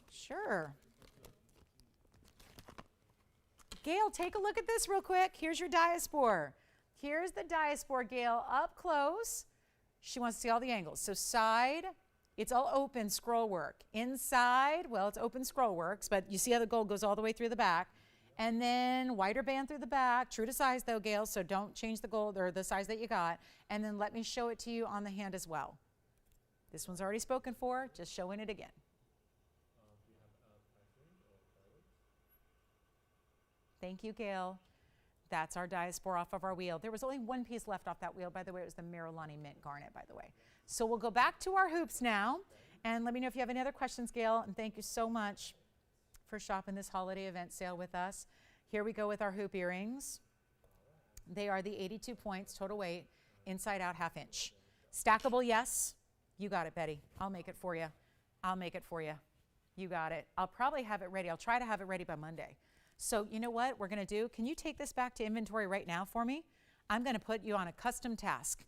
Sure. Gail, take a look at this real quick. Here's your diaspore. Here's the diaspore, Gail, up close. She wants to see all the angles. So side, it's all open scroll work. Inside, well, it's open scroll works, but you see how the gold goes all the way through the back. And then wider band through the back, true to size though, Gail, so don't change the gold or the size that you got. And then let me show it to you on the hand as well. This one's already spoken for, just showing it again. Thank you, Gail. That's our diaspora off of our wheel. There was only one piece left off that wheel, by the way. It was the Marilani Mint Garnet, by the way. So we'll go back to our hoops now. And let me know if you have any other questions, Gail. And thank you so much for shopping this holiday event sale with us. Here we go with our hoop earrings. They are the 82 points, total weight, inside out 1/2 inch. Stackable, yes. You got it, Betty. I'll make it for you. I'll make it for you. You got it. I'll probably have it ready. I'll try to have it ready by Monday. So you know what we're going to do? Can you take this back to inventory right now for me? I'm going to put you on a custom task.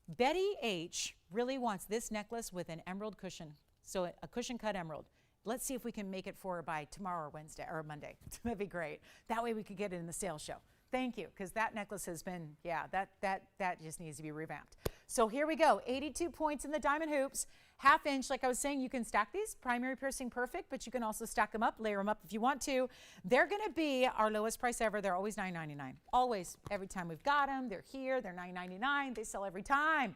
Betty H. really wants this necklace with an emerald cushion, so a cushion cut emerald. Let's see if we can make it for her by tomorrow or Wednesday or Monday. That'd be great. That way we could get it in the sales show. Thank you, because that necklace has been, yeah, that just needs to be revamped. So here we go, 82 points in the diamond hoops, 1/2 inch. Like I was saying, you can stack these, primary piercing perfect, but you can also stack them up, layer them up if you want to. They're gonna be our lowest price ever. They're always $9.99, always. Every time we've got them, they're here, they're $9.99. They sell every time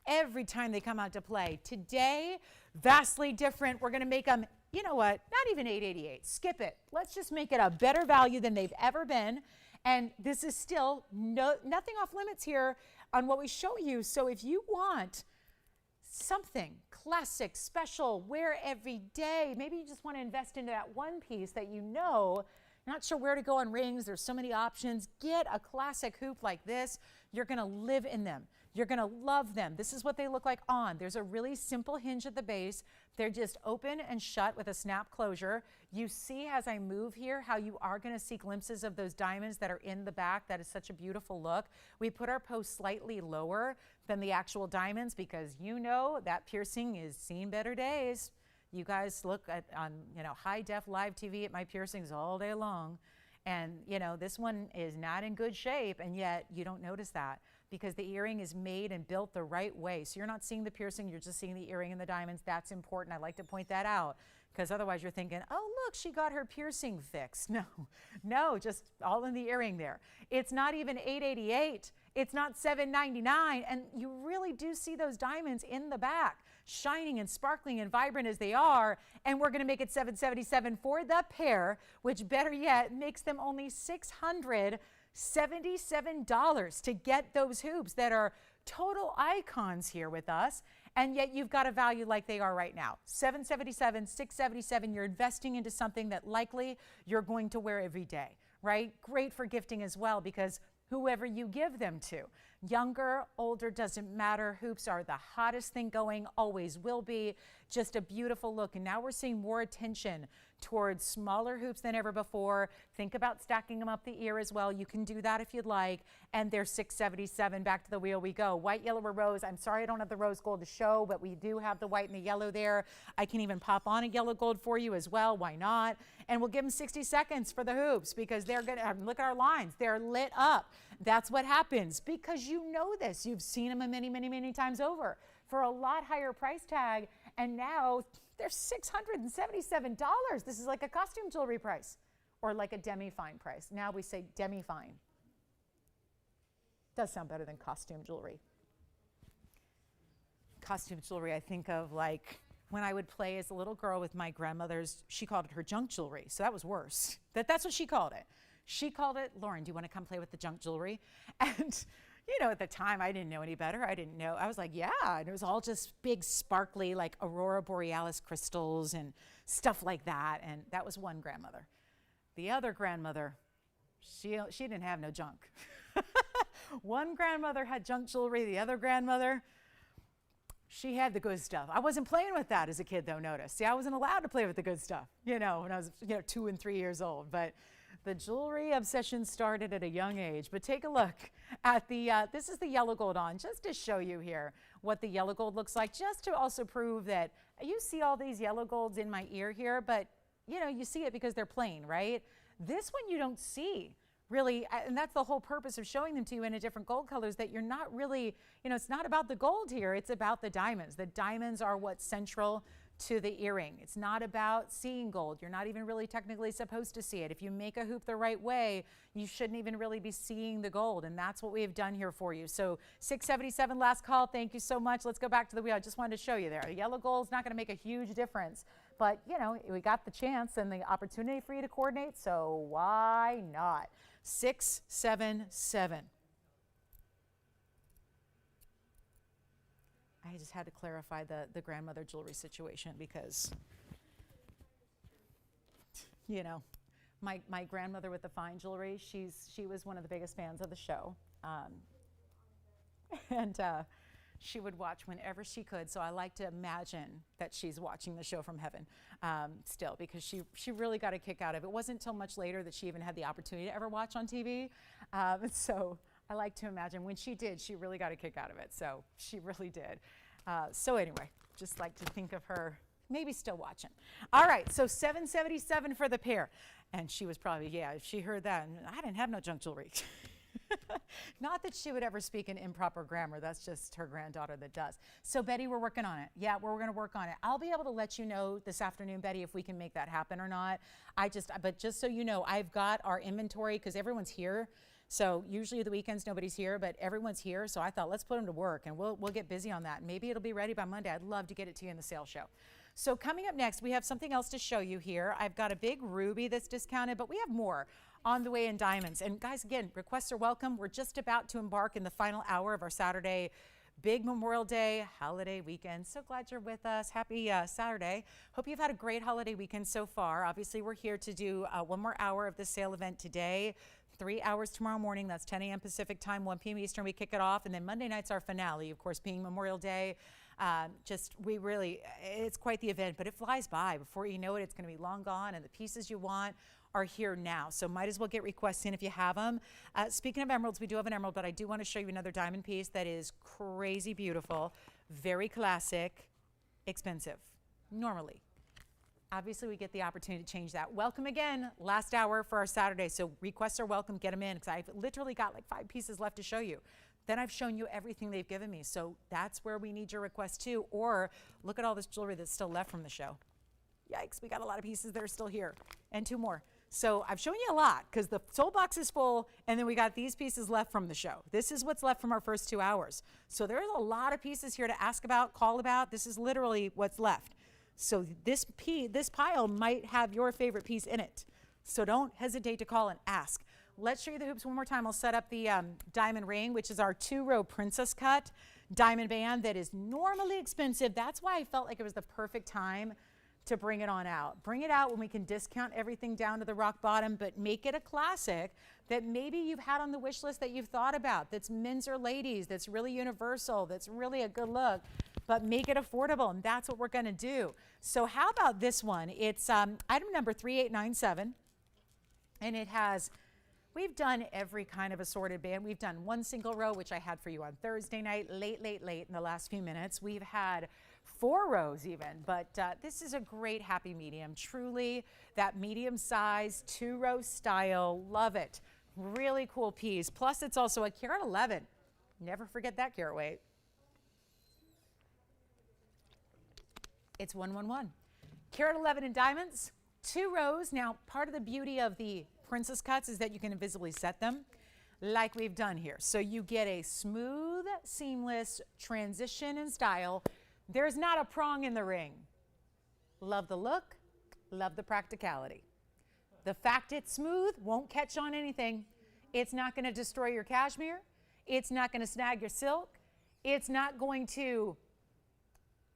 they come out to play. Today, vastly different. We're gonna make them, you know what, not even $8.88, skip it. Let's just make it a better value than they've ever been. And this is still nothing off limits here on what we show you. So if you want something classic, special, wear every day, maybe you just want to invest into that one piece that you know, not sure where to go on rings, there's so many options, get a classic hoop like this. You're going to live in them. You're going to love them. This is what they look like on. There's a really simple hinge at the base. They're just open and shut with a snap closure. You see as I move here how you are going to see glimpses of those diamonds that are in the back. That is such a beautiful look. We put our post slightly lower than the actual diamonds because you know that piercing is seen better days. You guys look at on high def live TV at my piercings all day long. And this one is not in good shape, and yet you don't notice that because the earring is made and built the right way. So you're not seeing the piercing, you're just seeing the earring and the diamonds. That's important. I like to point that out because otherwise you're thinking, oh, look, she got her piercing fixed. No, just all in the earring there. It's not even $8.88. It's not $7.99. And you really do see those diamonds in the back, shining and sparkling and vibrant as they are. And we're going to make it $777 for the pair, which better yet makes them only $677 to get those hoops that are total icons here with us. and yet you've got a value like they are right now. $777, $677, you're investing into something that likely you're going to wear every day, right? Great for gifting as well, because whoever you give them to, younger, older, doesn't matter. Hoops are the hottest thing going, always will be. Just a beautiful look. And now we're seeing more attention towards smaller hoops than ever before. Think about stacking them up the ear as well. You can do that if you'd like. And they're $677. Back to the wheel we go. White, yellow, or rose. I'm sorry I don't have the rose gold to show, but we do have the white and the yellow there. I can even pop on a yellow gold for you as well. Why not? And we'll give them 60 seconds for the hoops, because they're going to look at our lines. They're lit up. That's what happens, because you know this. You've seen them many, many, many times over for a lot higher price tag. And now they're $677. This is like a costume jewelry price, or like a demi-fine price. Now we say demi-fine. Does sound better than costume jewelry. Costume jewelry, I think of like when I would play as a little girl with my grandmother's, she called it her junk jewelry. So that was worse. That's what she called it. She called it, Lauren, do you want to come play with the junk jewelry? And you know, at the time, I didn't know any better. I didn't know. I was like, yeah. And it was all just big, sparkly, like Aurora Borealis crystals and stuff like that. And that was one grandmother. The other grandmother, she didn't have no junk. One grandmother had junk jewelry. The other grandmother, she had the good stuff. I wasn't playing with that as a kid, though, notice. See, I wasn't allowed to play with the good stuff, you know, when I was, 2 and 3 years old. But the jewelry obsession started at a young age. But take a look at the, this is the yellow gold on, just to show you here what the yellow gold looks like, just to also prove that you see all these yellow golds in my ear here, but you know, you see it because they're plain, right? This one you don't see really, and that's the whole purpose of showing them to you in a different gold colors, that you're not really, you know, it's not about the gold here, it's about the diamonds. The diamonds are what's central to the earring. It's not about seeing gold. You're not even really technically supposed to see it. If you make a hoop the right way, you shouldn't even really be seeing the gold, and that's what we have done here for you. So $677, last call. Thank you so much. Let's go back to the wheel. I just wanted to show you there. The yellow gold's not going to make a huge difference, but you know, we got the chance and the opportunity for you to coordinate, so why not? 677. I just had to clarify the grandmother jewelry situation, because, you know, my grandmother with the fine jewelry, she was one of the biggest fans of the show. And she would watch whenever she could. So I like to imagine that she's watching the show from heaven still, because she really got a kick out of it. It wasn't until much later that she even had the opportunity to ever watch on TV. So I like to imagine when she did, she really got a kick out of it. So she really did. So anyway, just like to think of her maybe still watching. All right, so $777 for the pair. And she was probably, yeah, if she heard that, I didn't have no junk jewelry. Not that she would ever speak in improper grammar. That's just her granddaughter that does. So Betty, we're working on it. Yeah, we're going to work on it. I'll be able to let you know this afternoon, Betty, if we can make that happen or not. But just so you know, I've got our inventory, because everyone's here. So usually the weekends nobody's here, but everyone's here. So I thought, let's put them to work, and we'll get busy on that. Maybe it'll be ready by Monday. I'd love to get it to you in the sales show. So coming up next, we have something else to show you here. I've got a big ruby that's discounted, but we have more on the way in diamonds. And guys, again, requests are welcome. We're just about to embark in the final hour of our Saturday big Memorial Day holiday weekend. So glad you're with us. Happy Saturday. Hope you've had a great holiday weekend so far. Obviously, we're here to do one more hour of the sale event today. 3 hours tomorrow morning. That's 10 a.m. Pacific time, 1 p.m. Eastern. We kick it off. And then Monday night's our finale, of course, being Memorial Day. It's quite the event, but it flies by. Before you know it, it's going to be long gone, and the pieces you want are here now. So might as well get requests in if you have them. Speaking of emeralds, we do have an emerald, but I do want to show you another diamond piece that is crazy beautiful, very classic, expensive, normally. Obviously, we get the opportunity to change that. Welcome again, last hour for our Saturday. So requests are welcome, get them in, because I've literally got like 5 pieces left to show you. Then I've shown you everything they've given me. So that's where we need your requests too. Or look at all this jewelry that's still left from the show. Yikes, we got a lot of pieces that are still here, and 2 more. So I've shown you a lot, because the sold box is full, and then we got these pieces left from the show. This is what's left from our first 2 hours. So there's a lot of pieces here to ask about, call about. This is literally what's left. So this pile might have your favorite piece in it. So don't hesitate to call and ask. Let's show you the hoops one more time. I'll set up the diamond ring, which is our 2-row princess cut. diamond band that is normally expensive. That's why I felt like it was the perfect time to bring it on out. Bring it out when we can discount everything down to the rock bottom, but make it a classic that maybe you've had on the wish list that you've thought about, that's men's or ladies, that's really universal, that's really a good look, but make it affordable, and that's what we're gonna do. So how about this one? It's item number 3897, and it has, we've done every kind of assorted band. We've done one single row, which I had for you on Thursday night, late in the last few minutes. We've had 4 rows even, but this is a great happy medium. Truly that medium size, 2-row style, love it. Really cool piece. Plus it's also a carat 11. Never forget that carat weight. It's 111. Carat 11 in diamonds, 2 rows. Now part of the beauty of the princess cuts is that you can invisibly set them like we've done here. So you get a smooth, seamless transition in style. There's not a prong in the ring. Love the look, love the practicality. The fact it's smooth won't catch on anything. It's not gonna destroy your cashmere. It's not gonna snag your silk. It's not going to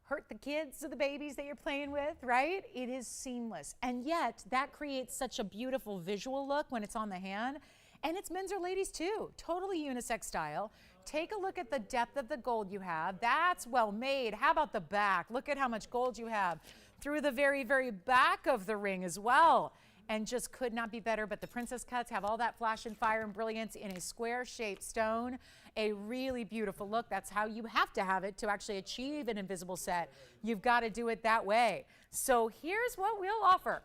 hurt the kids or the babies that you're playing with, right? It is seamless. And yet that creates such a beautiful visual look when it's on the hand. And it's men's or ladies too, totally unisex style. Take a look at the depth of the gold you have. That's well made. How about the back? Look at how much gold you have through the very, very back of the ring as well. And just could not be better. But the princess cuts have all that flash and fire and brilliance in a square shaped stone. A really beautiful look. That's how you have to have it to actually achieve an invisible set. You've got to do it that way. So here's what we'll offer.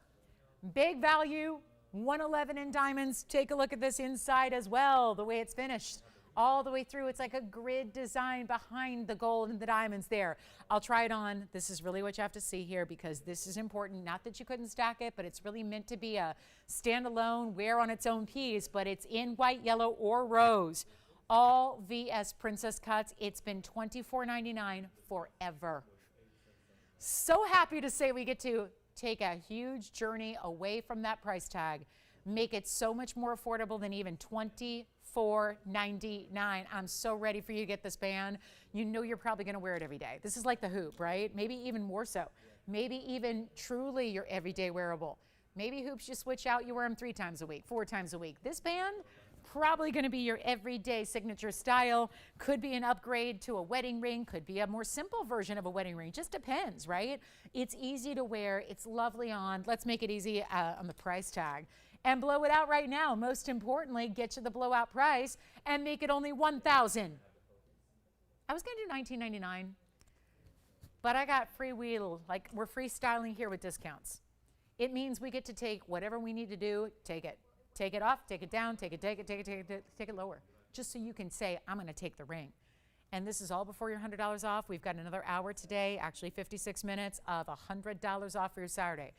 Big value, 111 in diamonds. Take a look at this inside as well, the way it's finished. All the way through, it's like a grid design behind the gold and the diamonds there. I'll try it on. This is really what you have to see here because this is important. Not that you couldn't stack it, but it's really meant to be a standalone, wear on its own piece, but it's in white, yellow, or rose. All VS Princess cuts. It's been $24.99 forever. So happy to say we get to take a huge journey away from that price tag, make it so much more affordable than even $24.99. I'm so ready for you to get this band. You know you're probably going to wear it every day. This is like the hoop, right? Maybe even more so. Maybe even truly your everyday wearable. Maybe hoops you switch out, you wear them 3 times a week, 4 times a week. This band, probably going to be your everyday signature style. Could be an upgrade to a wedding ring, could be a more simple version of a wedding ring. Just depends, right? It's easy to wear, it's lovely on. Let's make it easy on the price tag. And blow it out right now. Most importantly, get you the blowout price and make it only $1,000. I was going to do $19.99, but I got free wheel. Like we're freestyling here with discounts. It means we get to take whatever we need to do, take it. Take it off, take it down, take it lower. Just so you can say, I'm going to take the ring. And this is all before your $100 off. We've got another hour today, actually 56 minutes of $100 off for your Saturday.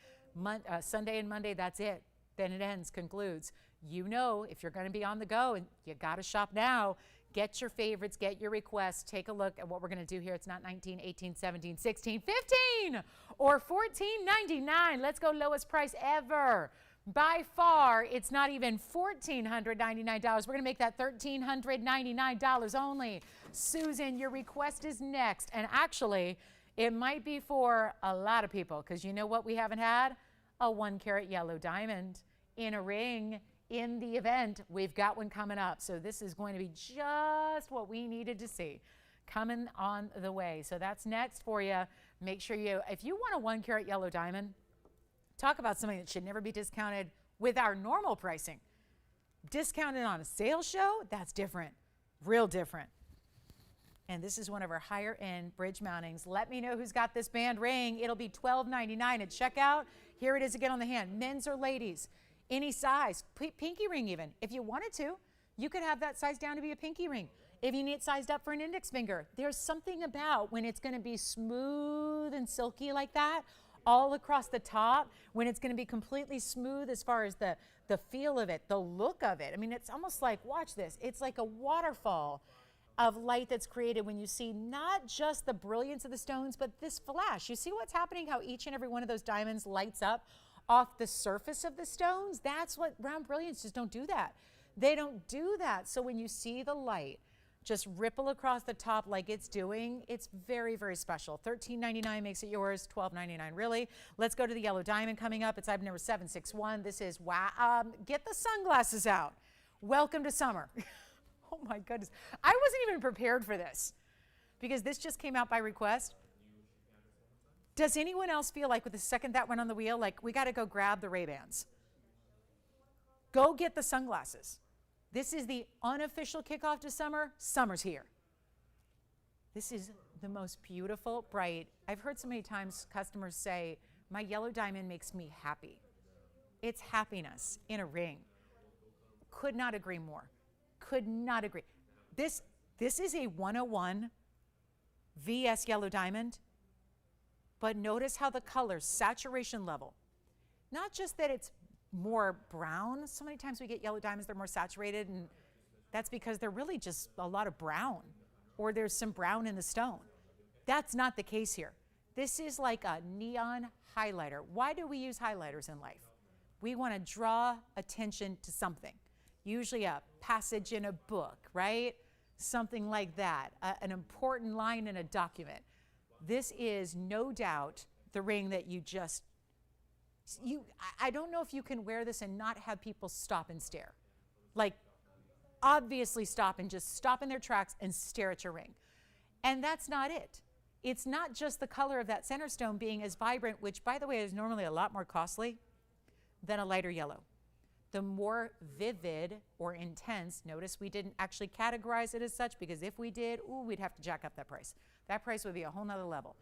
Sunday and Monday, that's it. Then it ends, concludes. You know, if you're going to be on the go, and you got to shop now, get your favorites, get your requests. Take a look at what we're going to do here. It's not 19, 18, 17, 16, 15, or $14.99. Let's go lowest price ever. By far, it's not even $1,499. We're going to make that $1,399 only. Susan, your request is next. And actually, it might be for a lot of people, because you know what we haven't had? A 1-carat yellow diamond in a ring in the event. We've got one coming up. So this is going to be just what we needed to see coming on the way. So that's next for you. Make sure you, if you want a 1-carat yellow diamond, talk about something that should never be discounted with our normal pricing. Discounted on a sales show, that's different, real different. And this is one of our higher end bridge mountings. Let me know who's got this band ring. It'll be $12.99 at checkout. Here it is again on the hand, men's or ladies, any size, pinky ring even. If you wanted to, you could have that size down to be a pinky ring. If you need it sized up for an index finger, there's something about when it's gonna be smooth and silky like that, all across the top, when it's going to be completely smooth as far as the feel of it, the look of it. I mean, it's almost like, watch this, it's like a waterfall of light that's created when you see not just the brilliance of the stones, but this flash. You see what's happening, how each and every one of those diamonds lights up off the surface of the stones? That's what round brilliance just don't do that. They don't do that. So when you see the light just ripple across the top like it's doing. It's very, very special. $13.99 makes it yours, $12.99 really. Let's go to the yellow diamond coming up. It's item number 761. This is, wow, get the sunglasses out. Welcome to summer. Oh my goodness. I wasn't even prepared for this because this just came out by request. Does anyone else feel like with the second that went on the wheel, like we got to go grab the Ray-Bans? Go get the sunglasses. This is the unofficial kickoff to summer. Summer's here. This is the most beautiful, bright. I've heard so many times customers say, my yellow diamond makes me happy. It's happiness in a ring. Could not agree more. Could not agree. This is a 101 VS yellow diamond, but notice how the color, saturation level, not just that it's more brown. So many times we get yellow diamonds, they're more saturated, and that's because they're really just a lot of brown, or there's some brown in the stone. That's not the case here. This is like a neon highlighter. Why do we use highlighters in life? We want to draw attention to something, usually a passage in a book, right? Something like that, an important line in a document. This is no doubt the ring that I don't know if you can wear this and not have people stop and stare. Like, obviously stop and just stop in their tracks and stare at your ring. And that's not it. It's not just the color of that center stone being as vibrant, which, by the way, is normally a lot more costly than a lighter yellow. The more vivid or intense, notice we didn't actually categorize it as such, because if we did, we'd have to jack up that price. That price would be a whole nother level.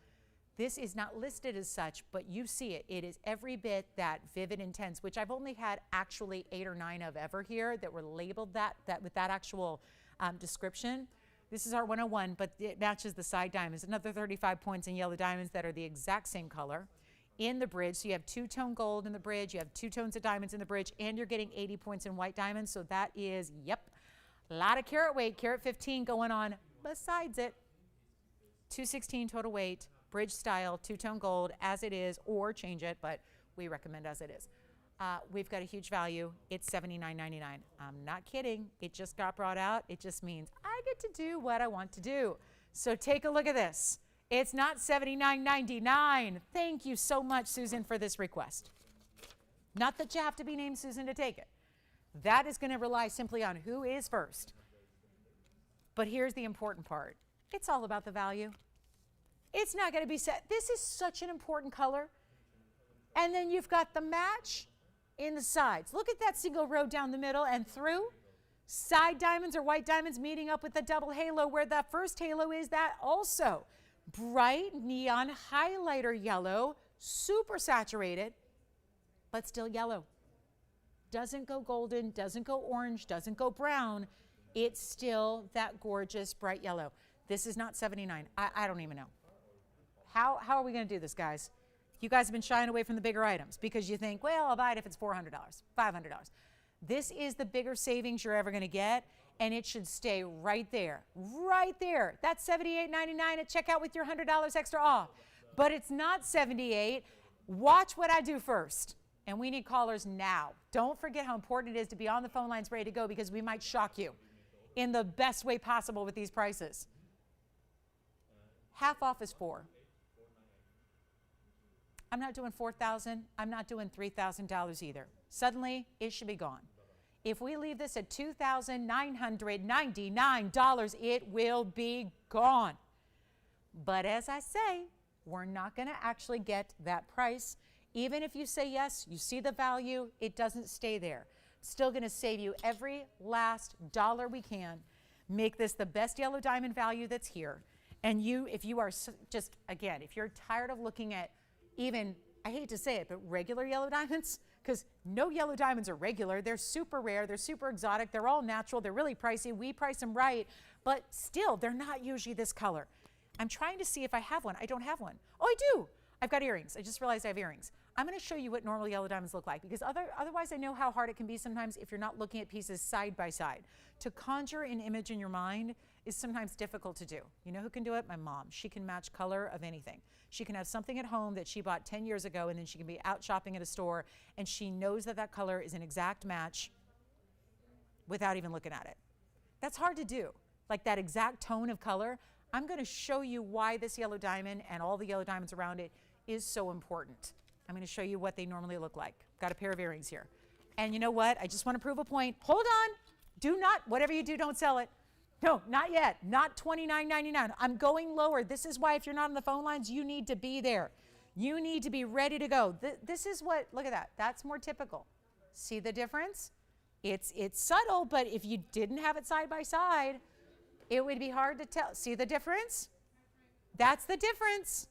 This is not listed as such, but you see it. It is every bit that vivid, intense, which I've only had actually 8 or 9 of ever here that were labeled that with that actual description. This is our 101, but it matches the side diamonds. Another 35 points in yellow diamonds that are the exact same color in the bridge. So you have 2-tone gold in the bridge, you have 2 tones of diamonds in the bridge, and you're getting 80 points in white diamonds. So that is, yep, a lot of carat weight, carat 15 going on besides it. 216 total weight. Bridge style, 2-tone gold as it is, or change it, but we recommend as it is. We've got a huge value. It's $79.99. I'm not kidding. It just got brought out. It just means I get to do what I want to do. So take a look at this. It's not $79.99. Thank you so much, Susan, for this request. Not that you have to be named Susan to take it. That is going to rely simply on who is first. But here's the important part. It's all about the value. It's not going to be set. This is such an important color. And then you've got the match in the sides. Look at that single row down the middle and through. Side diamonds or white diamonds meeting up with the double halo, where the first halo is that also. Bright neon highlighter yellow, super saturated, but still yellow. Doesn't go golden, doesn't go orange, doesn't go brown. It's still that gorgeous bright yellow. This is not $79. I don't even know. How are we going to do this, guys? You guys have been shying away from the bigger items because you think, well, I'll buy it if it's $400, $500. This is the bigger savings you're ever going to get, and it should stay right there, right there. That's $78.99 at checkout with your $100 extra off. But it's not $78. Watch what I do first. And we need callers now. Don't forget how important it is to be on the phone lines ready to go, because we might shock you in the best way possible with these prices. Half off is $4. I'm not doing $4,000. I'm not doing $3,000 either. Suddenly, it should be gone. If we leave this at $2,999, it will be gone. But as I say, we're not going to actually get that price. Even if you say yes, you see the value, it doesn't stay there. Still going to save you every last dollar we can. Make this the best yellow diamond value that's here. And if you are just, again, if you're tired of looking at even, I hate to say it, but regular yellow diamonds, because no yellow diamonds are regular. They're super rare. They're super exotic. They're all natural. They're really pricey. We price them right, but still, they're not usually this color. I'm trying to see if I have one. I don't have one. Oh, I do. I've got earrings. I just realized I have earrings. I'm going to show you what normal yellow diamonds look like, because otherwise I know how hard it can be sometimes if you're not looking at pieces side by side. To conjure an image in your mind is sometimes difficult to do. You know who can do it? My mom. She can match color of anything. She can have something at home that she bought 10 years ago, and then she can be out shopping at a store, and she knows that that color is an exact match without even looking at it. That's hard to do. like that exact tone of color, I'm going to show you why this yellow diamond and all the yellow diamonds around it is so important. I'm going to show you what they normally look like. Got a pair of earrings here. And you know what? I just want to prove a point. Hold on. Do not, whatever you do, don't sell it. No, not yet. Not $29.99. I'm going lower. This is why if you're not on the phone lines, you need to be there. You need to be ready to go. This is what, look at that. That's more typical. See the difference? It's subtle, but if you didn't have it side by side, it would be hard to tell. See the difference? That's the difference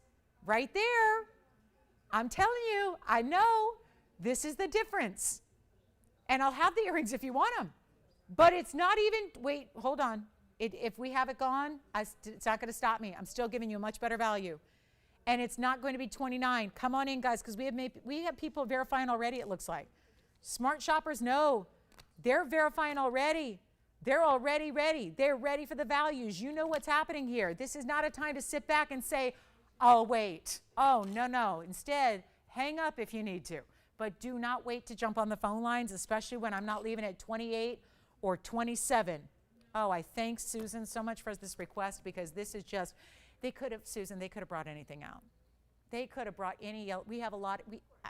right there. I'm telling you, I know this is the difference. And I'll have the earrings if you want them. But it's not even, wait, hold on. If we have it gone, it's not going to stop me. I'm still giving you a much better value. And it's not going to be $29. Come on in, guys, because we have people verifying already, it looks like. Smart shoppers know. They're verifying already. They're already ready. They're ready for the values. You know what's happening here. This is not a time to sit back and say, I'll wait. Oh, no, no. Instead, hang up if you need to. But do not wait to jump on the phone lines, especially when I'm not leaving at 28 or 27. Oh, I thank Susan so much for this request because this is just, Susan, they could have brought anything out. They could have brought any, we have a lot,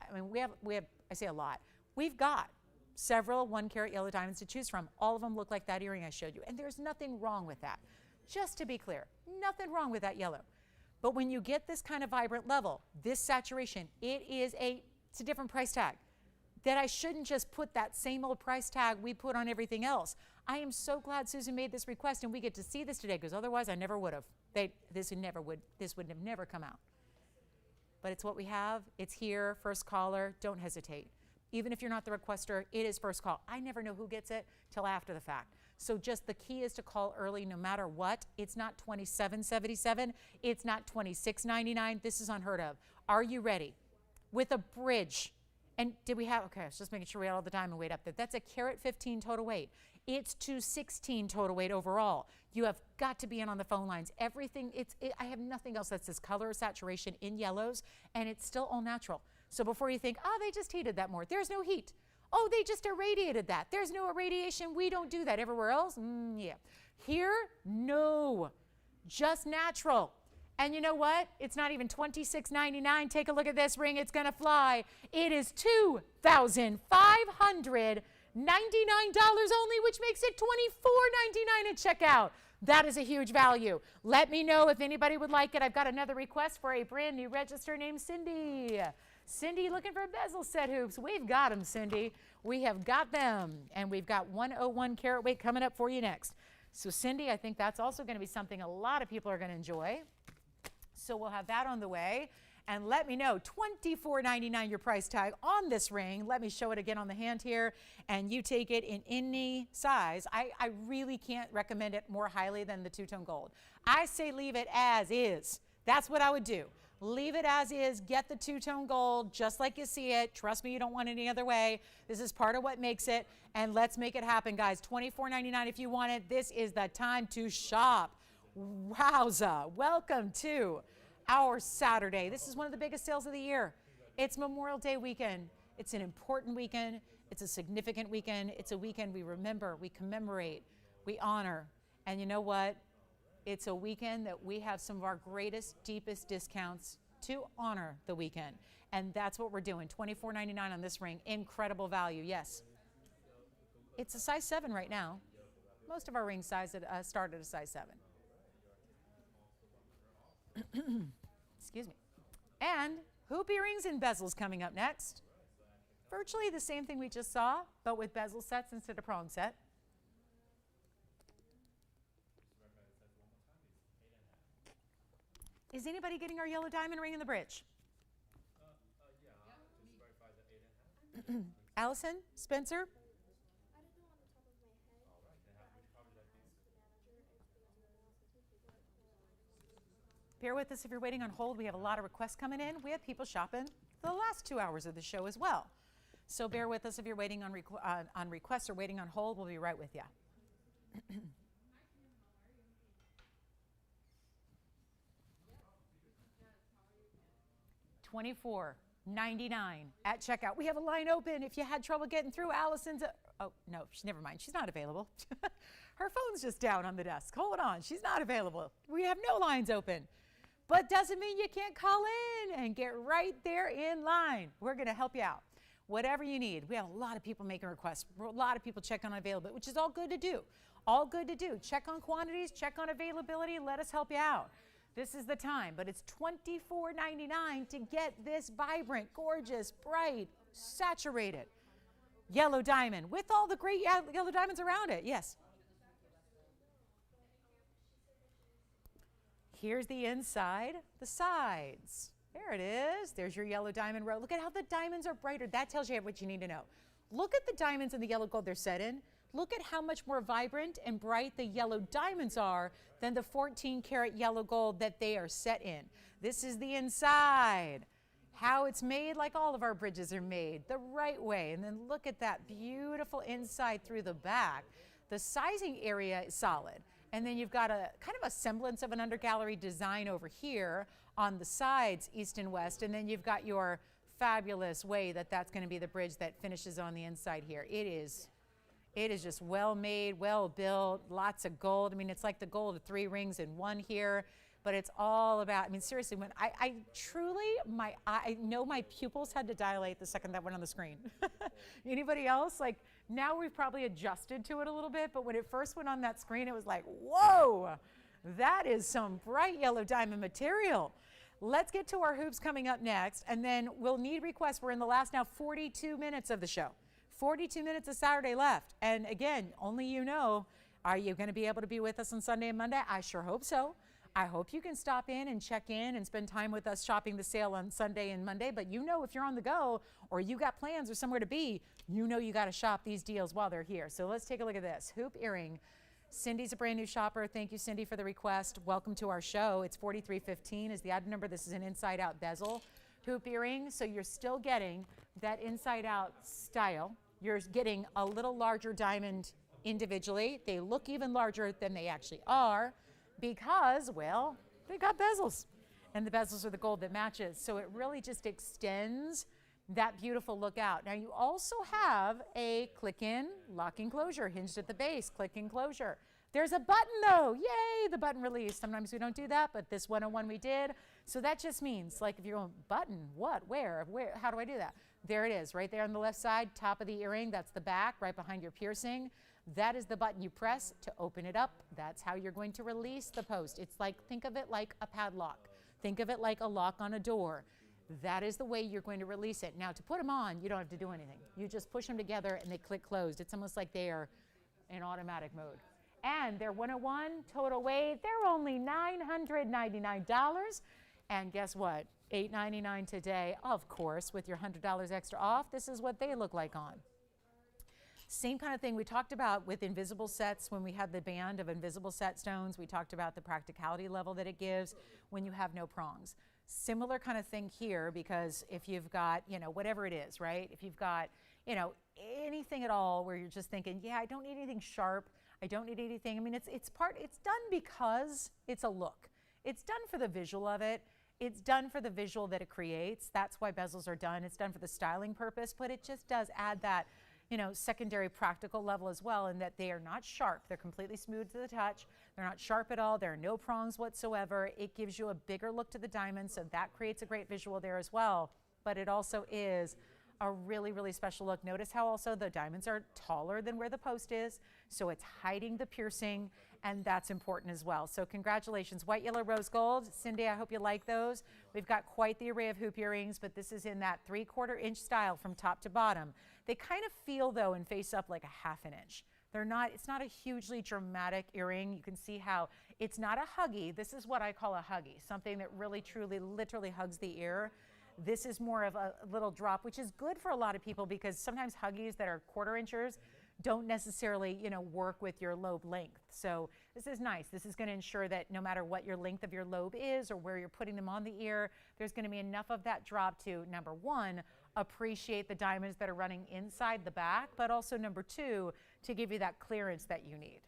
I say a lot. We've got several 1-carat yellow diamonds to choose from. All of them look like that earring I showed you. And there's nothing wrong with that. Just to be clear, nothing wrong with that yellow. But when you get this kind of vibrant level, this saturation, it's a different price tag. That I shouldn't just put that same old price tag we put on everything else. I am so glad Susan made this request and we get to see this today because otherwise I never would have. This would have never come out. But it's what we have. It's here. First caller. Don't hesitate. Even if you're not the requester, it is first call. I never know who gets it till after the fact. So just the key is to call early no matter what. It's not $27.77. It's not $26.99. This is unheard of. Are you ready? With a bridge. And did we have, okay, I was just making sure we had all the diamond weight up there. That's a carat 15 total weight. It's 216 total weight overall. You have got to be in on the phone lines. Everything, I have nothing else that says color or saturation in yellows, and it's still all natural. So before you think, oh, they just heated that more. There's no heat. Oh, they just irradiated that. There's no irradiation. We don't do that. Everywhere else, yeah. Here, no. Just natural. And you know what? It's not even $26.99. Take a look at this ring. It's going to fly. It is $2,599 only, which makes it $24.99 at checkout. That is a huge value. Let me know if anybody would like it. I've got another request for a brand new register named Cindy. Cindy looking for bezel set hoops. We've got them, Cindy. We have got them. And we've got 101 carat weight coming up for you next. So Cindy, I think that's also going to be something a lot of people are going to enjoy. So we'll have that on the way. And let me know, $24.99 your price tag on this ring. Let me show it again on the hand here. And you take it in any size. I really can't recommend it more highly than the two-tone gold. I say leave it as is. That's what I would do. Leave it as is. Get the two-tone gold just like you see it. Trust me, you don't want it any other way. This is part of what makes it. And let's make it happen, guys. $24.99 if you want it. This is the time to shop. Wowza. Welcome to our Saturday. This is one of the biggest sales of the year. It's Memorial Day weekend. It's an important weekend. It's a significant weekend. It's a weekend we remember, we commemorate, we honor. And you know what? It's a weekend that we have some of our greatest, deepest discounts to honor the weekend. And that's what we're doing. $24.99 on this ring. Incredible value. Yes. It's a size 7 right now. Most of our rings start at a size 7. Excuse me. And hoop earrings and bezels coming up next. Virtually the same thing we just saw, but with bezel sets instead of prong set. Is anybody getting our yellow diamond ring in the bridge? Yeah. Allison? Spencer? Bear with us if you're waiting on hold. We have a lot of requests coming in. We have people shopping the last 2 hours of the show as well. So bear with us if you're waiting on requests or waiting on hold. We'll be right with you. 24. $24.99 at checkout. We have a line open. If you had trouble getting through, Allison's. Oh, no, never mind. She's not available. Her phone's just down on the desk. Hold on. She's not available. We have no lines open. But doesn't mean you can't call in and get right there in line. We're going to help you out. Whatever you need. We have a lot of people making requests. A lot of people check on availability, which is all good to do. All good to do. Check on quantities, check on availability. Let us help you out. This is the time, but it's $24.99 to get this vibrant, gorgeous, bright, saturated yellow diamond with all the great yellow diamonds around it. Yes. Here's the inside, the sides. There it is. There's your yellow diamond row. Look at how the diamonds are brighter. That tells you what you need to know. Look at the diamonds and the yellow gold they're set in. Look at how much more vibrant and bright the yellow diamonds are than the 14 karat yellow gold that they are set in. This is the inside. How it's made, like all of our bridges are made, the right way. And then look at that beautiful inside through the back. The sizing area is solid. And then you've got a kind of a semblance of an undergallery design over here on the sides, east and west. And then you've got your fabulous way that's going to be the bridge that finishes on the inside here. It is just well made, well built, lots of gold. I mean, it's like the gold of 3 rings in one here, but it's all about, I mean, seriously, when I truly, I know my pupils had to dilate the second that went on the screen. Anybody else? Like, now we've probably adjusted to it a little bit, but when it first went on that screen, it was like, whoa, that is some bright yellow diamond material. Let's get to our hoops coming up next, and then we'll need requests. We're in the last now 42 minutes of the show. 42 minutes of Saturday left. And again, only you know, are you going to be able to be with us on Sunday and Monday? I sure hope so. I hope you can stop in and check in and spend time with us shopping the sale on Sunday and Monday. But you know, if you're on the go or you got plans or somewhere to be, you know you got to shop these deals while they're here. So let's take a look at this. Hoop earring. Cindy's a brand new shopper. Thank you, Cindy, for the request. Welcome to our show. It's 4315 is the item number. This is an inside out bezel hoop earring. So you're still getting that inside out style. You're getting a little larger diamond individually. They look even larger than they actually are because, well, they got bezels. And the bezels are the gold that matches. So it really just extends that beautiful look out. Now you also have a click-in, lock-in closure, hinged at the base, click-in closure. There's a button though, yay, the button release. Sometimes we don't do that, but this 101 we did. So that just means, like, if you're going, button, what, where, how do I do that? There it is, right there on the left side, top of the earring. That's the back, right behind your piercing. That is the button you press to open it up. That's how you're going to release the post. It's like, think of it like a padlock. Think of it like a lock on a door. That is the way you're going to release it. Now, to put them on, you don't have to do anything. You just push them together and they click closed. It's almost like they are in automatic mode. And they're 101 total weight. They're only $999. And guess what? $899 today, of course, with your $100 extra off. This is what they look like on. Same kind of thing we talked about with invisible sets when we had the band of invisible set stones. We talked about the practicality level that it gives when you have no prongs. Similar kind of thing here, because if you've got, you know, whatever it is, right? If you've got, you know, anything at all where you're just thinking, yeah, I don't need anything sharp. I don't need anything. I mean, it's done because it's a look. It's done for the visual of it. It's done for the visual that it creates. That's why bezels are done. It's done for the styling purpose, but it just does add that, you know, secondary practical level as well, in that they are not sharp. They're completely smooth to the touch. They're not sharp at all. There are no prongs whatsoever. It gives you a bigger look to the diamond, so that creates a great visual there as well. But it also is a really, really special look. Notice how also the diamonds are taller than where the post is, so it's hiding the piercing, and that's important as well. So congratulations. White, yellow, rose gold. Cindy, I hope you like those. We've got quite the array of hoop earrings, but this is in that 3/4 inch style from top to bottom. They kind of feel, though, and face up like a 1/2 inch. They're not, it's not a hugely dramatic earring. You can see how it's not a huggy. This is what I call a huggy, something that really, truly, literally hugs the ear. This is more of a little drop, which is good for a lot of people because sometimes huggies that are 1/4 inchers don't necessarily, you know, work with your lobe length. So this is nice. This is going to ensure that no matter what your length of your lobe is or where you're putting them on the ear, there's going to be enough of that drop to, number one, appreciate the diamonds that are running inside the back, but also number two, to give you that clearance that you need.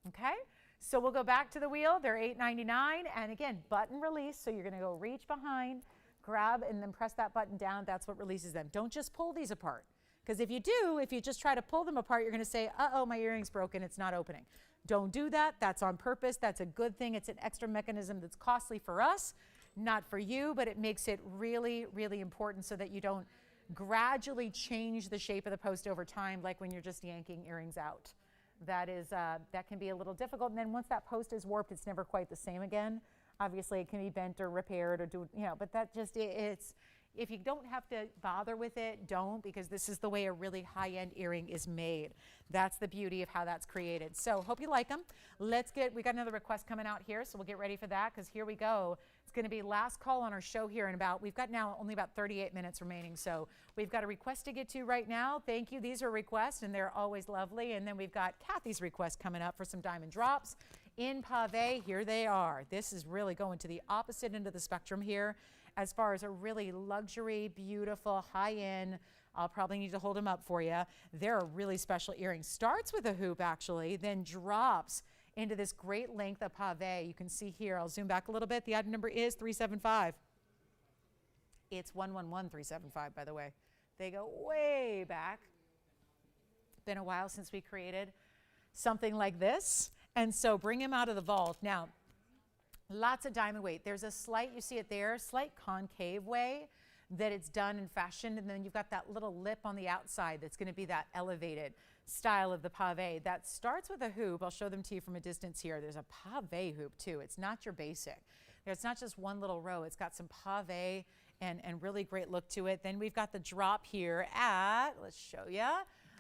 Okay? So we'll go back to the wheel. They're $899, and again, button release. So you're going to go reach behind, grab and then press that button down. That's what releases them. Don't just pull these apart. Because if you do, if you just try to pull them apart, you're going to say, uh-oh, my earring's broken. It's not opening. Don't do that. That's on purpose. That's a good thing. It's an extra mechanism that's costly for us, not for you, but it makes it really, really important so that you don't gradually change the shape of the post over time, like when you're just yanking earrings out. That can be a little difficult. And then once that post is warped, it's never quite the same again. Obviously, it can be bent or repaired or but that just, if you don't have to bother with it, don't, because this is the way a really high-end earring is made. That's the beauty of how that's created. So hope you like them. We got another request coming out here, so we'll get ready for that, because here we go. It's going to be last call on our show here we've got now only about 38 minutes remaining, so we've got a request to get to right now. Thank you. These are requests, and they're always lovely. And then we've got Kathy's request coming up for some diamond drops in pave. Here they are. This is really going to the opposite end of the spectrum here as far as a really luxury, beautiful, high-end. I'll probably need to hold them up for you. They're a really special earring. Starts with a hoop, actually, then drops into this great length of pave. You can see here, I'll zoom back a little bit. The item number is 375. It's 111375, by the way. They go way back. Been a while since we created something like this. And so bring him out of the vault. Now, lots of diamond weight. There's a slight, you see it there, slight concave way that it's done and fashioned. And then you've got that little lip on the outside that's going to be that elevated style of the pave. That starts with a hoop. I'll show them to you from a distance here. There's a pave hoop too. It's not your basic. It's not just one little row. It's got some pave and really great look to it. Then we've got the drop here at, let's show you.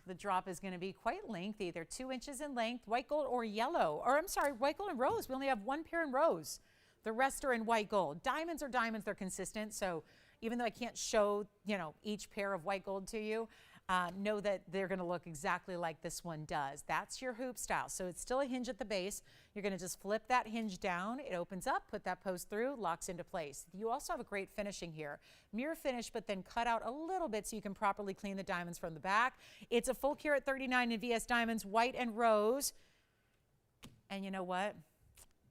The drop is going to be quite lengthy. They're 2 inches in length, white gold or yellow, or I'm sorry, white gold and rose. We only have one pair in rose. The rest are in white gold. Diamonds are diamonds. They're consistent. So even though I can't show, each pair of white gold to you, know that they're going to look exactly like this one does. That's your hoop style. So it's still a hinge at the base. You're going to just flip that hinge down. It opens up, put that post through, locks into place. You also have a great finishing here. Mirror finish, but then cut out a little bit so you can properly clean the diamonds from the back. It's a full carat 39 in VS diamonds, white and rose. And you know what?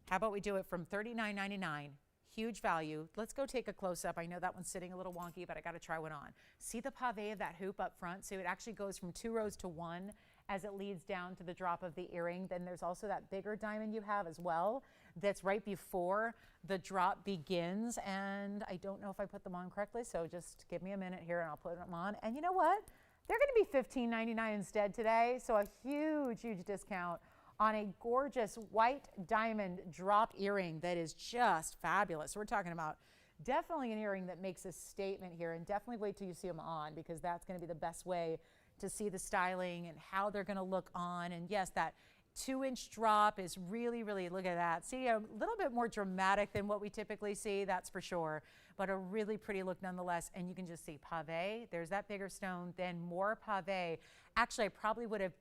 How about we do it from $39.99? Huge value. Let's go take a close-up. I know that one's sitting a little wonky, but I got to try one on. See the pave of that hoop up front? So it actually goes from 2 rows to 1 as it leads down to the drop of the earring. Then there's also that bigger diamond you have as well that's right before the drop begins. And I don't know if I put them on correctly, so just give me a minute here and I'll put them on. And you know what? They're going to be $15.99 instead today, so a huge, huge discount on a gorgeous white diamond drop earring that is just fabulous. We're talking about definitely an earring that makes a statement here, and definitely wait till you see them on, because that's going to be the best way to see the styling and how they're going to look on. And yes, that 2-inch drop is really, really, look at that. See, a little bit more dramatic than what we typically see, that's for sure, but a really pretty look nonetheless. And you can just see pave, there's that bigger stone, then more pave. Actually, I probably would have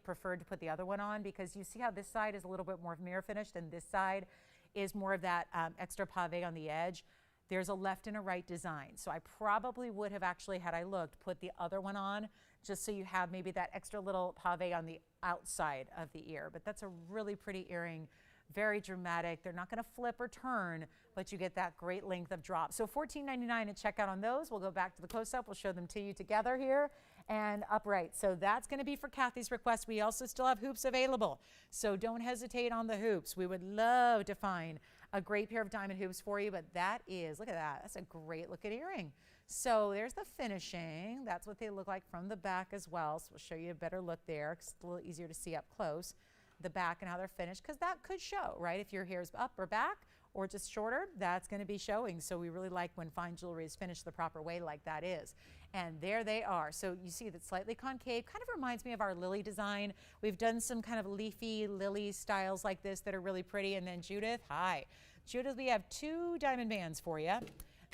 preferred to put the other one on, because you see how this side is a little bit more mirror finished and this side is more of that extra pave on the edge. There's a left and a right design. So I probably would have actually, had I looked, put the other one on, just so you have maybe that extra little pave on the outside of the ear. But that's a really pretty earring, very dramatic. They're not going to flip or turn, but you get that great length of drop. So $14.99 at checkout on those. We'll go back to the close-up. We'll show them to you together here and upright. So that's going to be for Kathy's request. We also still have hoops available, so don't hesitate on the hoops. We would love to find a great pair of diamond hoops for you, but that is, look at that. That's a great looking earring. So there's the finishing. That's what they look like from the back as well. So we'll show you a better look there. It's a little easier to see up close, the back and how they're finished, because that could show, right? If your hair is up or back or just shorter, that's going to be showing. So we really like when fine jewelry is finished the proper way, like that is. And there they are. So you see that slightly concave, kind of reminds me of our lily design. We've done some kind of leafy lily styles like this that are really pretty. And then Judith, hi. Judith, we have 2 diamond bands for you.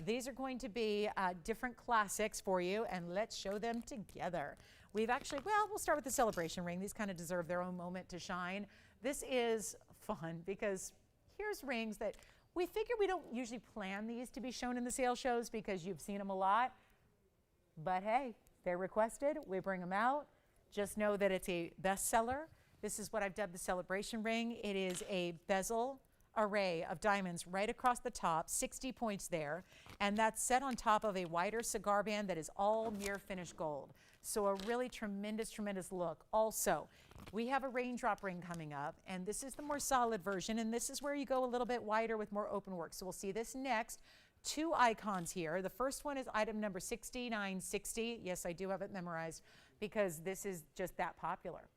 These are going to be different classics for you, and let's show them together. We've actually, well, we'll start with the celebration ring. These kind of deserve their own moment to shine. This is fun because here's rings that we figure we don't usually plan these to be shown in the sale shows because you've seen them a lot. But hey, they're requested. We bring them out. Just know that it's a bestseller. This is what I've dubbed the celebration ring. It is a bezel array of diamonds right across the top, 60 points there, and that's set on top of a wider cigar band that is all mirror finished gold. So a really tremendous, tremendous look. Also, we have a raindrop ring coming up, and this is the more solid version, and this is where you go a little bit wider with more open work. So we'll see this next. Two icons here. The first one is item number 6960. Yes, I do have it memorized because this is just that popular.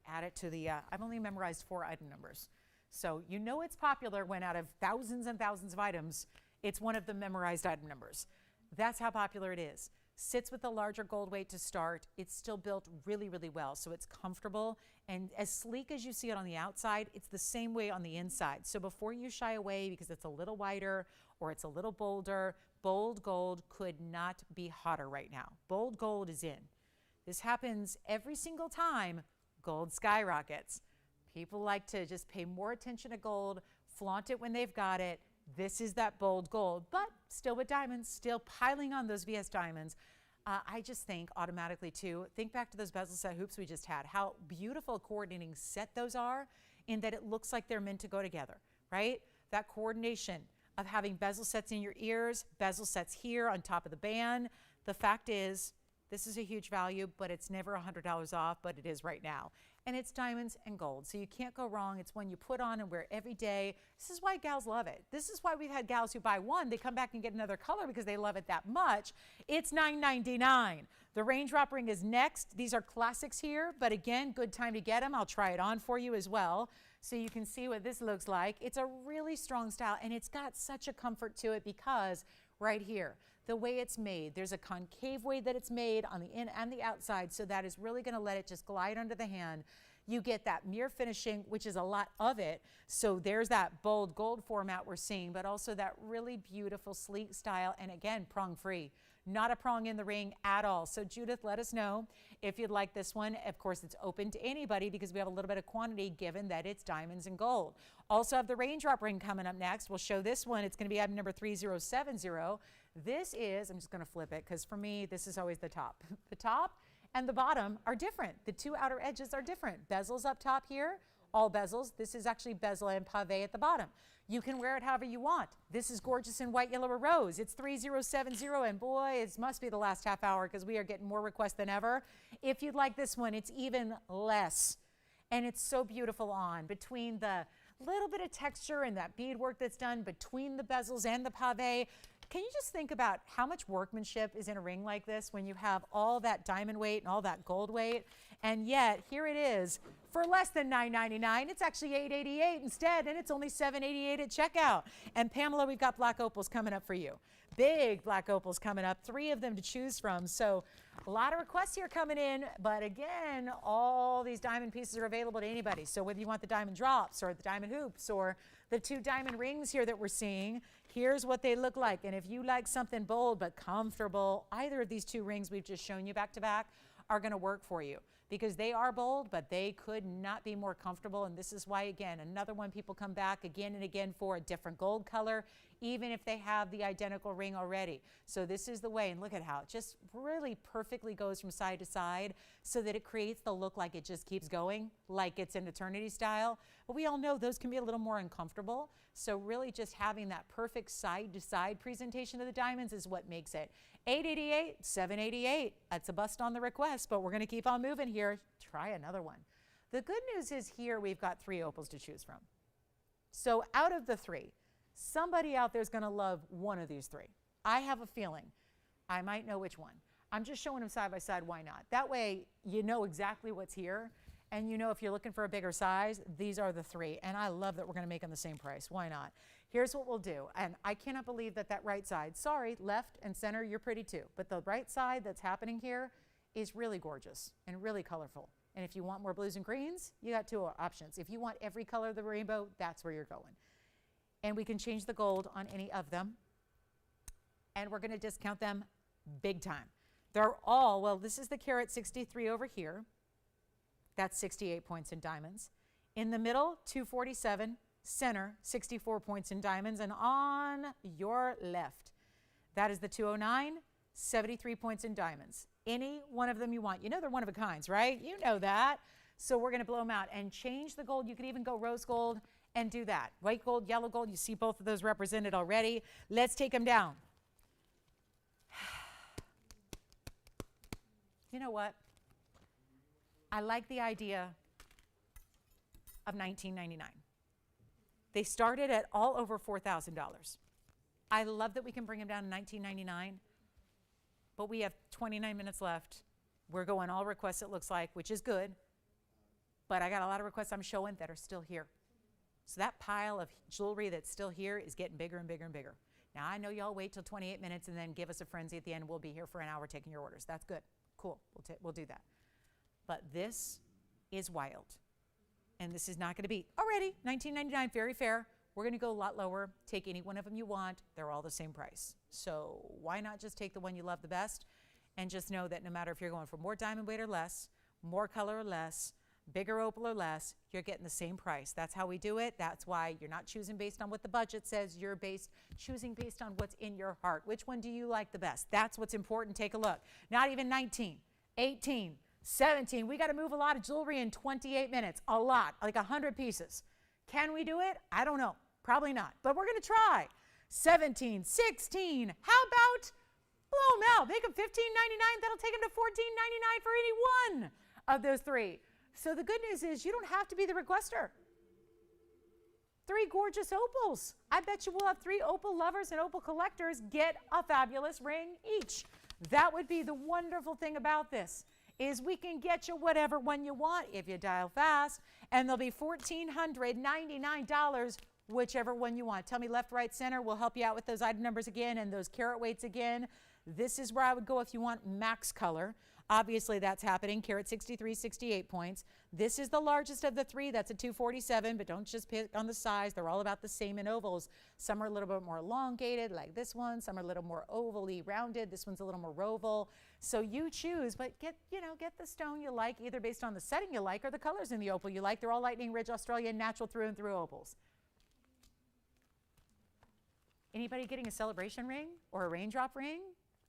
Add it to the, I've only memorized 4 item numbers. So you know it's popular when out of thousands and thousands of items, it's one of the memorized item numbers. That's how popular it is. Sits with a larger gold weight to start. It's still built really, really well. So it's comfortable and as sleek as you see it on the outside, it's the same way on the inside. So before you shy away because it's a little wider or it's a little bolder, bold gold could not be hotter right now. Bold gold is in. This happens every single time gold skyrockets. People like to just pay more attention to gold, flaunt it when they've got it. This is that bold gold, but still with diamonds, still piling on those VS diamonds. I just think automatically too, think back to those bezel set hoops we just had, how beautiful coordinating set those are in that it looks like they're meant to go together, right? That coordination of having bezel sets in your ears, bezel sets here on top of the band. The fact is, this is a huge value, but it's never $100 off, but it is right now. And it's diamonds and gold, so you can't go wrong. It's one you put on and wear every day. This is why gals love it. This is why we've had gals who buy one, they come back and get another color because they love it that much. It's $9.99. The raindrop ring is next. These are classics here, but again, good time to get them. I'll try it on for you as well, so you can see what this looks like. It's a really strong style, and it's got such a comfort to it because right here, the way it's made, there's a concave way that it's made on the in and the outside, so that is really gonna let it just glide under the hand. You get that mirror finishing, which is a lot of it. So there's that bold gold format we're seeing, but also that really beautiful sleek style. And again, prong free, not a prong in the ring at all. So Judith, let us know if you'd like this one. Of course, it's open to anybody because we have a little bit of quantity given that it's diamonds and gold. Also have the raindrop ring coming up next. We'll show this one. It's gonna be item number 3070. This is, I'm just gonna flip it because for me, this is always the top. The top and the bottom are different. The two outer edges are different. Bezels up top here, all bezels. This is actually bezel and pave at the bottom. You can wear it however you want. This is gorgeous in white, yellow, or rose. It's 3070, and boy, it must be the last half hour because we are getting more requests than ever. If you'd like this one, it's even less. And it's so beautiful on between the little bit of texture and that beadwork that's done between the bezels and the pave. Can you just think about how much workmanship is in a ring like this when you have all that diamond weight and all that gold weight? And yet, here it is for less than $9.99. It's actually $8.88 instead, and it's only $7.88 at checkout. And Pamela, we've got black opals coming up for you. Big black opals coming up, 3 of them to choose from. So a lot of requests here coming in, but again, all these diamond pieces are available to anybody. So whether you want the diamond drops or the diamond hoops or the 2 diamond rings here that we're seeing, here's what they look like. And if you like something bold but comfortable, either of these 2 rings we've just shown you back to back are gonna work for you because they are bold, but they could not be more comfortable. And this is why, again, another one people come back again and again for a different gold color, even if they have the identical ring already. So this is the way, and look at how it just really perfectly goes from side to side so that it creates the look like it just keeps going, like it's an eternity style. But we all know those can be a little more uncomfortable. So really just having that perfect side to side presentation of the diamonds is what makes it. $8.88, $7.88. That's a bust on the request, but we're gonna keep on moving here. Try another one. The good news is here we've got 3 opals to choose from. So out of the 3, somebody out there is gonna love one of these 3. I have a feeling I might know which one. I'm just showing them side by side, why not? That way you know exactly what's here, and you know if you're looking for a bigger size, these are the 3. And I love that we're gonna make them the same price, why not? Here's what we'll do, and I cannot believe that that right side, sorry, left and center, you're pretty too, but the right side that's happening here is really gorgeous and really colorful. And if you want more blues and greens, you got 2 options. If you want every color of the rainbow, that's where you're going. And we can change the gold on any of them. And we're gonna discount them big time. They're all, well, this is the carat 63 over here. That's 68 points in diamonds. In the middle, 247. Center, 64 points in diamonds. And on your left, that is the 209, 73 points in diamonds. Any one of them you want. You know they're one of a kinds, right? You know that. So we're gonna blow them out and change the gold. You could even go rose gold and do that. White gold, yellow gold, you see both of those represented already. Let's take them down. You know what? I like the idea of $19.99. They started at all over $4,000. I love that we can bring them down to $19.99, but we have 29 minutes left. We're going all requests, it looks like, which is good, but I got a lot of requests I'm showing that are still here. So that pile of jewelry that's still here is getting bigger and bigger and bigger. Now, I know y'all wait till 28 minutes and then give us a frenzy at the end. We'll be here for an hour taking your orders. That's good. Cool. We'll do that. But this is wild. And this is not going to be, already, $19.99, very fair. We're going to go a lot lower. Take any one of them you want. They're all the same price. So why not just take the one you love the best and just know that no matter if you're going for more diamond weight or less, more color or less, bigger opal or less, you're getting the same price. That's how we do it. That's why you're not choosing based on what the budget says. You're choosing based on what's in your heart. Which one do you like the best? That's what's important. Take a look. Not even 19, 18, 17. We got to move a lot of jewelry in 28 minutes. A lot, like 100 pieces. Can we do it? I don't know. Probably not. But we're going to try. 17, 16. How about blow them out? Make them $15.99. That'll take them to $14.99 for any one of those three. So the good news is you don't have to be the requester. 3 gorgeous opals. I bet you we'll have 3 opal lovers and opal collectors get a fabulous ring each. That would be the wonderful thing about this, is we can get you whatever one you want if you dial fast, and they'll be $1,499, whichever one you want. Tell me left, right, center. We'll help you out with those item numbers again and those carat weights again. This is where I would go if you want max color. Obviously, that's happening. Carat 63, 68 points. This is the largest of the 3. That's a 247, but don't just pick on the size. They're all about the same in ovals. Some are a little bit more elongated, like this one. Some are a little more ovally rounded. This one's a little more oval. So you choose, but get the stone you like, either based on the setting you like or the colors in the opal you like. They're all Lightning Ridge Australian natural through and through opals. Anybody getting a celebration ring or a raindrop ring?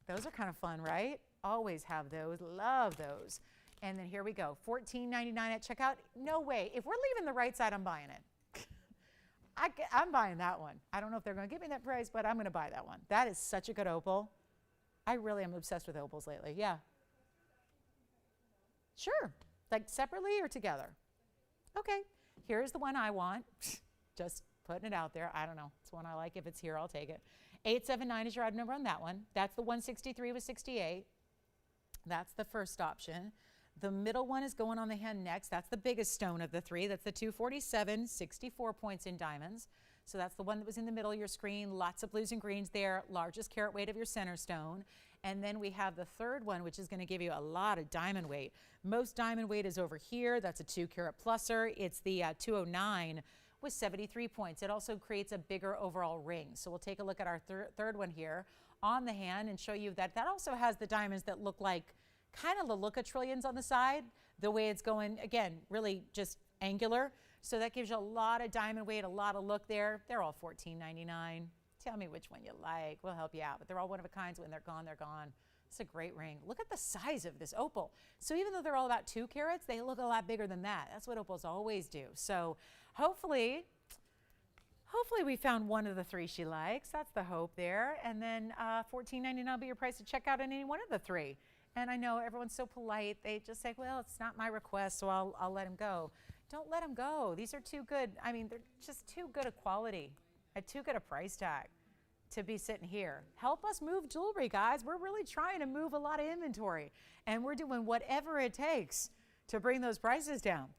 Those are kind of fun, right? Always have those. Love those. And then here we go. $14.99 at checkout. No way. If we're leaving the right side, I'm buying it. I'm buying that one. I don't know if they're going to give me that price, but I'm going to buy that one. That is such a good opal. I really am obsessed with opals lately. Yeah. Sure. Like separately or together? Okay. Here's the one I want. Just putting it out there. I don't know. It's one I like. If it's here, I'll take it. 879 is your item number on that one. That's the 163 with 68. That's the first option. The middle one is going on the hand next. That's the biggest stone of the 3. That's the 247, 64 points in diamonds. So that's the one that was in the middle of your screen. Lots of blues and greens there. Largest carat weight of your center stone. And then we have the third one, which is going to give you a lot of diamond weight. Most diamond weight is over here. That's a 2 carat pluser. It's the 209 with 73 points. It also creates a bigger overall ring. So we'll take a look at our third one here on the hand and show you that that also has the diamonds that look like kind of the look of trillions on the side. The way it's going, again, really just angular. So that gives you a lot of diamond weight, a lot of look there. They're all $14.99. Tell me which one you like. We'll help you out. But they're all one of a kind. So when they're gone, they're gone. It's a great ring. Look at the size of this opal. So even though they're all about 2 carats, they look a lot bigger than that. That's what opals always do. So hopefully we found one of the 3 she likes. That's the hope there. And then $14.99 will be your price to check out on any one of the 3. And I know everyone's so polite. They just say, well, it's not my request, so I'll let them go. Don't let them go. These are too good. I mean, they're just too good a quality at too good a price tag to be sitting here. Help us move jewelry, guys. We're really trying to move a lot of inventory, and we're doing whatever it takes to bring those prices down.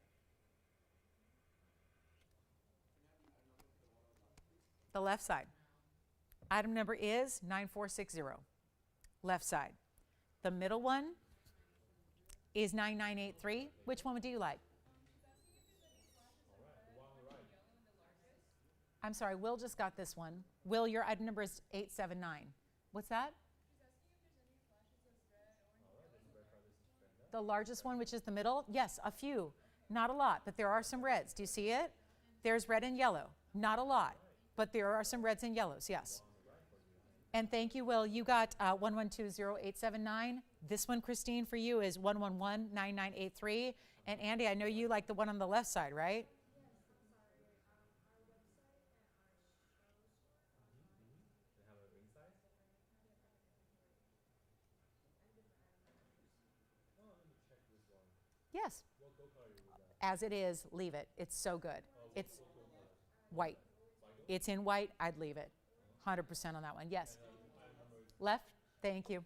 The left side. Item number is 9460. Left side. The middle one is 9983. Which one do you like? I'm sorry, Will just got this one. Will, your item number is 879. What's that? The largest one, which is the middle? Yes, a few. Not a lot, but there are some reds. Do you see it? There's red and yellow. Not a lot, but there are some reds and yellows, yes. And thank you, Will. You got 1120879. This one, Christine, for you is 1119983. And Andy, I know you like the one on the left side, right? Yes. As it is, leave it. It's so good. It's white. It's in white. I'd leave it. 100% on that one. Yes. Left. Thank you.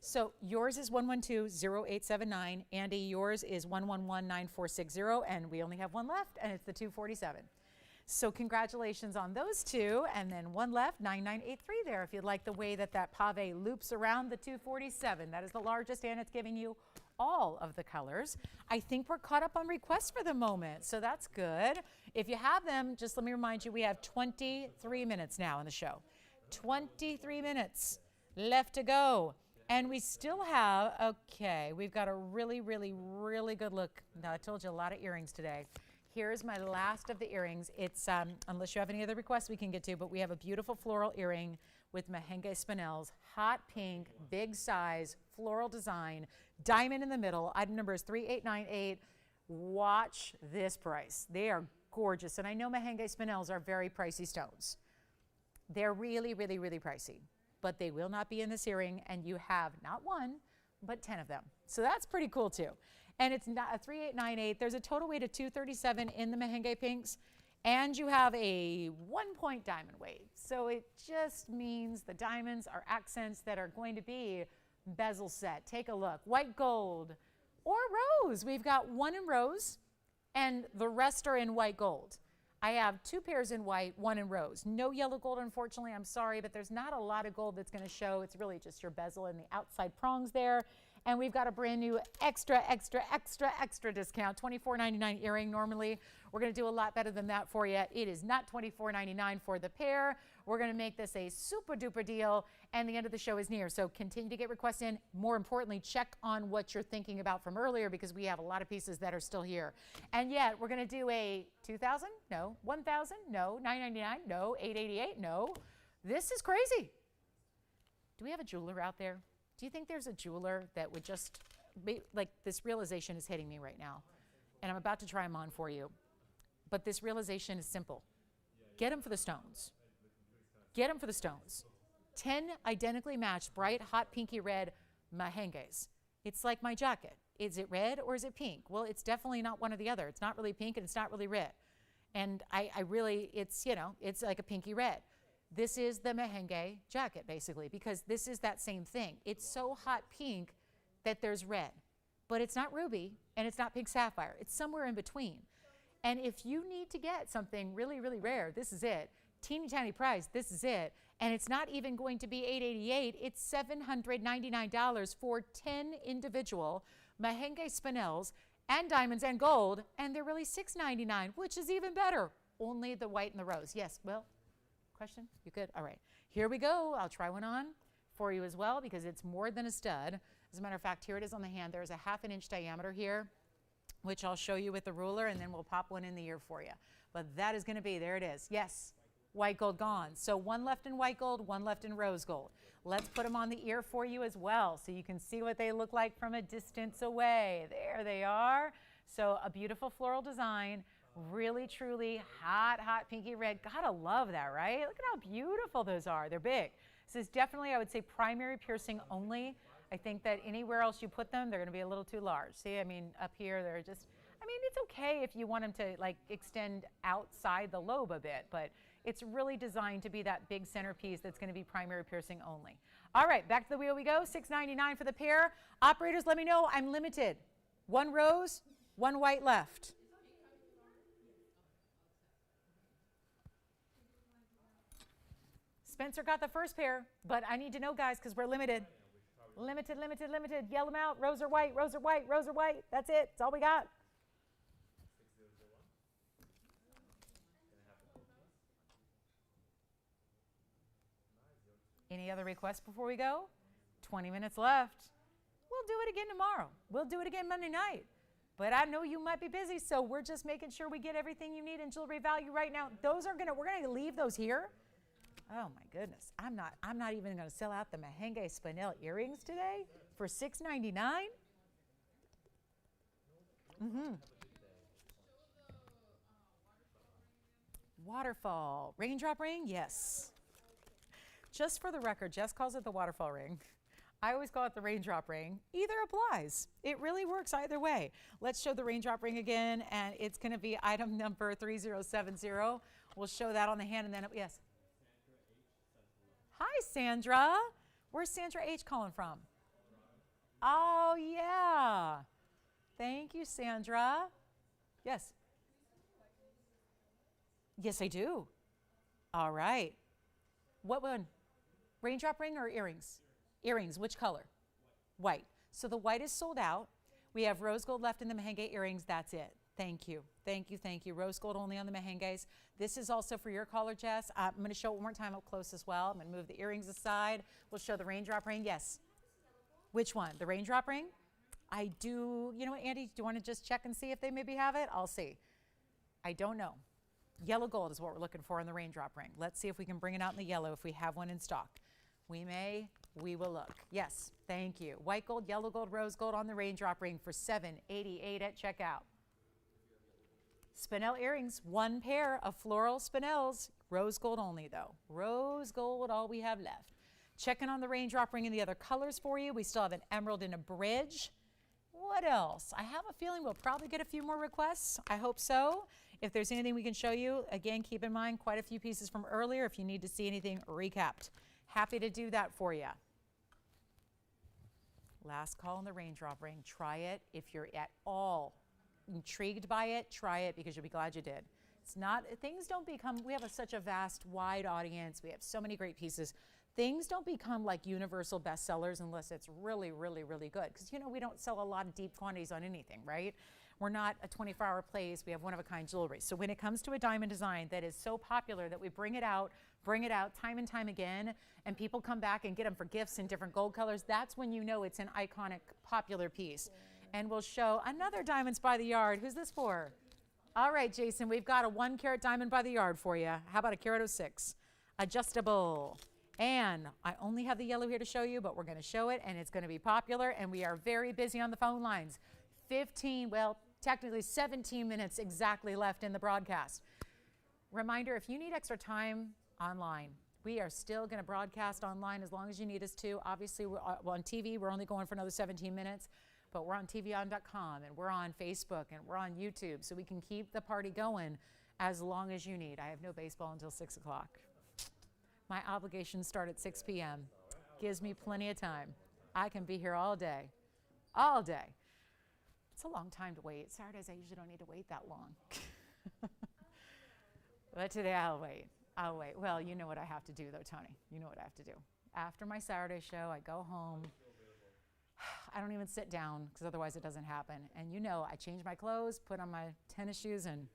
So yours is 112-0879. Andy, yours is 111-9460. And we only have one left, and it's the 247. So congratulations on those two. And then one left, 9983 there, if you'd like the way that that pave loops around the 247. That is the largest, and it's giving you all of the colors. I think we're caught up on requests for the moment, so that's good. If you have them, just let me remind you, we have 23 minutes now in the show. 23 minutes left to go. And we still have, okay, we've got a really, really, really good look. Now, I told you a lot of earrings today. Here's my last of the earrings. It's, unless you have any other requests we can get to, but we have a beautiful floral earring with merengue spinels, hot pink, big size, floral design, diamond in the middle. Item number is 3898. Watch this price. They are gorgeous. And I know merengue spinels are very pricey stones. They're really, really, really pricey. But they will not be in this earring, and you have not one, but 10 of them. So that's pretty cool too. And it's not a 3898. There's a total weight of 237 in the merengue pinks, and you have a 1-point diamond weight. So it just means the diamonds are accents that are going to be bezel set. Take a look. White gold or rose. We've got one in rose, and the rest are in white gold. I have 2 pairs in white, 1 in rose. No yellow gold, unfortunately. I'm sorry, but there's not a lot of gold that's going to show. It's really just your bezel and the outside prongs there. And we've got a brand new extra, extra, extra, extra discount, $24.99 earring. Normally, we're going to do a lot better than that for you. It is not $24.99 for the pair. We're going to make this a super duper deal, and the end of the show is near. So continue to get requests in. More importantly, check on what you're thinking about from earlier, because we have a lot of pieces that are still here. And yet, we're going to do a $2,000? No. $1,000? No. $999? No. $888? No. This is crazy. Do we have a jeweler out there? Do you think there's a jeweler that would just be, like, this realization is hitting me right now, and I'm about to try them on for you. But this realization is simple. Get them for the stones. Get them for the stones. 10 identically matched bright, hot, pinky red merengues. It's like my jacket. Is it red or is it pink? Well, it's definitely not one or the other. It's not really pink and it's not really red. And I really, it's, you know, it's like a pinky red. This is the merengue jacket, basically, because this is that same thing. It's so hot pink that there's red, but it's not ruby and it's not pink sapphire. It's somewhere in between. And if you need to get something really, really rare, this is it. Teeny tiny price, this is it. And it's not even going to be $888, it's $799 for 10 individual merengue spinels and diamonds and gold, and they're really $699, which is even better. Only the white and the rose. Yes, Will? Question? You good? All right. Here we go. I'll try one on for you as well, because it's more than a stud. As a matter of fact, here it is on the hand. There's a 1/2 inch diameter here, which I'll show you with the ruler, and then we'll pop one in the ear for you. But that is going to be, there it is. Yes, white gold gone. So one left in white gold, one left in rose gold. Let's put them on the ear for you as well, so you can see what they look like from a distance away. There they are. So a beautiful floral design. Really, truly hot, hot pinky red. Gotta love that, right? Look at how beautiful those are. They're big. This is definitely, I would say, primary piercing only. I think that anywhere else you put them, they're gonna be a little too large. See, I mean, up here, they're just, I mean, it's okay if you want them to like extend outside the lobe a bit, but it's really designed to be that big centerpiece that's gonna be primary piercing only. All right, back to the wheel we go. $699 for the pair. Operators, let me know, I'm limited. 1 rose, 1 white left. Spencer got the first pair, but I need to know, guys, because we're limited. Limited, limited, limited. Yell them out. Rose or white, rose or white, rose or white. That's it. That's all we got. Any other requests before we go? 20 minutes left. We'll do it again tomorrow. We'll do it again Monday night. But I know you might be busy, so we're just making sure we get everything you need in jewelry value right now. Those are we're gonna leave those here. Oh my goodness, I'm not even gonna sell out the merengue spinel earrings today for $699. Waterfall raindrop ring, yes. Just for the record, Jess calls it the waterfall ring. I always call it the raindrop ring. Either applies. It really works either way. Let's show the raindrop ring again, and it's going to be item number 3070. We'll show that on the hand, and then, yes. Hi, Sandra. Where's Sandra H. calling from? Oh, yeah. Thank you, Sandra. Yes. Yes, I do. All right. What one? Raindrop ring or earrings? Earrings. Which color? White. So the white is sold out. We have rose gold left in the mehengue earrings. That's it. Thank you. Thank you. Thank you. Rose gold only on the mehengues. This is also for your collar, Jess. I'm going to show it one more time up close as well. I'm going to move the earrings aside. We'll show the raindrop ring. Yes. Which one? The raindrop ring? I do. You know what, Andy? Do you want to just check and see if they maybe have it? I'll see. I don't know. Yellow gold is what we're looking for in the raindrop ring. Let's see if we can bring it out in the yellow if we have one in stock. We may. We will look. Yes. Thank you. White gold, yellow gold, rose gold on the raindrop ring for $7.88 at checkout. Spinel earrings, one pair of floral spinels, rose gold only though. Rose gold, all we have left. Checking on the raindrop ring and the other colors for you. We still have an emerald and a bridge. What else? I have a feeling we'll probably get a few more requests. I hope so. If there's anything we can show you, again, keep in mind quite a few pieces from earlier if you need to see anything recapped. Happy to do that for you. Last call on the raindrop ring. Try it if you're at all intrigued by it. Try it because you'll be glad you did. It's not, things don't become, we have such a vast, wide audience. We have so many great pieces. Things don't become like universal bestsellers unless it's really, really, really good. Because, you know, we don't sell a lot of deep quantities on anything, right? We're not a 24-hour place. We have one-of-a-kind jewelry. So when it comes to a diamond design that is so popular that we bring it out time and time again, and people come back and get them for gifts in different gold colors, that's when you know it's an iconic, popular piece. And we'll show another Diamonds by the Yard. Who's this for? All right, Jason, we've got a 1-carat diamond by the yard for you. How about a carat 06? Adjustable. And I only have the yellow here to show you, but we're going to show it, and it's going to be popular, and we are very busy on the phone lines. 15, well, technically 17 minutes exactly left in the broadcast. Reminder, if you need extra time online, we are still going to broadcast online as long as you need us to. Obviously, we're on TV. We're only going for another 17 minutes, but we're on TVON.com, and we're on Facebook, and we're on YouTube, so we can keep the party going as long as you need. I have no baseball until 6 o'clock. My obligations start at 6 p.m. Gives me plenty of time. I can be here all day. All day. It's a long time to wait. Saturdays, I usually don't need to wait that long. But today, I'll wait. I'll wait. Well, you know what I have to do, though, Tony. You know what I have to do. After my Saturday show, I go home. I don't even sit down, because otherwise it doesn't happen. And you know, I change my clothes, put on my tennis shoes, and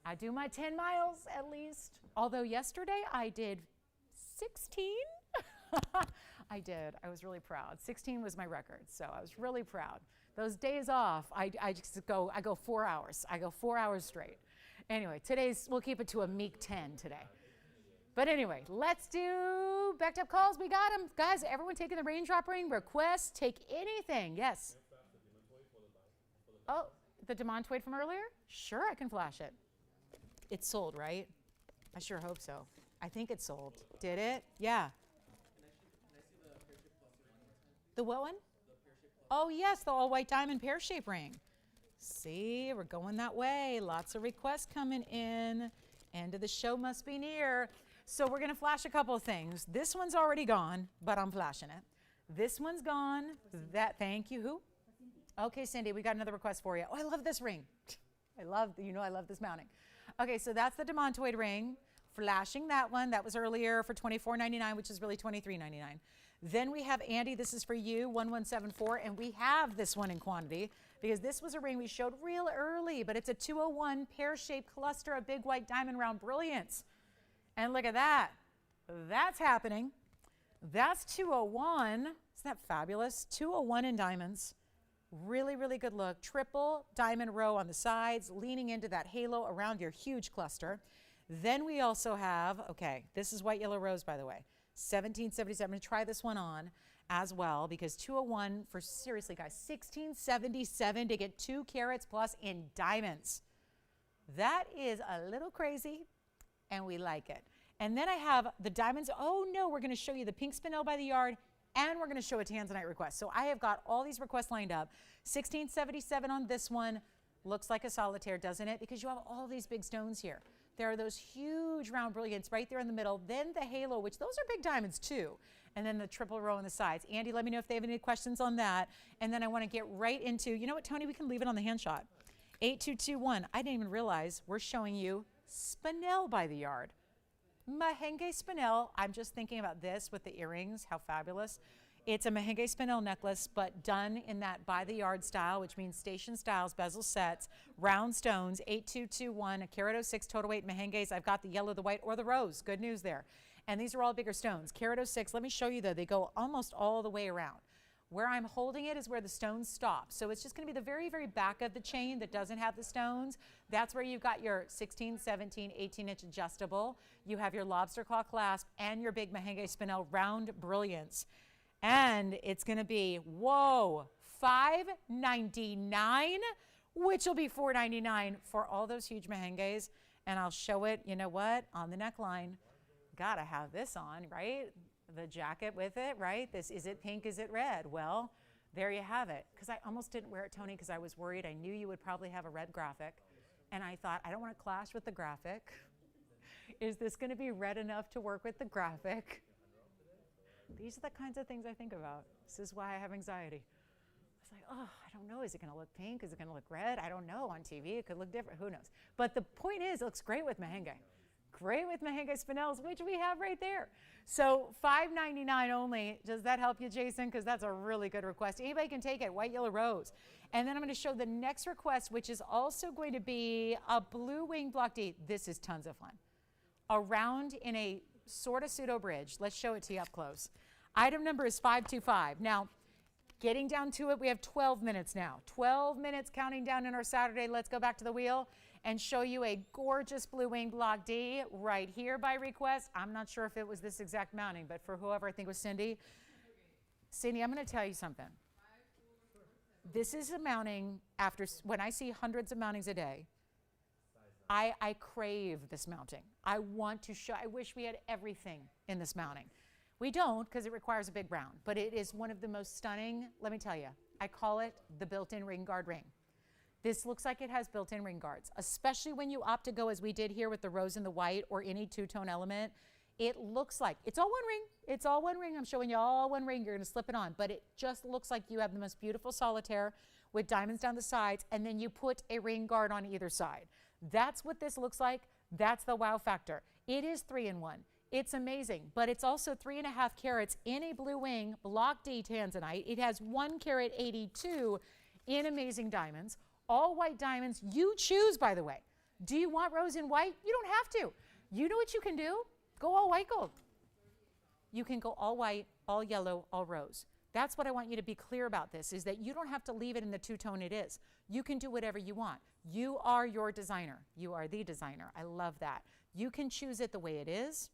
I do my 10 miles at least. Although yesterday I did 16. I did. I was really proud. 16 was my record, so I was really proud. Those days off, I go 4 hours. I go 4 hours straight. Anyway, we'll keep it to a meek 10 today. But anyway, let's do backed up calls. We got them. Guys, everyone taking the raindrop ring requests. Take anything. Yes. Oh, the demontoid from earlier? Sure, I can flash it. It's sold, right? I sure hope so. I think it's sold. Did it? Yeah. The what one? Oh, yes, the all-white diamond pear-shaped ring. See, we're going that way. Lots of requests coming in. End of the show must be near. So we're going to flash a couple of things. This one's already gone, but I'm flashing it. This one's gone. Thank you. Who? Okay, Cindy, we got another request for you. Oh, I love this ring. I love this mounting. Okay, so that's the demontoid ring. Flashing that one. That was earlier for $24.99, which is really $23.99. Then we have Andy, this is for you, 1174, and we have this one in quantity because this was a ring we showed real early, but it's a 201 pear-shaped cluster of big white diamond round brilliance. And look at that. That's happening. That's 201. Isn't that fabulous? 201 in diamonds. Really, really good look. Triple diamond row on the sides, leaning into that halo around your huge cluster. Then we also have, okay, this is white yellow rose, by the way. 1777. Try this one on as well because 201 for, seriously guys, 1677 to get 2 carats plus in diamonds. That is a little crazy and we like it. And then I have the diamonds. Oh no, we're going to show you the pink spinel by the yard and we're going to show a tanzanite request. So I have got all these requests lined up. 1677 on this one. Looks like a solitaire, doesn't it? Because you have all these big stones here. There are those huge round brilliants right there in the middle. Then the halo, which those are big diamonds too. And then the triple row on the sides. Andy, let me know if they have any questions on that. And then I want to get right into, you know what, Tony, we can leave it on the hand shot. 8221. I didn't even realize we're showing you spinel by the yard. Mahenge spinel. I'm just thinking about this with the earrings. How fabulous. It's a Mahenge spinel necklace, but done in that by the yard style, which means station styles, bezel sets, round stones, 8221, a carat 06 total weight Mahenges. I've got the yellow, the white, or the rose. Good news there. And these are all bigger stones. Carat 06, let me show you though, they go almost all the way around. Where I'm holding it is where the stones stop. So it's just going to be the very, very back of the chain that doesn't have the stones. That's where you've got your 16, 17, 18-inch adjustable. You have your lobster claw clasp and your big Mahenge spinel round brilliance. And it's going to be, whoa, $599, which will be $499 for all those huge Mahenges. And I'll show it, you know what, on the neckline. Gotta have this on, right? The jacket with it, right? This, is it pink, is it red? Well, there you have it. Because I almost didn't wear it, Tony, because I was worried. I knew you would probably have a red graphic. And I thought, I don't want to clash with the graphic. Is this going to be red enough to work with the graphic? These are the kinds of things I think about. This is why I have anxiety. It's like, oh, I don't know. Is it going to look pink? Is it going to look red? I don't know. On TV, it could look different. Who knows? But the point is, it looks great with Mahenge. Great with Mahenge spinels, which we have right there. So $599 only. Does that help you, Jason? Because that's a really good request. Anybody can take it. White, yellow, rose. And then I'm going to show the next request, which is also going to be a blue wing block D. This is tons of fun. Around in a sort of pseudo bridge. Let's show it to you up close. Item number is 525. Now, getting down to it, we have 12 minutes now. 12 minutes counting down in our Saturday. Let's go back to the wheel and show you a gorgeous blue wing block D right here by request. I'm not sure if it was this exact mounting, but for whoever, I think it was Cindy. Cindy, I'm going to tell you something. This is a mounting after, when I see hundreds of mountings a day, I crave this mounting. I want to show, I wish we had everything in this mounting. We don't because it requires a big round, but it is one of the most stunning, let me tell you, I call it the built-in ring guard ring. This looks like it has built-in ring guards, especially when you opt to go as we did here with the rose and the white or any two-tone element. It looks like, it's all one ring. It's all one ring. I'm showing you all one ring. You're going to slip it on, but it just looks like you have the most beautiful solitaire with diamonds down the sides, and then you put a ring guard on either side. That's what this looks like. That's the wow factor. It is 3-in-1. It's amazing, but it's also 3.5 carats in a blue wing block D tanzanite. It has 1 carat 82 in amazing diamonds, all white diamonds. You choose, by the way. Do you want rose and white? You don't have to. You know what you can do? Go all white gold. You can go all white, all yellow, all rose. That's what I want you to be clear about this, is that you don't have to leave it in the two-tone it is. You can do whatever you want. You are your designer. You are the designer. I love that. You can choose it the way it is.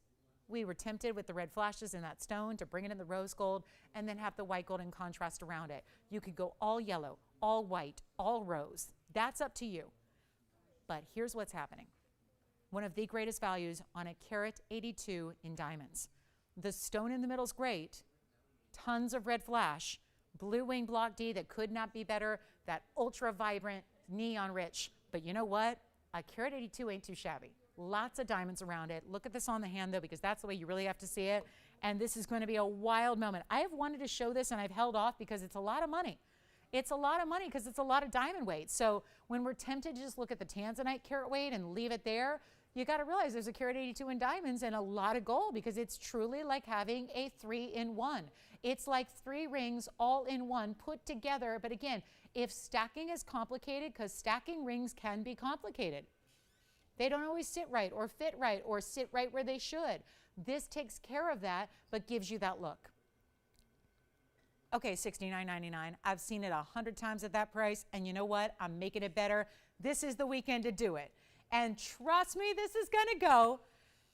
We were tempted with the red flashes in that stone to bring it in the rose gold and then have the white gold in contrast around it. You could go all yellow, all white, all rose. That's up to you. But here's what's happening. One of the greatest values on a carat 82 in diamonds. The stone in the middle is great. Tons of red flash. Blue wing block D that could not be better. That ultra vibrant, neon rich. But you know what? A carat 82 ain't too shabby. Lots of diamonds around it. Look at this on the hand though, because that's the way you really have to see it. And this is going to be a wild moment. I have wanted to show this and I've held off because it's a lot of money. It's a lot of money because it's a lot of diamond weight. So when we're tempted to just look at the tanzanite carat weight and leave it there, you got to realize there's a carat 82 in diamonds and a lot of gold, because it's truly like having a 3-in-1. It's like 3 rings all in one put together. But again, if stacking is complicated, because stacking rings can be complicated. They don't always sit right or fit right or sit right where they should. This takes care of that, but gives you that look. Okay, $69.99. I've seen it 100 times at that price, and you know what? I'm making it better. This is the weekend to do it. And trust me, this is going to go.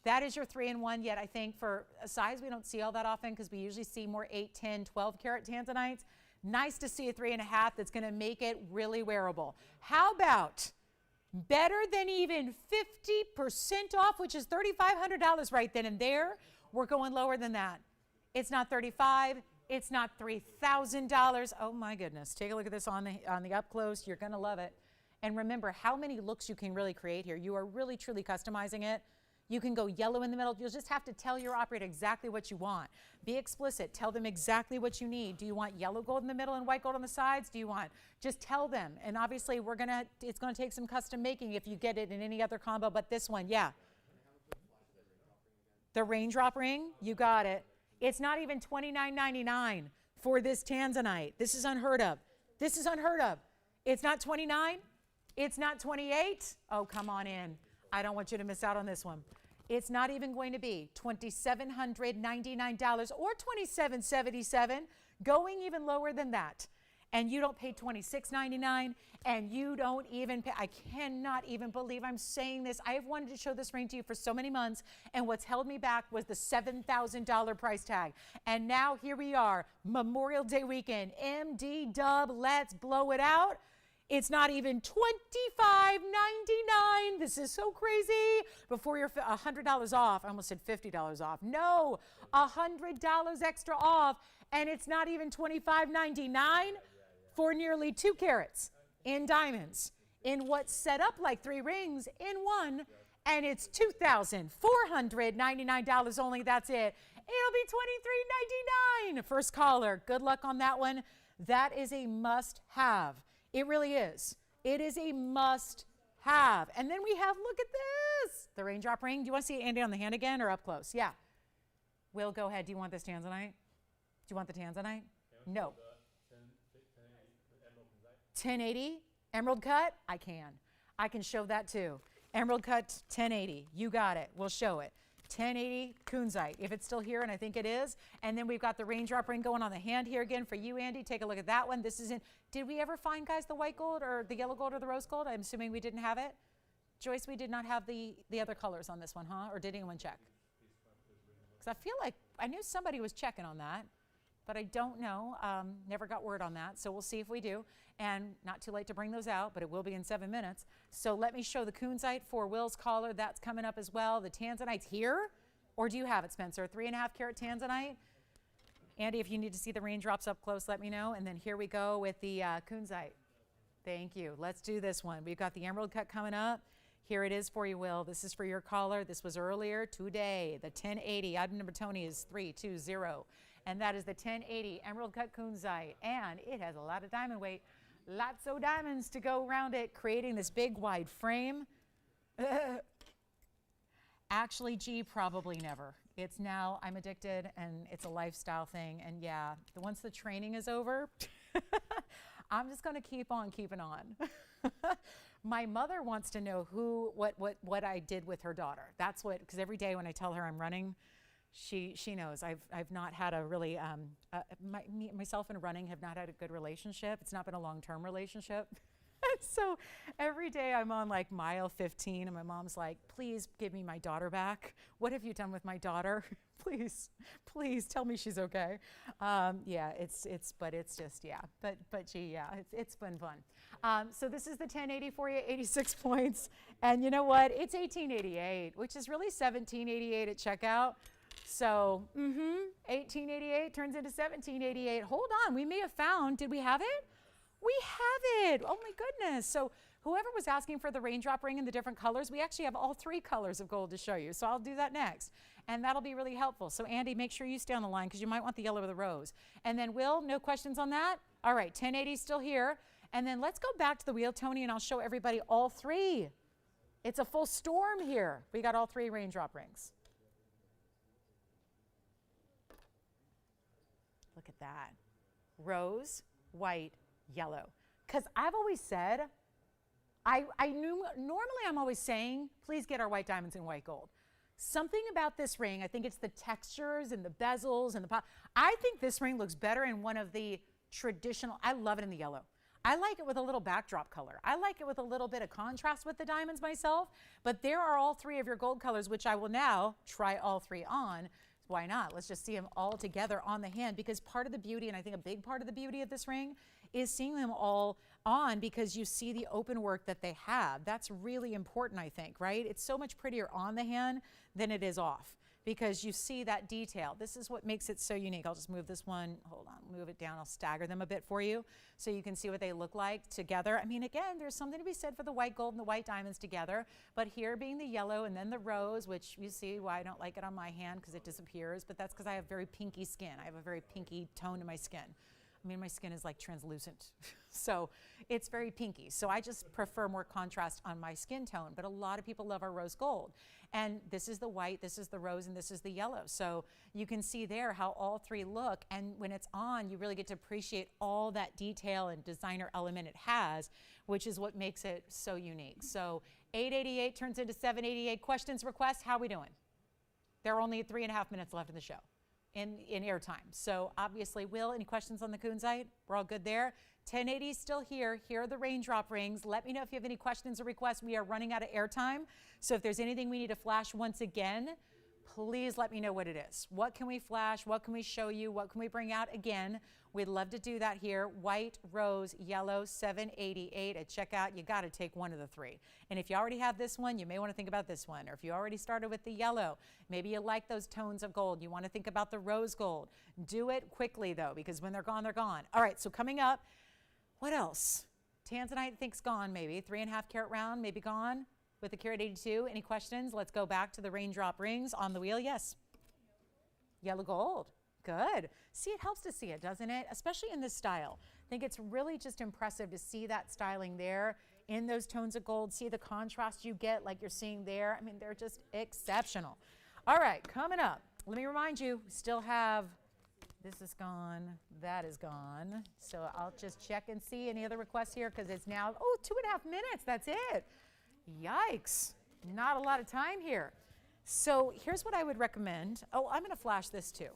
That is your 3-in-1, yet I think for a size we don't see all that often, because we usually see more 8, 10, 12 carat tanzanites. Nice to see a 3.5 that's going to make it really wearable. How about better than even 50% off, which is $3,500 right then and there? We're going lower than that. It's not 35, It's not $3,000. Oh my goodness. Take a look at this on the up close. You're going to love it. And remember how many looks you can really create here. You are really, truly customizing it. You can go yellow in the middle. You'll just have to tell your operator exactly what you want. Be explicit. Tell them exactly what you need. Do you want yellow gold in the middle and white gold on the sides? Do you want? Just tell them. And obviously, it's going to take some custom making if you get it in any other combo, but this one, yeah. The raindrop ring, you got it. It's not even $29.99 for this tanzanite. This is unheard of. This is unheard of. It's not $29. It's not $28. Oh, come on in. I don't want you to miss out on this one. It's not even going to be $2,799 or $2,777, going even lower than that. And you don't pay $26.99, and you don't even pay. I cannot even believe I'm saying this. I have wanted to show this ring to you for so many months, and what's held me back was the $7,000 price tag. And now here we are, Memorial Day weekend, MD Dub, let's blow it out. It's not even $25.99. This is so crazy. Before you're $100 off, I almost said $50 off. No, $100 extra off, and it's not even $25.99 for nearly 2 carats in diamonds, in what's set up like 3 rings in one, and it's $2,499 only. That's it. It'll be $23.99. First caller, good luck on that one. That is a must-have. It really is. It is a must-have. And then we have, look at this, the raindrop ring. Do you want to see Andy on the hand again or up close? Yeah. Will, go ahead. Do you want this tanzanite? Do you want the tanzanite? No. 1080 emerald cut? I can. I can show that too. Emerald cut 1080. You got it. We'll show it. 1080 kunzite, if it's still here, and I think it is. And then we've got the raindrop ring going on the hand here again for you, Andy. Take a look at that one. This is in, did we ever find, guys, the white gold or the yellow gold or the rose gold? I'm assuming we didn't have it. Joyce, we did not have the other colors on this one, huh? Or did anyone check? Because I feel like I knew somebody was checking on that, but I don't know. Never got word on that, so we'll see if we do. And not too late to bring those out, but it will be in 7 minutes. So let me show the kunzite for Will's collar. That's coming up as well. The tanzanite's here, or do you have it, Spencer? 3.5 carat tanzanite. Andy, if you need to see the raindrops up close, let me know. And then here we go with the kunzite. Thank you. Let's do this one. We've got the emerald cut coming up. Here it is for you, Will. This is for your collar. This was earlier today. The 1080. Item number Tony is 320. And that is the 1080 emerald cut kunzite. And it has a lot of diamond weight. Lots of diamonds to go around it, creating this big wide frame. Actually, G, probably never. It's now, I'm addicted, and it's a lifestyle thing. And yeah, once the training is over, I'm just going to keep on keeping on. My mother wants to know what I did with her daughter. That's what, because every day when I tell her I'm running, she knows I've not had a really myself and running have not had a good relationship. It's not been a long-term relationship. So every day I'm on like mile 15 and my mom's like, please give me my daughter back. What have you done with my daughter? Please tell me she's okay. Yeah, it's just, yeah, but gee, yeah, it's been fun. So this is the 1080 for you, 86 points. And you know what? It's 1888, which is really 1788 at checkout. So 1888 turns into 1788. Hold on, we may have found, did we have it? We have it. Oh my goodness. So whoever was asking for the raindrop ring in the different colors, we actually have all 3 colors of gold to show you. So I'll do that next. And that'll be really helpful. So Andy, make sure you stay on the line because you might want the yellow or the rose. And then Will, no questions on that? All right, 1080 still here. And then let's go back to the wheel, Tony, and I'll show everybody all 3. It's a full storm here. We got all 3 raindrop rings. Look at that. Rose, white, yellow. Because I've always said, I knew, normally I'm always saying, please get our white diamonds in white gold. Something about this ring, I think it's the textures and the bezels and the pop. I think this ring looks better in one of the traditional, I love it in the yellow. I like it with a little backdrop color. I like it with a little bit of contrast with the diamonds myself, but there are all 3 of your gold colors, which I will now try all 3 on. Why not? Let's just see them all together on the hand, because part of the beauty, and I think a big part of the beauty of this ring, is seeing them all on because you see the open work that they have. That's really important, I think, right? It's so much prettier on the hand than it is off. because you see that detail. This is what makes it so unique. I'll just move this one, hold on, move it down. I'll stagger them a bit for you so you can see what they look like together. I mean, again, there's something to be said for the white gold and the white diamonds together, but here being the yellow and then the rose, which you see why I don't like it on my hand because it disappears, but that's because I have very pinky skin. I have a very pinky tone to my skin. I mean, my skin is like translucent, so it's very pinky. So I just prefer more contrast on my skin tone, but a lot of people love our rose gold. And this is the white, this is the rose, and this is the yellow. So you can see there how all three look, and when it's on, you really get to appreciate all that detail and designer element it has, which is what makes it so unique. So 888 turns into 788. Questions, requests, how are we doing? There are only 3.5 minutes left in the show. In airtime. So obviously, Will, any questions on the Kunzite? We're all good there. 1080 is still here. Here are the raindrop rings. Let me know if you have any questions or requests. We are running out of airtime. So if there's anything we need to flash once again, please let me know what it is. What can we flash? What can we show you? What can we bring out again? We'd love to do that here. White, rose, yellow, 788 at checkout. You got to take one of the three. And if you already have this one, you may want to think about this one. Or if you already started with the yellow, maybe you like those tones of gold. You want to think about the rose gold. Do it quickly, though, because when they're gone, they're gone. All right, so coming up, what else? Tanzanite, I think's gone, maybe. 3.5 carat round, maybe gone with the carat 82. Any questions? Let's go back to the raindrop rings on the wheel. Yes. Yellow gold. Good. See, it helps to see it, doesn't it? Especially in this style. I think it's really just impressive to see that styling there in those tones of gold. See the contrast you get like you're seeing there. I mean, they're just exceptional. All right, coming up. Let me remind you, we still have, this is gone, that is gone. So I'll just check and see any other requests here because it's now, 2.5 minutes, that's it. Yikes, not a lot of time here. So here's what I would recommend. Oh, I'm gonna flash this too.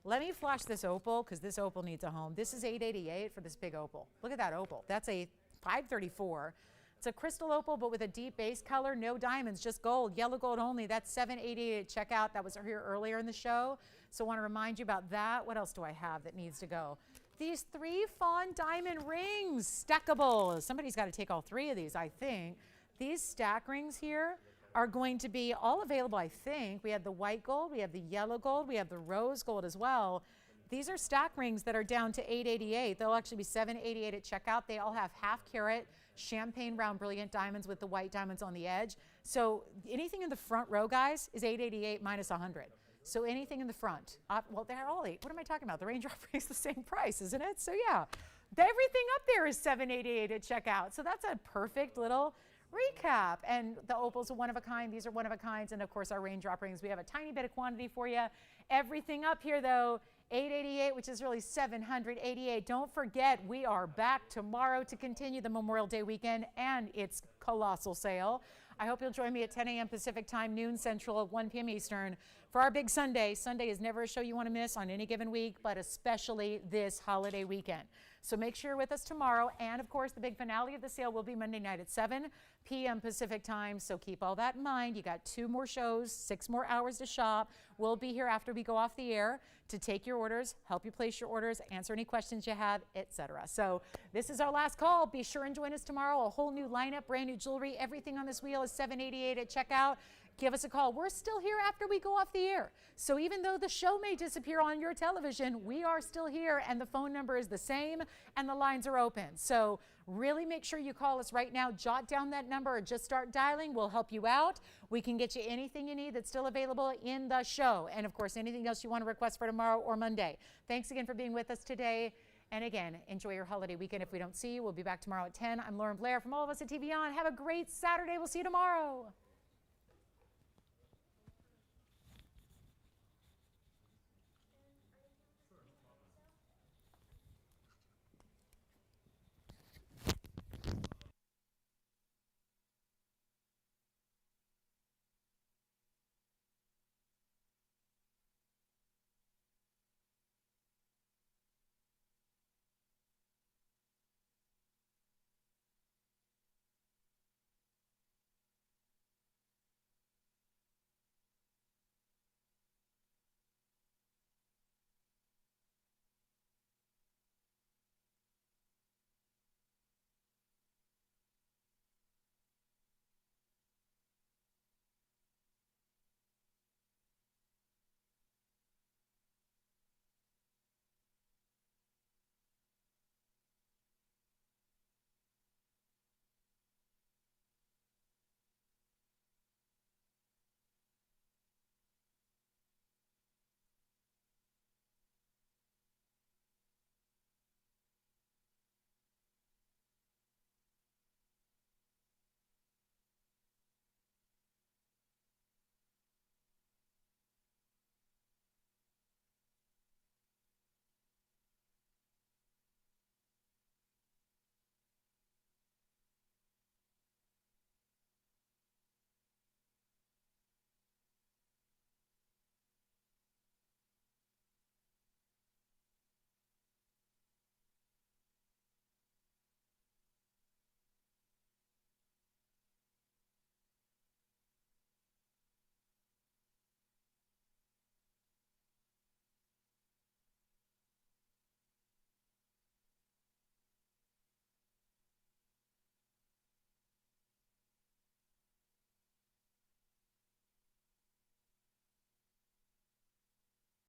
Let me flash this opal because this opal needs a home. This is 888 for this big opal. Look at that opal. That's a 534. It's a crystal opal, but with a deep base color, no diamonds, just gold, yellow gold only. That's 788 at checkout. That was here earlier in the show. So I want to remind you about that. What else do I have that needs to go? These 3 fawn diamond rings, stackable. Somebody's got to take all 3 of these, I think. These stack rings here are going to be all available, I think. We have the white gold, we have the yellow gold, we have the rose gold as well. These are stack rings that are down to 888. They'll actually be 788 at checkout. They all have half carat champagne round brilliant diamonds with the white diamonds on the edge. So anything in the front row, guys, is 888 minus 100. So anything in the front, well, they're all 8. What am I talking about? The raindrop ring is the same price, isn't it? So yeah, everything up there is 788 at checkout. So that's a perfect little recap. And the opals are one of a kind. These are one of a kinds. And of course, our raindrop rings, we have a tiny bit of quantity for you. Everything up here, though, 888, which is really 788. Don't forget, we are back tomorrow to continue the Memorial Day weekend and its colossal sale. I hope you'll join me at 10 a.m. Pacific time, noon Central, 1 p.m. Eastern for our big Sunday. Sunday is never a show you want to miss on any given week, but especially this holiday weekend. So make sure you're with us tomorrow. And of course, the big finale of the sale will be Monday night at 7 p.m. Pacific time. So keep all that in mind. You got 2 more shows, 6 more hours to shop. We'll be here after we go off the air to take your orders, help you place your orders, answer any questions you have, etc. So this is our last call. Be sure and join us tomorrow. A whole new lineup, brand new jewelry. Everything on this wheel is $788 at checkout. Give us a call. We're still here after we go off the air. So even though the show may disappear on your television, we are still here, and the phone number is the same, and the lines are open. So really make sure you call us right now. Jot down that number or just start dialing. We'll help you out. We can get you anything you need that's still available in the show. And of course, anything else you want to request for tomorrow or Monday. Thanks again for being with us today. And again, enjoy your holiday weekend. If we don't see you, we'll be back tomorrow at 10. I'm Lauren Blair from all of us at TVON. Have a great Saturday. We'll see you tomorrow.